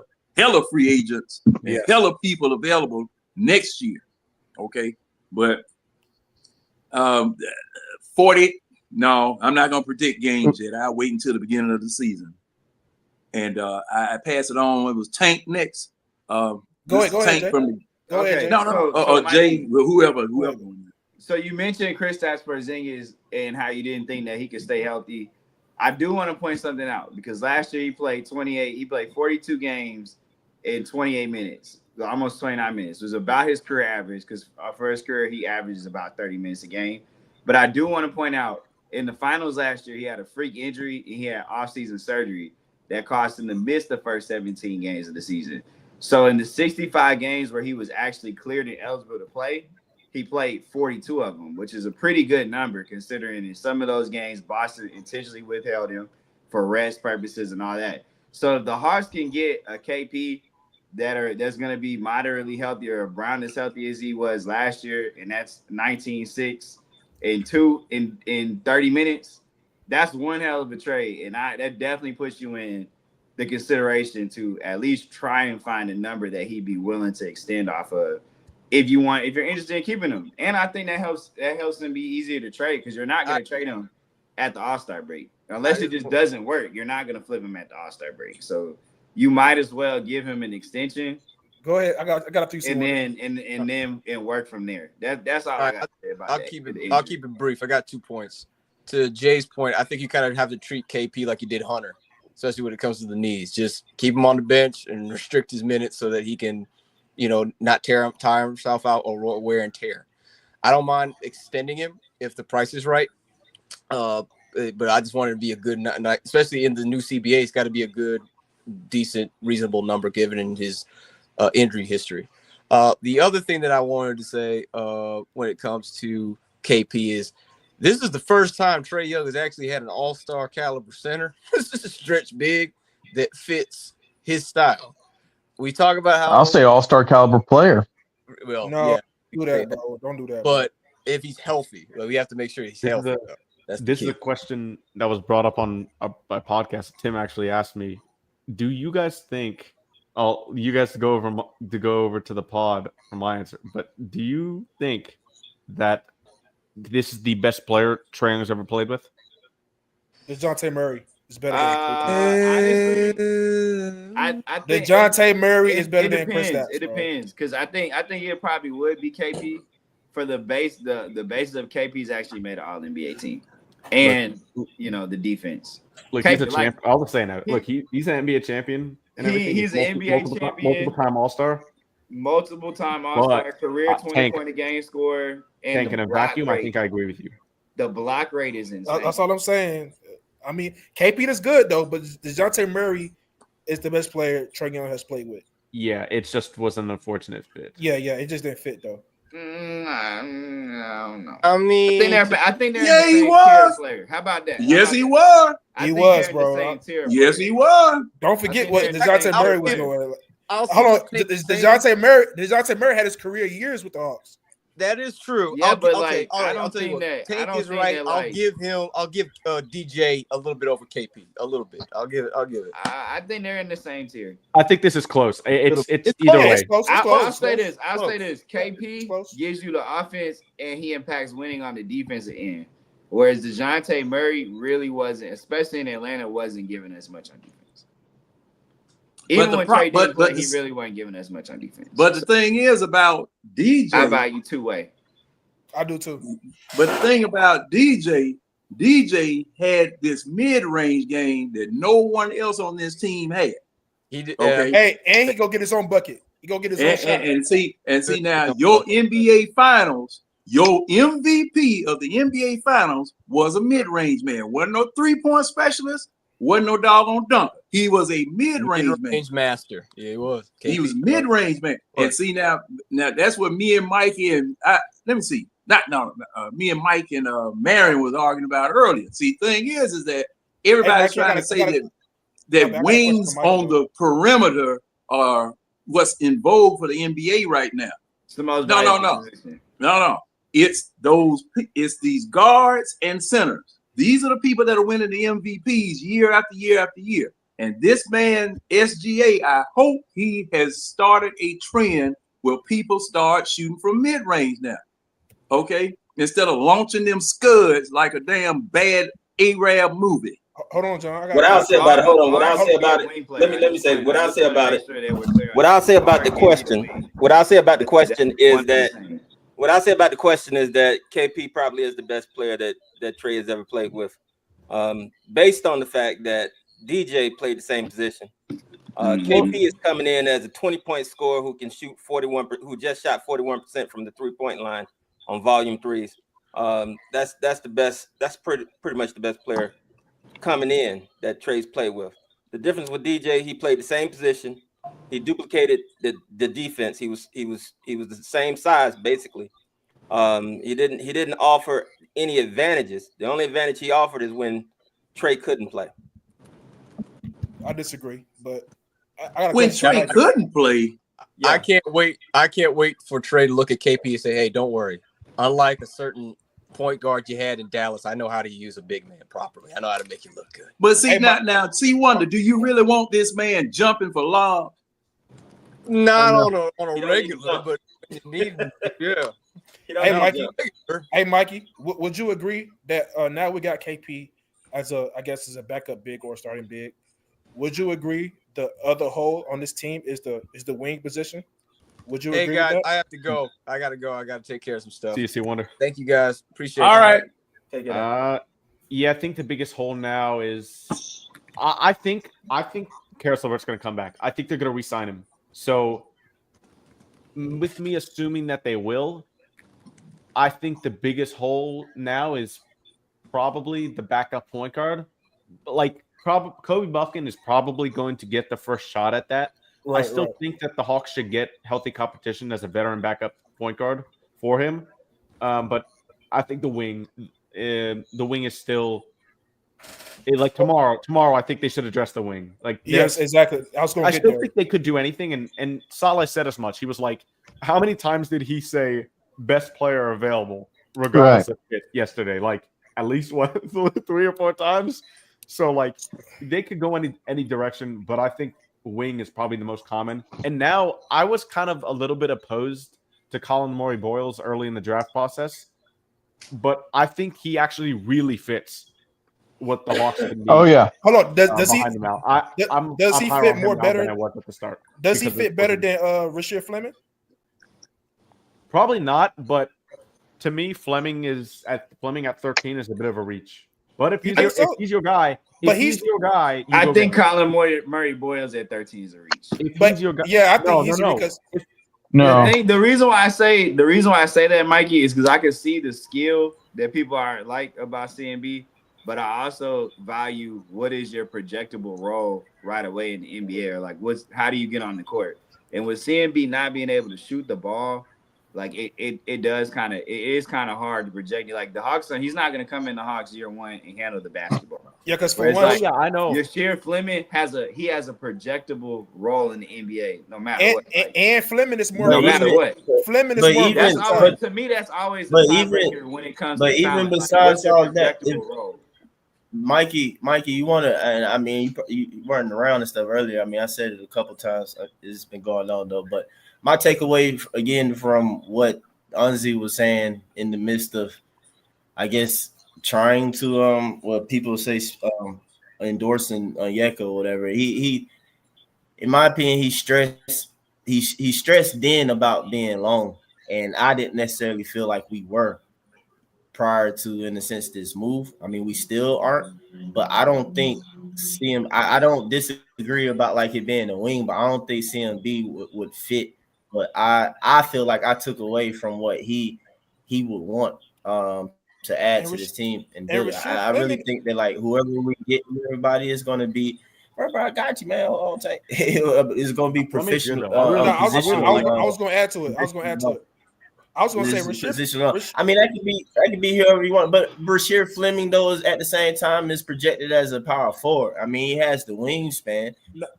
free agents and hella people available next year. Okay, but 40. No, I'm not gonna predict games yet. I'll wait until the beginning of the season. And I pass it on. It was Tank next. Go ahead, Tank Jay. from the Go ahead, Jay. no, Jay, whoever. So you mentioned Kristaps Porzingis and how you didn't think that he could stay healthy. I do want to point something out because last year he played 42 games in 28 minutes, almost 29 minutes. It was about his career average because for his career he averages about 30 minutes a game. But I do want to point out in the finals last year he had a freak injury and he had off-season surgery that caused him to miss the first 17 games of the season. So in the 65 games where he was actually cleared and eligible to play, he played 42 of them, which is a pretty good number considering in some of those games, Boston intentionally withheld him for rest purposes and all that. So if the Hawks can get a KP that's going to be moderately healthy or around as healthy as he was last year, and that's 19-6 and 2 in 30 minutes, that's one hell of a trade. And that definitely puts you in the consideration to at least try and find a number that he'd be willing to extend off of if you're interested in keeping him. And I think that helps him be easier to trade because you're not going to trade him at the All-Star break. Unless it just doesn't work, you're not going to flip him at the All-Star break. So you might as well give him an extension. Go ahead. I got a few. And then work from there. That's all I got to say about I'll keep it brief. I got 2 points. To Jay's point, I think you kind of have to treat KP like you did Hunter, especially when it comes to the knees. Just keep him on the bench and restrict his minutes so that he can, not tire himself out or wear and tear. I don't mind extending him if the price is right. But I just want it to be a good, especially in the new CBA, it's got to be a good, decent, reasonable number given in his injury history. The other thing that I wanted to say when it comes to KP is this is the first time Trey Young has actually had an all-star caliber center. This is a stretch big that fits his style. We talk about how I'll say all-star caliber player. Well, no, do that, bro. Don't do that. But if he's healthy, we have to make sure he's healthy. This is a question that was brought up on a podcast. Tim actually asked me, "Do you guys think?" You guys go over to the pod for my answer. But do you think that this is the best player Trey Young's ever played with? DeJounte Murray is better than I think DeJounte Murray is better than Kristaps. It depends because I think it probably would be KP for the base. The basis of KP's actually made an All-NBA team, and the defense. Look, he's a champ. I'll just say now. Look, he's an NBA champion and everything. He's an NBA champion, multiple-time All-Star. Multiple-time All-Star, career 20-point a game scorer. And in a vacuum, I think I agree with you. The block rate is insane. That's all I'm saying. I mean, KP is good though, but DeJounte Murray is the best player Trey Young has played with. Yeah, it just was an unfortunate fit. Yeah, it just didn't fit though. I don't know. I mean, I think they're he was player. How about that? Yes, he was. He was, bro. Yes, he was. Don't forget what DeJounte Murray was doing. Hold on, DeJounte Murray had his career years with the Hawks. That is true. Yeah, but I don't think that Tank is right. I'll give DJ a little bit over KP. A little bit. I'll give it. I think they're in the same tier. I think this is close. It's either way. I'll say this. KP gives you the offense and he impacts winning on the defensive end. Whereas DeJounte Murray really wasn't, especially in Atlanta, wasn't giving us much on defense. Even when Trey didn't play, he really wasn't giving us much on defense. But the thing is about DJ. I value two-way. I do too. But the thing about DJ had this mid-range game that no one else on this team had. He did. Okay. Hey, and he go get his own bucket. He go get his own shot. And see now your NBA Finals, your MVP of the NBA Finals was a mid-range man. Wasn't no three-point specialist. Wasn't no doggone dunker. He was a mid-range man. Master. Yeah, he was. He was mid-range man. And see now that's what me and Mikey and me and Mike and Marion was arguing about earlier. See, thing is that everybody's trying to say that wings on the perimeter are what's in vogue for the NBA right now. It's the most No. It's these guards and centers. These are the people that are winning the MVPs year after year after year. And this man, SGA, I hope he has started a trend where people start shooting from mid-range now. Okay? Instead of launching them scuds like a damn bad Arab movie. Hold on, John. What I'll say about it, let me say what I'll say about it. What I'll say about the question. What I'll say about the question is that KP probably is the best player that Trey has ever played with. Based on the fact that DJ played the same position. KP is coming in as a 20-point scorer who can shoot 41, who just shot 41% from the 3-point line on volume threes. That's the best. That's pretty much the best player coming in that Trey's played with. The difference with DJ, he played the same position. He duplicated the defense. He was the same size basically. He didn't offer any advantages. The only advantage he offered is when Trey couldn't play. I disagree, but I got when Trey couldn't play. Yeah. I can't wait for Trey to look at KP and say, "Hey, don't worry. Unlike a certain point guard you had in Dallas, I know how to use a big man properly. I know how to make it look good." But see, now, see, Wonder, do you really want this man jumping for lobs? Not on a regular, but you need, yeah. Hey, Mikey, would you agree that now we got KP as a backup big or starting big? Would you agree the other hole on this team is the wing position? Would you agree guys, with that? I have to go. I gotta go. I gotta take care of some stuff. See you, Wonder. Thank you guys. Appreciate it. All right. Take it yeah, I think the biggest hole now is I think Caris LeVert's going to come back. I think they're going to re-sign him. So with me assuming that they will, I think the biggest hole now is probably the backup point guard. Like Kobe Buffkin is probably going to get the first shot at that. I still think that the Hawks should get healthy competition as a veteran backup point guard for him. But I think the wing is still like tomorrow. I think they should address the wing. Like yes, exactly. I still think they could do anything. And Saleh said as much. He was like, how many times did he say best player available regardless of it yesterday? Like at least 3 or 4 times. So like they could go any direction, but I think wing is probably the most common. And now I was kind of a little bit opposed to Colin Murray Boyles early in the draft process, but I think he actually really fits what the Hawks can do. Oh yeah. Hold on. Does he fit more better than I was at the start? Does he fit better than Rasheed Fleming? Probably not, but to me, Fleming at 13 is a bit of a reach. But if he's your guy, I think Colin Murray Boyles at 13 is a reach. But your guy. Yeah, I think he's because the reason why I say that, Mikey, is because I can see the skill that people are like about CMB, but I also value what is your projectable role right away in the NBA, or like how do you get on the court? And with CMB not being able to shoot the ball, like it is kind of hard to project. Like the Hawks, he's not going to come in the Hawks year one and handle the basketball. Yeah, because I know. Rasheed Fleming has a projectable role in the NBA, no matter what. And Fleming is more. No matter what. Fleming is more. To me, that's always the tiebreaker when it comes. But to even besides all that, Mikey, you want to? And I mean, you weren't around and stuff earlier. I mean, I said it a couple times. It's been going on though, but. My takeaway again from what Anzi was saying in the midst of, I guess, trying to what people say endorsing Yeka or whatever. He, in my opinion, he stressed then about being alone, and I didn't necessarily feel like we were. prior to, in a sense, this move. I mean, we still aren't, but I don't think CM. I don't disagree about like it being a wing, but I don't think CMB would fit. But I feel like I took away from what he would want to add And to this team and and build it. Rasheed I really Fleming, think that like whoever we get, everybody is going to be. Bro, I got you, man. Hold on tight. It's going to be Fleming's good, professional, though. I really, I really positional. like him. I was going to add to it. I was going to say Positional. I mean, that could be whoever you want, but Rasheed Fleming though is at the same time is projected as a power forward. I mean, he has the wingspan.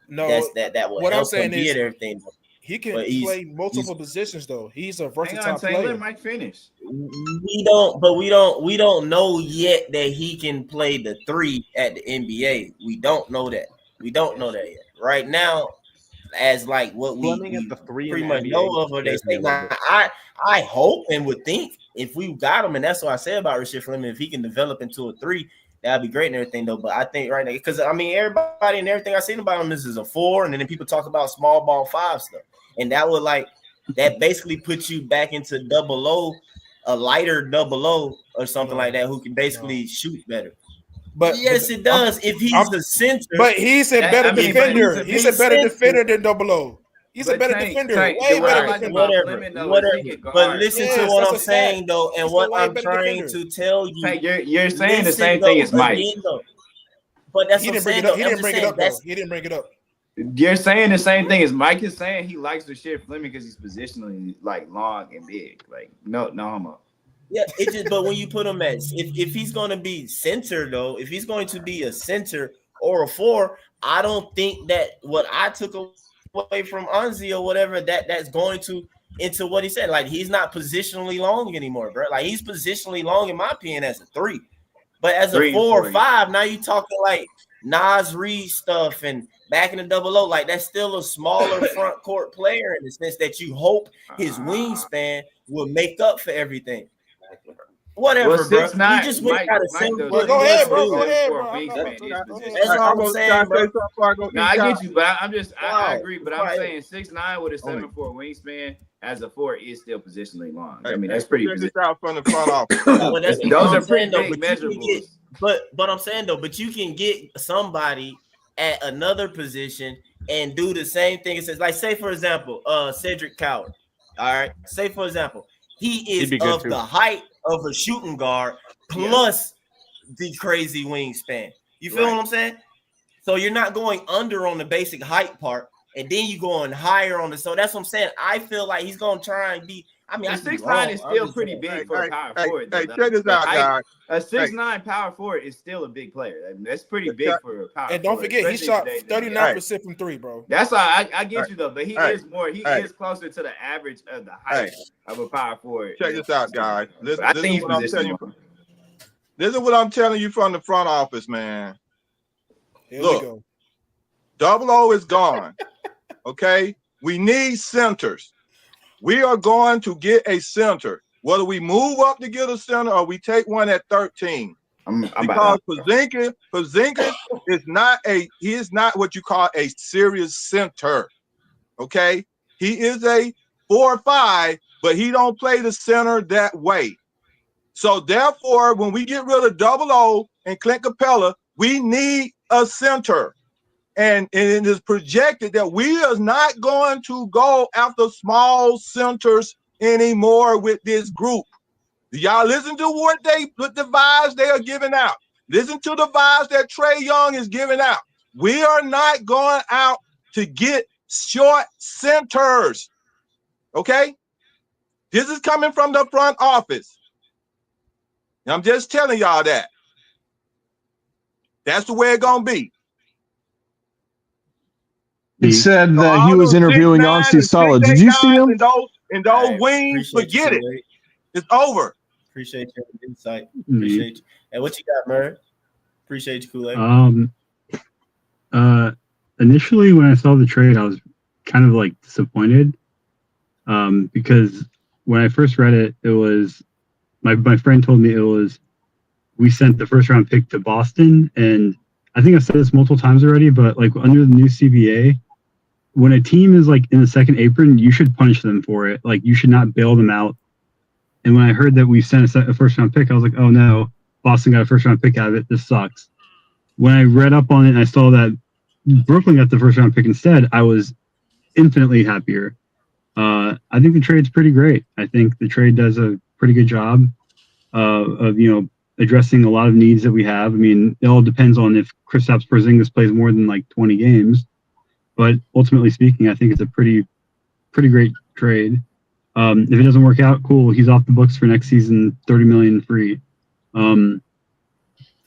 No, that will what I'm help him saying be is at everything. he can But play multiple positions though. He's a Hang versatile on, Taylor. player. Let Mike finish. we don't know yet that he can play the 3 at the NBA. We don't know that. We don't know that yet. Right now, as like what Fleming we at the 3 in pretty the much NBA know of, or they scares me say. a little Now, bit. I hope and would think if we got him, and that's what I say about Rasheed Fleming, if he can develop into a 3, that'd be great and everything though. But I think right now, because I mean everybody and everything I seen about him is a 4, and then people talk about small ball 5 stuff, and that would that basically puts you back into double O, a lighter double O or something like that, who can basically shoot better. But yes, it does. If he's a center, but he's a better defender. He's a better defender than Double O. He's a better defender. Way better defender. Whatever. But listen to what I'm saying though, and what I'm trying defender. to tell you. You're saying the same thing as Mike. But that's He what I'm didn't bring saying it up. though. He didn't bring it up though. He didn't bring it up. You're saying the same thing as Mike is saying. He likes Rasheed Fleming because he's positionally like long and big. Like no homo. Yeah, it just. But when you put him at, if he's going to be center though, if he's going to be a center or a 4, I don't think that what I took away from Anzi or whatever that's going to into what he said. Like he's not positionally long anymore, bro. Like he's positionally long in my opinion as a 3, but as a 4 or 5, now you talking like Nas Reed stuff and back in the double O. Like that's still a smaller front court player in the sense that you hope his wingspan will make up for everything. Whatever, well, bro. 6'9", You just went out of same. Go ahead, bro. Go ahead, bro. That's all I'm saying, bro. No, I get you, but I agree. But I'm saying 6'9" with a 7'4" wingspan as a 4 is still positionally long. I mean, that's pretty. Check this out from the front office. Those are pretty big measurables. But I'm saying though, but you can get somebody at another position and do the same thing. It says, like, say for example, Cedric Coward. All right, say for example, he is of the height of a shooting guard plus the crazy wingspan. You feel what I'm saying? So you're not going under on the basic height part, and then you going higher on the. So that's what I'm saying. I feel like he's gonna try and be. I mean, 6'9" is still pretty big for a power forward. Hey, check this out, guys. A 6'9" power forward is still a big player. I mean, that's pretty big for a power. And don't forget, he shot 39% from 3, bro. That's all. I get you though, but he is more. He is closer to the average of the height of a power forward. Check this out, guys. Listen, I think he's positioned. This is what I'm telling you from the front office, man. Here Look, we go. Double O is gone. Okay, we need centers. We are going to get a center. Whether we move up to get a center or we take one at 13. Because Porzingis is not what you call a serious center. Okay, he is a 4 or 5, but he don't play the center that way. So therefore, when we get rid of Double O and Clint Capella, we need a center. And it is projected that we are not going to go after small centers anymore with this group. Y'all listen to the vibes they are giving out. Listen to the vibes that Trey Young is giving out. We are not going out to get short centers. Okay? This is coming from the front office. I'm just telling y'all that. That's the way it's going to be. He said that he was interviewing Ansi Sala. Did you see him? And those wings, forget it. It's over. Appreciate your insight. Appreciate you. And what you got, Murray? Appreciate you, Kool-Aid. Initially, when I saw the trade, I was kind of like disappointed because when I first read it, it was my friend told me it was we sent the first round pick to Boston, and I think I've said this multiple times already, but like under the new CBA, when a team is like in the second apron, you should punish them for it. Like you should not bail them out And when I heard that we sent a first round pick, I was like, oh no, Boston got a first round pick out of it. This sucks. When I read up on it and I saw that Brooklyn got the first round pick instead, I was infinitely happier. I think the trade's pretty great. I think the trade does a pretty good job of addressing a lot of needs that we have. I mean, it all depends on if Kristaps Porzingis plays more than like 20 games. But ultimately speaking, I think it's a pretty great trade. If it doesn't work out, cool. He's off the books for next season, $30 million free.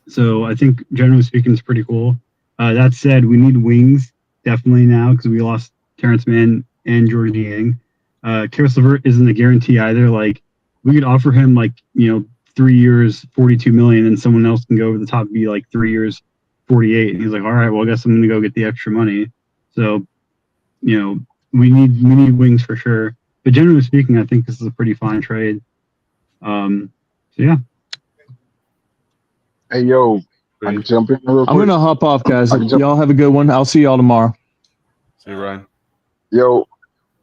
So I think generally speaking, it's pretty cool. That said, we need wings definitely now because we lost Terrence Mann and Jordan Yang. Karis LeVert isn't a guarantee either. Like we could offer him 3 years, $42 million, and someone else can go over the top and be like 3 years, 48. And he's like, all right, well, I guess I'm going to go get the extra money. So, we need wings for sure. But generally speaking, I think this is a pretty fine trade. So yeah. Hey yo, I can jump in real quick. I'm gonna hop off, guys. Y'all have a good one. I'll see y'all tomorrow. See you, Ryan. Yo,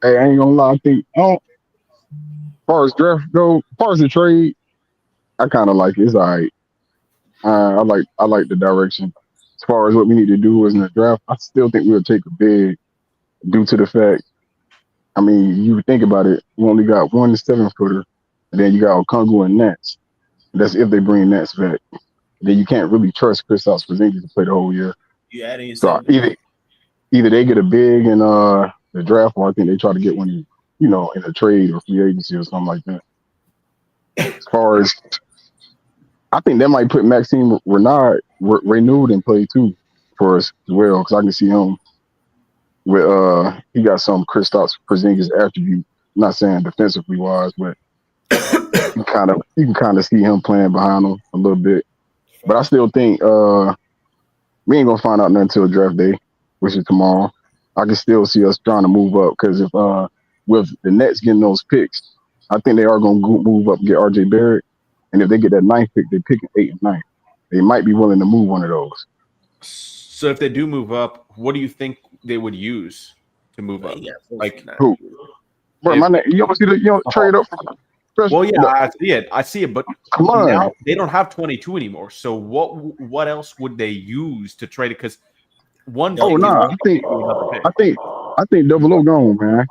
hey, I ain't gonna lie. I think as far as draft go, as far as the trade, I kind of like it. It's all right. I like the direction. As far as what we need to do is in the draft, I still think we'll take a big due to the fact. I mean, you think about it. We only got 1 7-footer, and then you got Okongwu and Nets. That's if they bring Nets back. Then you can't really trust Kristaps Porzingis to play the whole year. You adding So yourself. either they get a big in the draft, or I think they try to get one, in a trade or free agency or something like that. As far as, I think that might put Maxime Renard renewed and play too for us as well, because I can see him with he got some Kristaps Porzingis attribute. I'm not saying defensively wise, but you can kind of see him playing behind him a little bit. But I still think we ain't gonna find out nothing until draft day, which is tomorrow. I can still see us trying to move up because if with the Nets getting those picks, I think they are gonna move up and get RJ Barrett. And if they get that 9th pick, they pick 8 and 9. They might be willing to move one of those. So if they do move up, what do you think they would use to move up? Like who? Bro, you don't see trade up. Well, yeah, I see it, but come on, now they don't have 22 anymore. So what else would they use to trade it? Because one. Oh no, I think Double O gone, man.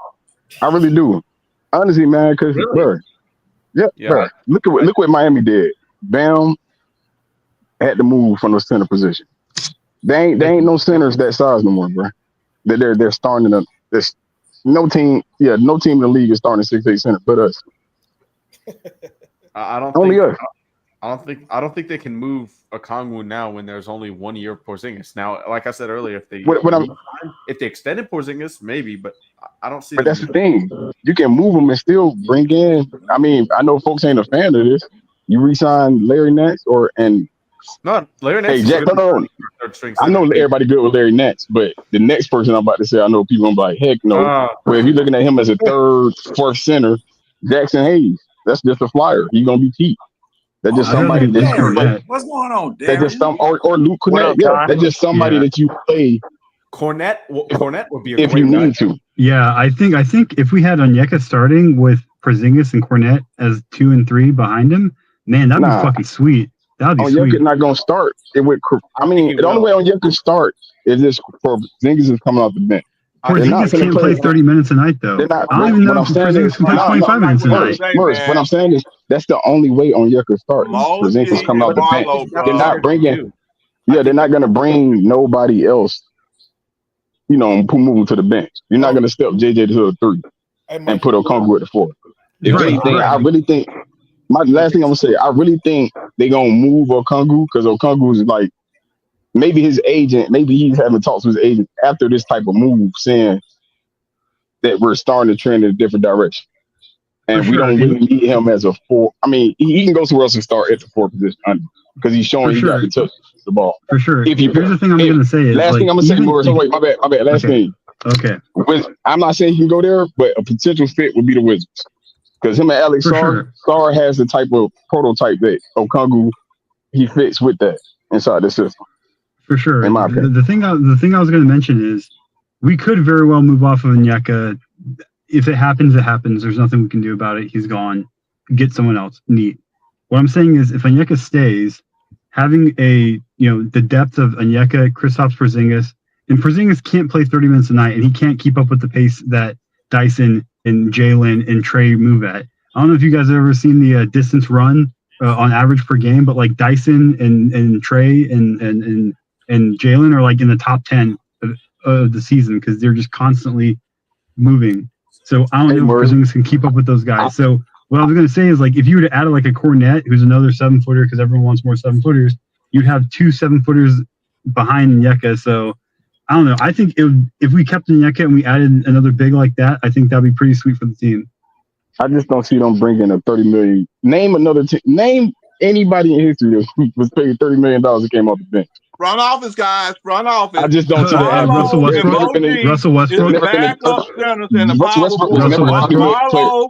I really do. Honestly, man, because bro, bro, look what Miami did. Bam had to move from the center position. They ain't no centers that size no more, bro. They're starting to. There's no team in the league is starting a 6'8" center but us. I don't think they can move Okongwu now when there's only 1 year of Porzingis. Now, like I said earlier, if they extended Porzingis, maybe, but I don't see. But that's the thing. You can move them and still bring in. I mean, I know folks ain't a fan of this. You re-sign Larry Nance no, Larry Nance. Hey, Jack, I know everybody good with Larry Nance, but the next person I'm about to say, I know people gonna be like, heck no. But if you're looking at him as a third, fourth center, Jackson Hayes, that's just a flyer. He's gonna be cheap. That's just somebody that what's going on, Darren? That's just or Luke Cornett. Yeah, that's just somebody that you play. Cornett would be a if great you guy. need to. Yeah, I think if we had Onyeka starting with Porzingis and Cornett as 2 and 3 behind him, man, that'd be fucking sweet. That'd be sweet. Onyeka not gonna start. The only way Onyeka can start is this Porzingis is coming off the bench. Porzingis can't play 30 minutes a night though. I don't even know if Porzingis can play 25 minutes a night. What I'm saying is that's the only way Onyeka starts. Porzingis coming off the bench. They're not bringing. Yeah, they're not gonna bring nobody else. Moving to the bench. You're not gonna step JJ to the 3 and put Okongwu at the 4. If anything, I really think. My last thing I'm gonna say, I really think they're gonna move Okongwu because Okongwu is like maybe his agent, maybe he's having talks with his agent after this type of move, saying that we're starting to trend in a different direction, and we don't really need him as a 4. I mean, he can go somewhere else and start at the 4 position because he's showing he got to touch the ball. For sure. Here's the thing I'm gonna say is last thing I'm gonna say, Morris. Wait, my bad. Last thing. Okay. I'm not saying he can go there, but a potential fit would be the Wizards. Because him and Alex Sarr has the type of prototype that Okongwu, he fits with that inside the system. For sure. In my opinion. The thing I was going to mention is we could very well move off of Onyeka. If it happens, it happens. There's nothing we can do about it. He's gone. get someone else. Neat. What I'm saying is, if Onyeka stays, having the depth of Onyeka, Kristaps Porzingis, and Porzingis can't play 30 minutes a night, and he can't keep up with the pace that Dyson and Jalen and Trey move at. I don't know if you guys have ever seen the distance run on average per game, but like Dyson and Trey and Jalen are like in the top 10 of the season because they're just constantly moving. So I don't know if Porzingis can keep up with those guys. So what I was going to say is, like, if you were to add like a Cornet, who's another 7-footer, because everyone wants more 7-footers, you'd have 2 7-footers behind Onyeka. So I don't know. I think if we kept Onyeka and we added another big like that, I think that'd be pretty sweet for the team. I just don't see them bringing a $30 million. Name another team. Name anybody in history that was paid $30 million that came off the bench. Front office guys, front office. I just don't see that. Russell Westbrook. Russell Westbrook. Is the backup centers in the power forward. Barlow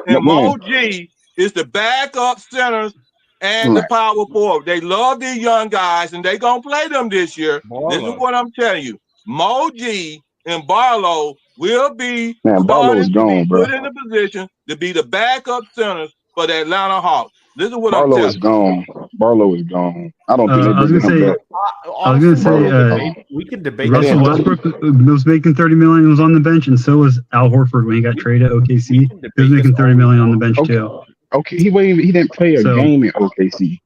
and Mo G is the backup centers and the power forward. They love these young guys, and they gonna play them this year. This is what I'm telling you. Mo G and Barlow will be starting to be put in the position to be the backup centers for the Atlanta Hawks. This is what I'm telling you. Barlow is gone. I don't think I was gonna say we could debate. Russell Westbrook was making $30 million, was on the bench, and so was Al Horford when he got traded to OKC. He was making $30 million on the bench too. Okay, he didn't play a game in OKC.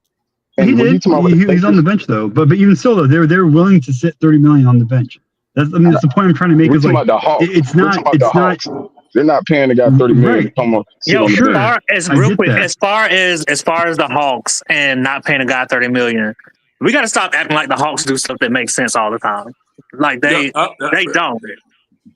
And he did. He's on the bench though. But even still though, they're willing to sit $30 million on the bench. That's the point I'm trying to make. Is like it's not. They're not paying the guy $30 million to come on. As far as the Hawks and not paying a guy $30 million, we got to stop acting like the Hawks do stuff that makes sense all the time. Like they don't.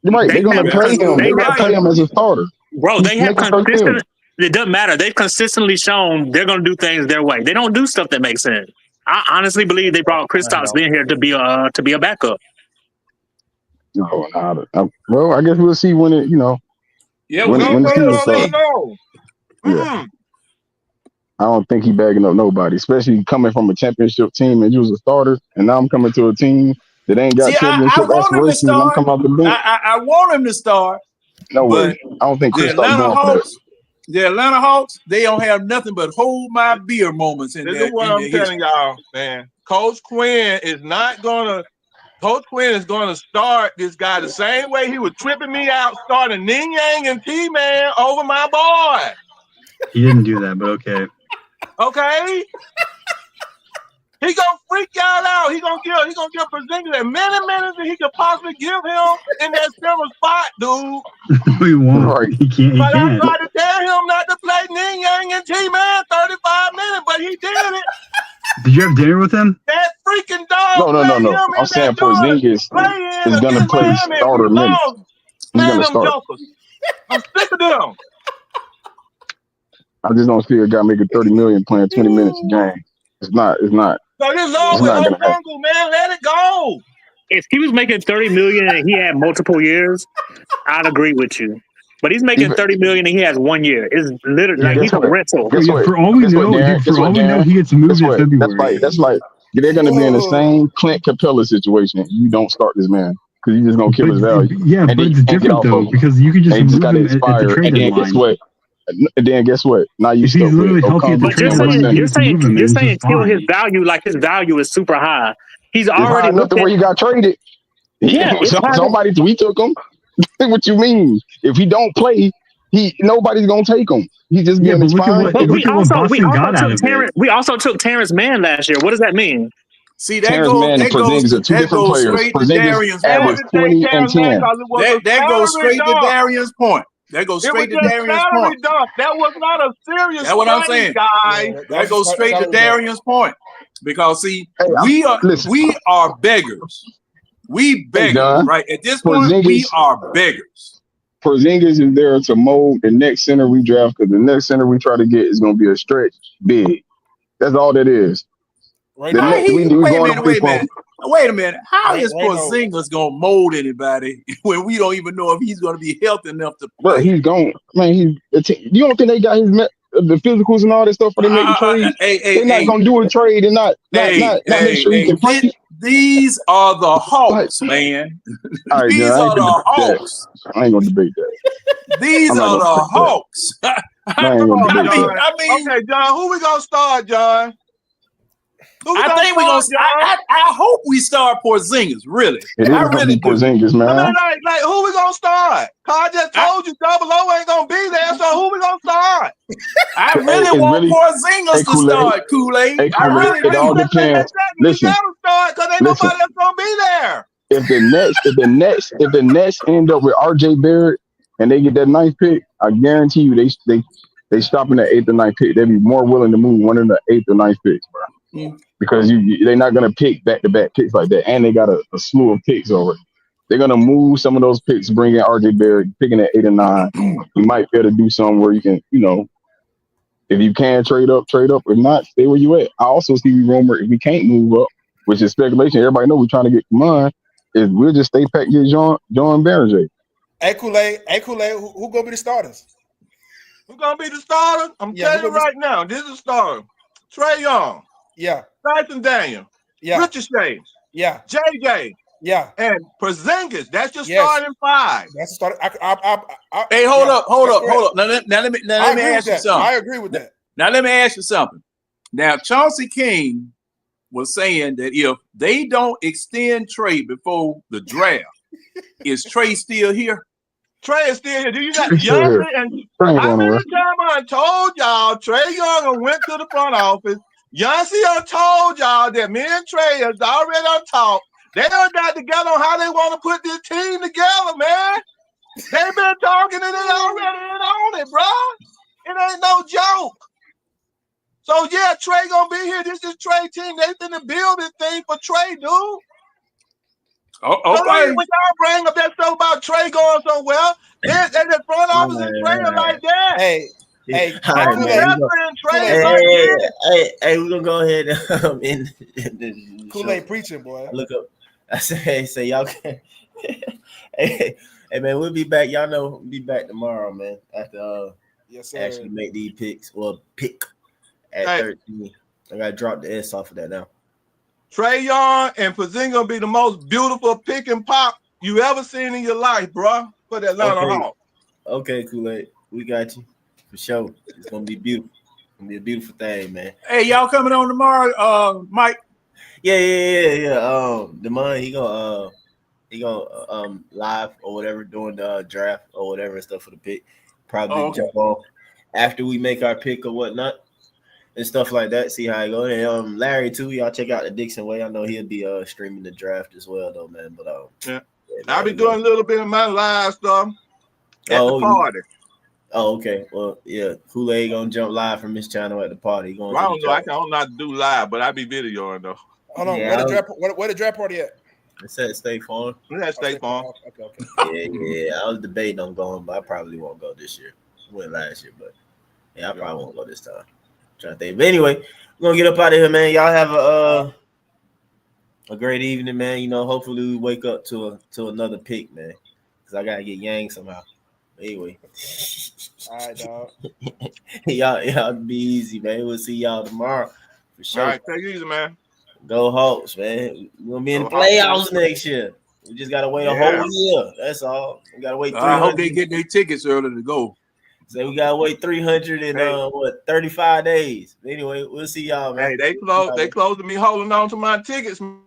Right, they're gonna play him. They're gonna play him as a starter. Bro, they have consistent. It doesn't matter. They've consistently shown they're going to do things their way. They don't do stuff that makes sense. I honestly believe they brought Kristaps in here to be a backup. No, well, I guess we'll see when it, Yeah, when the season starts. Yeah. I don't think he's bagging up nobody, especially coming from a championship team and you was a starter, and now I'm coming to a team that ain't got championship aspirations. And I'm coming off the bench. I want him to start. No way. I don't think Kristaps going for that. The Atlanta Hawks, they don't have nothing but hold my beer moments in there. This is what I'm telling y'all, man. Coach Quinn is gonna start this guy the same way he was tripping me out, starting Ning Yang and T-Man over my boy. He didn't do that, but okay. Okay. He gonna freak y'all out. He gonna give Porzingis as many minutes as he could possibly give him in that center spot, dude. He won't. He can't. But I tried to tell him not to play Ning Yang and T-Man 35 minutes, but he did it. Did you have dinner with him? That freaking dog. No. I'm saying Porzingis is gonna play starter minutes. He's gonna start. I'm sick of them. I just don't see a guy making $30 million playing 20 minutes a game. It's not. So this long with Okongwu, man, let it go. If he was making $30 million and he had multiple years, I'd agree with you. But he's making $30 million and he has 1 year. It's literally like he's a rental. For all we know, he gets moved in February. That's like they're going to be in the same Clint Capella situation. You don't start this man because you're just going to kill his value. Yeah, but it's different though because you could just move him at the trade deadline. And then guess what? Now you still literally healthy at the trade deadline. You're saying kill his value like his value is super high. He's already enough to where he got traded. Yeah, we took him. What you mean? If he don't play, nobody's gonna take him. He's just getting expired. But we also took Terrence Mann last year. What does that mean? See, that goes are two different players. Porzingis averaged 20 and 10. That goes straight to Darian's point. That goes straight to Darian's point. That was not a serious. That's what I'm saying. Guy. That goes straight to Darian's point. Because we are beggars. We beggars, right? At this point, we are beggars. Porzingis is there to mold the next center we draft because the next center we try to get is going to be a stretch big. That's all that is. Wait a minute. How is Porzingis gonna mold anybody when we don't even know if he's gonna be healthy enough to play? Bro, he's going. Man, you don't think they got the physicals and all that stuff for them making trades? They're not gonna do a trade and not make sure he can play. These are the Hawks, man. All right, These are the Hawks. I ain't gonna debate that. These are the Hawks. I ain't gonna debate that. I mean, okay, John, who we gonna start, John? I think we're gonna. I hope we start Porzingis. Really, It is I gonna really be do. Porzingis, man. I mean, like who we gonna start? Cause I just told you Double O ain't gonna be there, so who we gonna start? I really want Porzingis to start, Kool-Aid. Hey, I really it all do. depends. Listen, You gotta start because ain't nobody else gonna be there. if the Nets end up with RJ Barrett and they get that ninth pick, I guarantee you they stopping that 8th or 9th pick. They'd be more willing to move one of the 8th or 9th picks, bro. Because they're not gonna pick back-to-back picks like that, and they got a slew of picks already. They're gonna move some of those picks, bring in RJ Barrett, picking at 8 and 9. You might be able to do something where you can, if you can trade up. If not, stay where you at. I also see rumor if we can't move up, which is speculation. Everybody know we're trying to get Kamon. Is we'll just stay packed get John Barringer. Hey Kool-Aid, who gonna be the starters? Who gonna be the starter? I'm telling you right now, this is the starter. Trey Young. Yeah. Dyson Daniel. Yeah. Richard Shea. Yeah. JJ. Yeah. And Porzingis. That's your starting 5. That's the starting. Hey, hold up. Now let me ask you something. I agree with that. Now let me ask you something. Now Chauncey King was saying that if they don't extend Trey before the draft, is Trey still here? Trey is still here. Do you got Young? And how many times I told y'all Trey Young went to the front office? Yancey told y'all that me and Trey has already talked. They done got together on how they want to put this team together, man. They've been talking and they already on it, bro. It ain't no joke. So yeah, Trey gonna be here. This is Trey team. They finna build this thing for Trey, dude. Oh, okay. So when y'all bring up that stuff about Trey going so well, and the front office is Trey like that. Hey, we're gonna go ahead and Kool-Aid preaching, boy. I look up. I say y'all can. hey man, we'll be back. Y'all know we'll be back tomorrow, man. After yes, sir. Actually make these picks. Well, pick at 13. I gotta drop the S off of that now. Trey Young and Porzingis gonna be the most beautiful pick and pop you ever seen in your life, bro. For the Atlanta Hawks. Okay, Kool-Aid, we got you for sure. It's gonna be beautiful. It's gonna be a beautiful thing, man. Hey, y'all coming on tomorrow, Mike? Yeah. Demond, he gonna live or whatever doing the draft or whatever and stuff for the pick. Probably jump on after we make our pick or whatnot and stuff like that. See how it goes. And Larry too. Y'all check out the Dixon Way. I know he'll be streaming the draft as well though, man. But I'll be doing a little bit of my live stuff at the party. Oh, okay. Well, yeah. Kool-Aid gonna jump live from his channel at the party. Well, I don't know. I don't know how to do live, but I be videoing though. Hold on. Where the draft party at? It's at State Farm. It's at State Farm. Okay. Yeah. I was debating on going, but I probably won't go this year. I went last year, but I probably won't go this time. Trying to think. But anyway, we're gonna get up out of here, man. Y'all have a great evening, man. Hopefully we wake up to another pick, man. Because I gotta get Yang somehow. Anyway. All right, dog. y'all be easy, man. We'll see y'all tomorrow for sure. All right, take it easy, man. Go Hawks, man. We're gonna be in the playoffs next year. We just gotta wait a whole year. That's all. We gotta wait. I hope they get their tickets early to go. So we gotta wait 35 days. Anyway, we'll see y'all, man. Hey, they closed me holding on to my tickets. Man,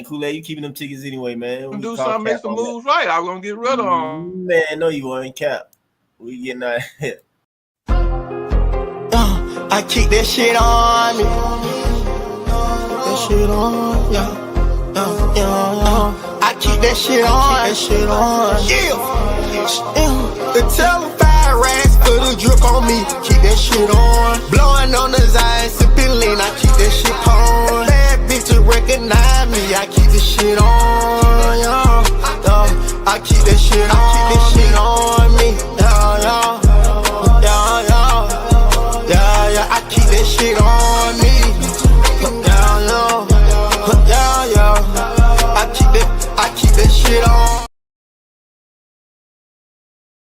Kool-Aid, you keeping them tickets anyway, man. We do something, make some moves right. I'm gonna get rid of them. Man, no, you ain't cap. We getting out of here. I keep that shit on me. That shit on, yeah. I keep that shit on. Yeah. The telephone racks for the drip on me. Keep that shit on. Blowing on the Zion, sipping lean. I keep that shit on. Bad bitches recognize me. I keep the shit on. I keep that shit on.